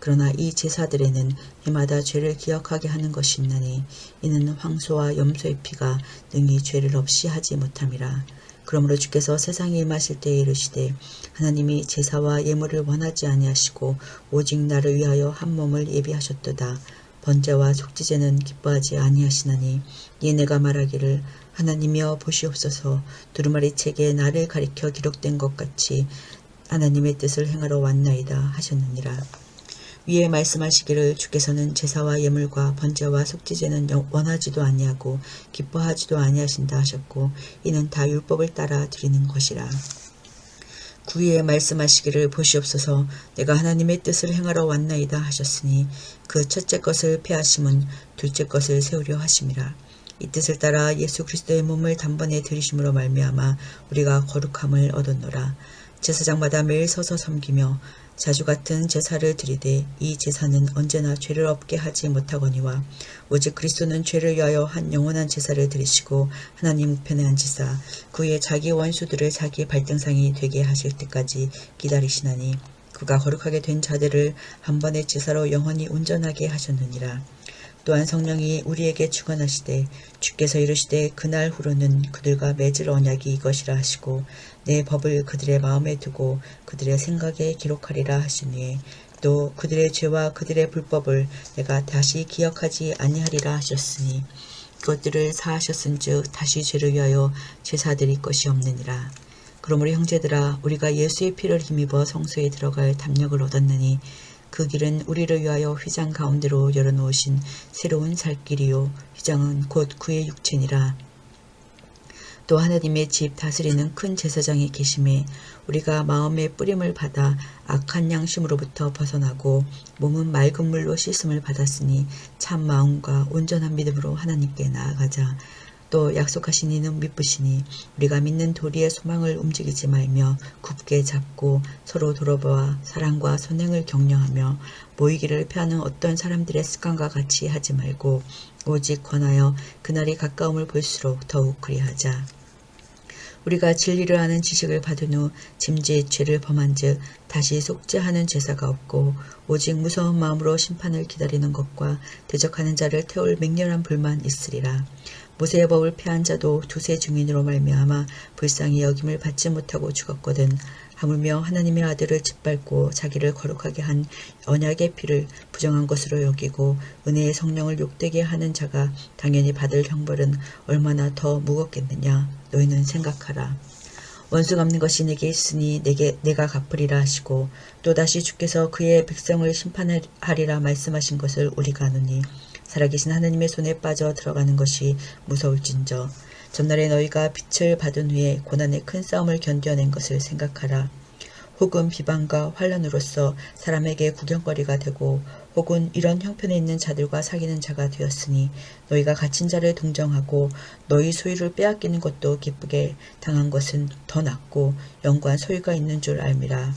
그러나 이 제사들에는 해마다 죄를 기억하게 하는 것이 있나니 이는 황소와 염소의 피가 능히 죄를 없이 하지 못함이라. 그러므로 주께서 세상에 임하실 때에 이르시되 하나님이 제사와 예물을 원하지 아니하시고 오직 나를 위하여 한 몸을 예비하셨도다. 번제와 속죄제는 기뻐하지 아니하시나니 이에 내가 말하기를 하나님이여 보시옵소서 두루마리 책에 나를 가리켜 기록된 것 같이 하나님의 뜻을 행하러 왔나이다 하셨느니라. 위에 말씀하시기를 주께서는 제사와 예물과 번제와 속죄제는 원하지도 아니하고 기뻐하지도 아니하신다 하셨고 이는 다 율법을 따라 드리는 것이라. 구위에 말씀하시기를 보시옵소서 내가 하나님의 뜻을 행하러 왔나이다 하셨으니 그 첫째 것을 폐하심은 둘째 것을 세우려 하심이라. 이 뜻을 따라 예수 그리스도의 몸을 단번에 들이심으로 말미암아 우리가 거룩함을 얻었노라. 제사장마다 매일 서서 섬기며 자주 같은 제사를 드리되 이 제사는 언제나 죄를 없게 하지 못하거니와 오직 그리스도는 죄를 위하여 한 영원한 제사를 드리시고 하나님 우편에 앉으사 그의 자기 원수들을 자기 발등상이 되게 하실 때까지 기다리시나니 그가 거룩하게 된 자들을 한 번의 제사로 영원히 온전하게 하셨느니라. 또한 성령이 우리에게 축원하시되 주께서 이르시되 그날 후로는 그들과 맺을 언약이 이것이라 하시고 내 법을 그들의 마음에 두고 그들의 생각에 기록하리라 하시니 또 그들의 죄와 그들의 불법을 내가 다시 기억하지 아니하리라 하셨으니 그것들을 사하셨은즉 다시 죄를 위하여 제사 드릴 것이 없느니라. 그러므로 형제들아 우리가 예수의 피를 힘입어 성소에 들어갈 담력을 얻었느니 그 길은 우리를 위하여 휘장 가운데로 열어놓으신 새로운 살 길이요 휘장은 곧 그의 육체니라. 또 하나님의 집 다스리는 큰 제사장이 계심에 우리가 마음의 뿌림을 받아 악한 양심으로부터 벗어나고 몸은 맑은 물로 씻음을 받았으니 참 마음과 온전한 믿음으로 하나님께 나아가자. 또 약속하신 이는 미쁘시니 우리가 믿는 도리의 소망을 움직이지 말며 굳게 잡고 서로 돌아보아 사랑과 선행을 격려하며 모이기를 피하는 어떤 사람들의 습관과 같이 하지 말고 오직 권하여 그날이 가까움을 볼수록 더욱 그리하자. 우리가 진리를 아는 지식을 받은 후 짐짓 죄를 범한즉 다시 속죄하는 제사가 없고 오직 무서운 마음으로 심판을 기다리는 것과 대적하는 자를 태울 맹렬한 불만 있으리라. 모세의 법을 폐한 자도 두세 증인으로 말미암아 불쌍히 여김을 받지 못하고 죽었거든. 하물며 하나님의 아들을 짓밟고 자기를 거룩하게 한 언약의 피를 부정한 것으로 여기고 은혜의 성령을 욕되게 하는 자가 당연히 받을 형벌은 얼마나 더 무겁겠느냐. 너희는 생각하라. 원수 갚는 것이 내게 있으니 내가 갚으리라 하시고 또다시 주께서 그의 백성을 심판하리라 말씀하신 것을 우리가 아노니 살아계신 하나님의 손에 빠져 들어가는 것이 무서울진저. 전날에 너희가 빛을 받은 후에 고난의 큰 싸움을 견뎌낸 것을 생각하라. 혹은 비방과 환란으로서 사람에게 구경거리가 되고 혹은 이런 형편에 있는 자들과 사귀는 자가 되었으니 너희가 갇힌 자를 동정하고 너희 소유를 빼앗기는 것도 기쁘게 당한 것은 더 낫고 영구한 소유가 있는 줄 알미라.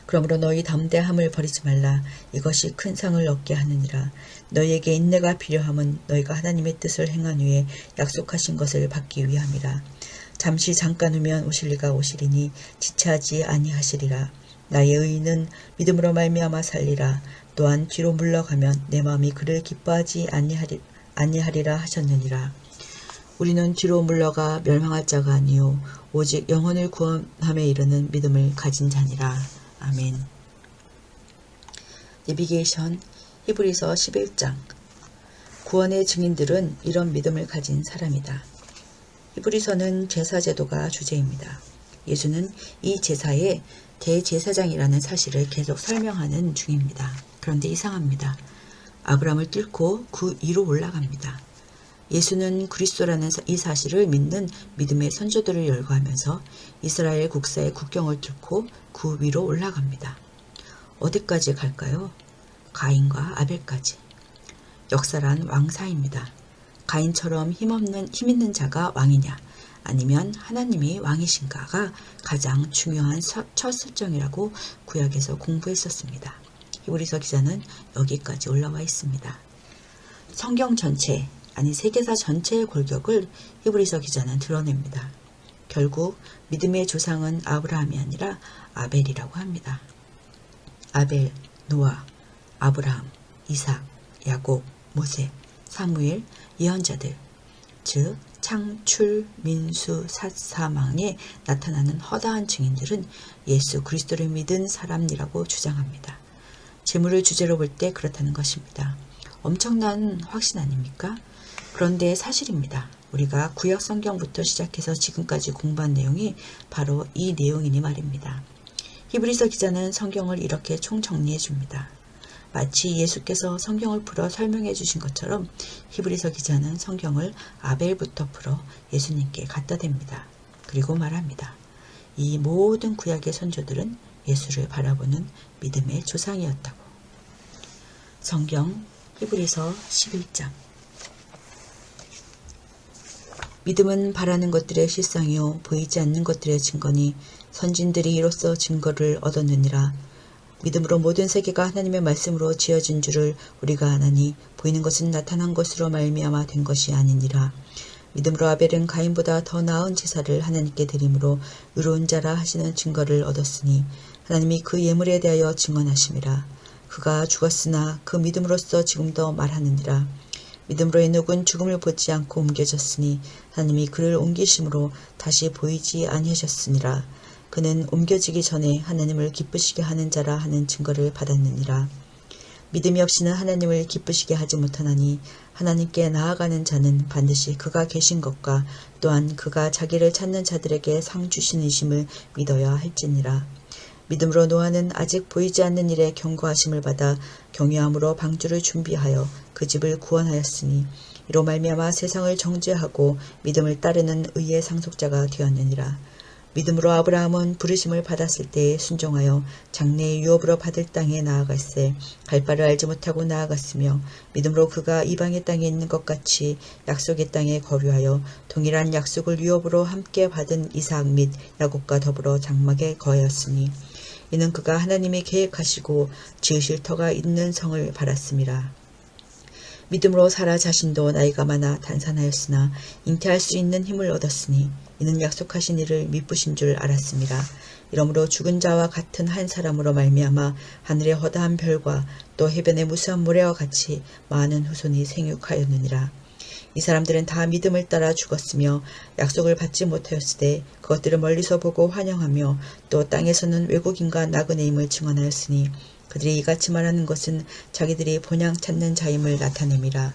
그러므로 너희 담대함을 버리지 말라. 이것이 큰 상을 얻게 하느니라. 너희에게 인내가 필요함은 너희가 하나님의 뜻을 행한 후에 약속하신 것을 받기 위함이라. 잠시 잠깐 후면 오실 이가 오시리니 지체하지 아니하시리라. 나의 의인은 믿음으로 말미암아 살리라. 또한 뒤로 물러가면 내 마음이 그를 기뻐하지 아니하리라 하셨느니라. 우리는 뒤로 물러가 멸망할 자가 아니요 오직 영혼을 구원함에 이르는 믿음을 가진 자니라. 아멘. 내비게이션 히브리서 11장. 구원의 증인들은 이런 믿음을 가진 사람이다. 히브리서는 제사제도가 주제입니다. 예수는 이 제사의 대제사장이라는 사실을 계속 설명하는 중입니다. 그런데 이상합니다. 아브라함을 뚫고 그 위로 올라갑니다. 예수는 그리스도라는 이 사실을 믿는 믿음의 선조들을 열거하면서 이스라엘 국사의 국경을 뚫고 그 위로 올라갑니다. 어디까지 갈까요? 가인과 아벨까지. 역사란 왕사입니다. 가인처럼 힘있는 자가 왕이냐 아니면 하나님이 왕이신가가 가장 중요한 첫 설정이라고 구약에서 공부했었습니다. 히브리서 기자는 여기까지 올라와 있습니다. 성경 전체 아니 세계사 전체의 골격을 히브리서 기자는 드러냅니다. 결국 믿음의 조상은 아브라함이 아니라 아벨이라고 합니다. 아벨, 노아, 아브라함, 이삭, 야곱, 모세, 사무엘, 예언자들, 즉 창출, 민수, 사망에 나타나는 허다한 증인들은 예수 그리스도를 믿은 사람이라고 주장합니다. 재물을 주제로 볼 때 그렇다는 것입니다. 엄청난 확신 아닙니까? 그런데 사실입니다. 우리가 구약 성경부터 시작해서 지금까지 공부한 내용이 바로 이 내용이니 말입니다. 히브리서 기자는 성경을 이렇게 총정리해 줍니다. 마치 예수께서 성경을 풀어 설명해 주신 것처럼 히브리서 기자는 성경을 아벨부터 풀어 예수님께 갖다 댑니다. 그리고 말합니다. 이 모든 구약의 선조들은 예수를 바라보는 믿음의 조상이었다고. 성경 히브리서 11장. 믿음은 바라는 것들의 실상이요 보이지 않는 것들의 증거니 선진들이 이로써 증거를 얻었느니라. 믿음으로 모든 세계가 하나님의 말씀으로 지어진 줄을 우리가 아나니 보이는 것은 나타난 것으로 말미암아 된 것이 아니니라. 믿음으로 아벨은 가인보다 더 나은 제사를 하나님께 드림으로 의로운 자라 하시는 증거를 얻었으니 하나님이 그 예물에 대하여 증언하심이라. 그가 죽었으나 그 믿음으로써 지금도 말하느니라. 믿음으로 에녹은 죽음을 보지 않고 옮겨졌으니 하나님이 그를 옮기심으로 다시 보이지 아니하셨으니라. 그는 옮겨지기 전에 하나님을 기쁘시게 하는 자라 하는 증거를 받았느니라. 믿음이 없이는 하나님을 기쁘시게 하지 못하나니 하나님께 나아가는 자는 반드시 그가 계신 것과 또한 그가 자기를 찾는 자들에게 상 주시는심을 믿어야 할지니라. 믿음으로 노아는 아직 보이지 않는 일에 경고하심을 받아 경외함으로 방주를 준비하여 그 집을 구원하였으니 이로 말미암아 세상을 정죄하고 믿음을 따르는 의의 상속자가 되었느니라. 믿음으로 아브라함은 부르심을 받았을 때에 순종하여 장래의 유업으로 받을 땅에 나아갈새 갈 바를 알지 못하고 나아갔으며 믿음으로 그가 이방의 땅에 있는 것 같이 약속의 땅에 거류하여 동일한 약속을 유업으로 함께 받은 이삭 및 야곱과 더불어 장막에 거하였으니 이는 그가 하나님이 계획하시고 지으실 터가 있는 성을 바랐음이라. 믿음으로 사라 자신도 나이가 많아 단산하였으나 잉태할 수 있는 힘을 얻었으니 이는 약속하신 이를 미쁘신 줄 알았습니다. 이러므로 죽은 자와 같은 한 사람으로 말미암아 하늘의 허다한 별과 또 해변의 무수한 모래와 같이 많은 후손이 생육하였느니라. 이 사람들은 다 믿음을 따라 죽었으며 약속을 받지 못하였으되 그것들을 멀리서 보고 환영하며 또 땅에서는 외국인과 나그네임을 증언하였으니 그들이 이같이 말하는 것은 자기들이 본향 찾는 자임을 나타냄이라.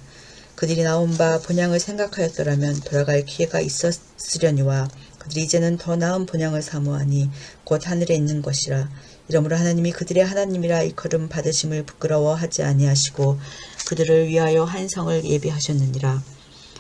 그들이 나온 바 본향을 생각하였더라면 돌아갈 기회가 있었으려니와 그들이 이제는 더 나은 본향을 사모하니 곧 하늘에 있는 것이라. 이러므로 하나님이 그들의 하나님이라 일컬음 받으심을 부끄러워하지 아니하시고 그들을 위하여 한 성을 예비하셨느니라.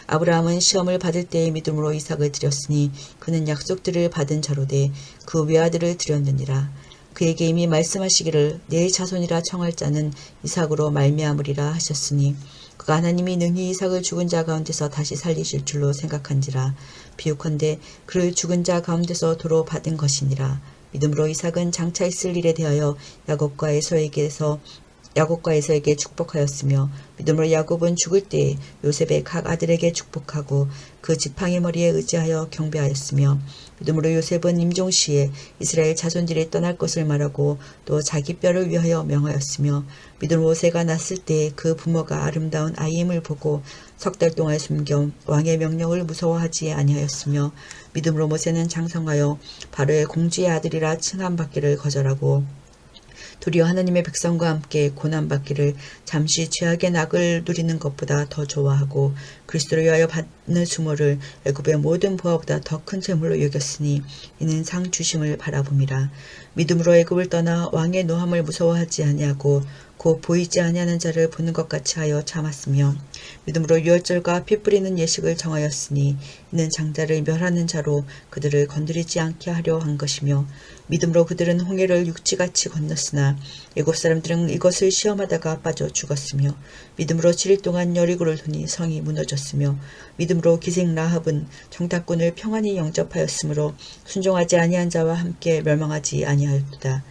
아브라함은 시험을 받을 때에 믿음으로 이삭을 드렸으니 그는 약속들을 받은 자로되 그 외아들을 드렸느니라. 그에게 이미 말씀하시기를 내 자손이라 청할 자는 이삭으로 말미암으리라 하셨으니 그가 하나님이 능히 이삭을 죽은 자 가운데서 다시 살리실 줄로 생각한지라. 비유컨대 그를 죽은 자 가운데서 도로 받은 것이니라. 믿음으로 이삭은 장차 있을 일에 대하여 야곱과 에서에게 축복하였으며 믿음으로 야곱은 죽을 때에 요셉의 각 아들에게 축복하고 그 지팡이 머리에 의지하여 경배하였으며 믿음으로 요셉은 임종시에 이스라엘 자손들이 떠날 것을 말하고 또 자기 뼈를 위하여 명하였으며 믿음으로 모세가 났을 때에 그 부모가 아름다운 아이임을 보고 석 달 동안 숨겨 왕의 명령을 무서워하지 아니하였으며 믿음으로 모세는 장성하여 바로의 공주의 아들이라 칭함받기를 거절하고 도리어 하나님의 백성과 함께 고난받기를 잠시 죄악의 낙을 누리는 것보다 더 좋아하고 그리스도를 위하여 받는 수모를 애굽의 모든 부하보다 더 큰 재물로 여겼으니 이는 상 주심을 바라봄이라. 믿음으로 애굽을 떠나 왕의 노함을 무서워하지 아니하고 곧 보이지 아니하는 자를 보는 것 같이 하여 참았으며 믿음으로 유월절과 피 뿌리는 예식을 정하였으니 이는 장자를 멸하는 자로 그들을 건드리지 않게 하려 한 것이며 믿음으로 그들은 홍해를 육지같이 건넜으나 애굽 사람들은 이것을 시험하다가 빠져 죽었으며 믿음으로 7일 동안 여리고를 도니 성이 무너졌으며 믿음으로 기생 라합은 정탐꾼을 평안히 영접하였으므로 순종하지 아니한 자와 함께 멸망하지 아니하였도다.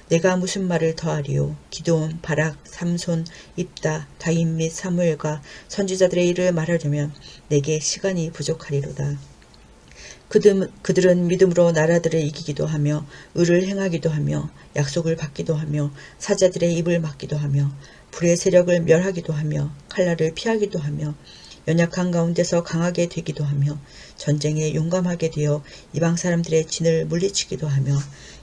내가 무슨 말을 더하리요. 기드온, 바락, 삼손, 입다, 다윗 및 사무엘과 선지자들의 일을 말하려면 내게 시간이 부족하리로다. 그들은 믿음으로 나라들을 이기기도 하며 의를 행하기도 하며 약속을 받기도 하며 사자들의 입을 막기도 하며 불의 세력을 멸하기도 하며 칼날을 피하기도 하며 연약한 가운데서 강하게 되기도 하며 전쟁에 용감하게 되어 이방 사람들의 진을 물리치기도 하며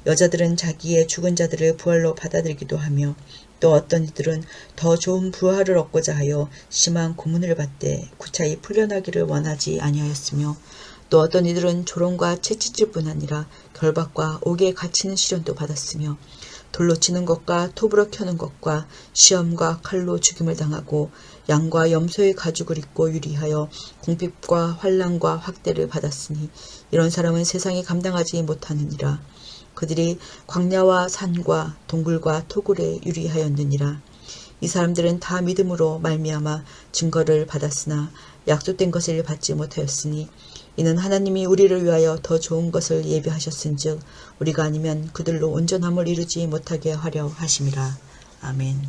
여자들은 자기의 죽은 자들을 부활로 받아들이기도 하며 또 어떤 이들은 더 좋은 부활을 얻고자 하여 심한 고문을 받되 구차히 풀려나기를 원하지 아니하였으며 또 어떤 이들은 조롱과 채찍질뿐 아니라 결박과 옥에 갇히는 시련도 받았으며 돌로 치는 것과 톱으로 켜는 것과 시험과 칼로 죽임을 당하고 양과 염소의 가죽을 입고 유리하여 궁핍과 환난과 학대를 받았으니 이런 사람은 세상이 감당하지 못하느니라. 그들이 광야와 산과 동굴과 토굴에 유리하였느니라. 이 사람들은 다 믿음으로 말미암아 증거를 받았으나 약속된 것을 받지 못하였으니 이는 하나님이 우리를 위하여 더 좋은 것을 예비하셨은즉 우리가 아니면 그들로 온전함을 이루지 못하게 하려 하심이라. 아멘.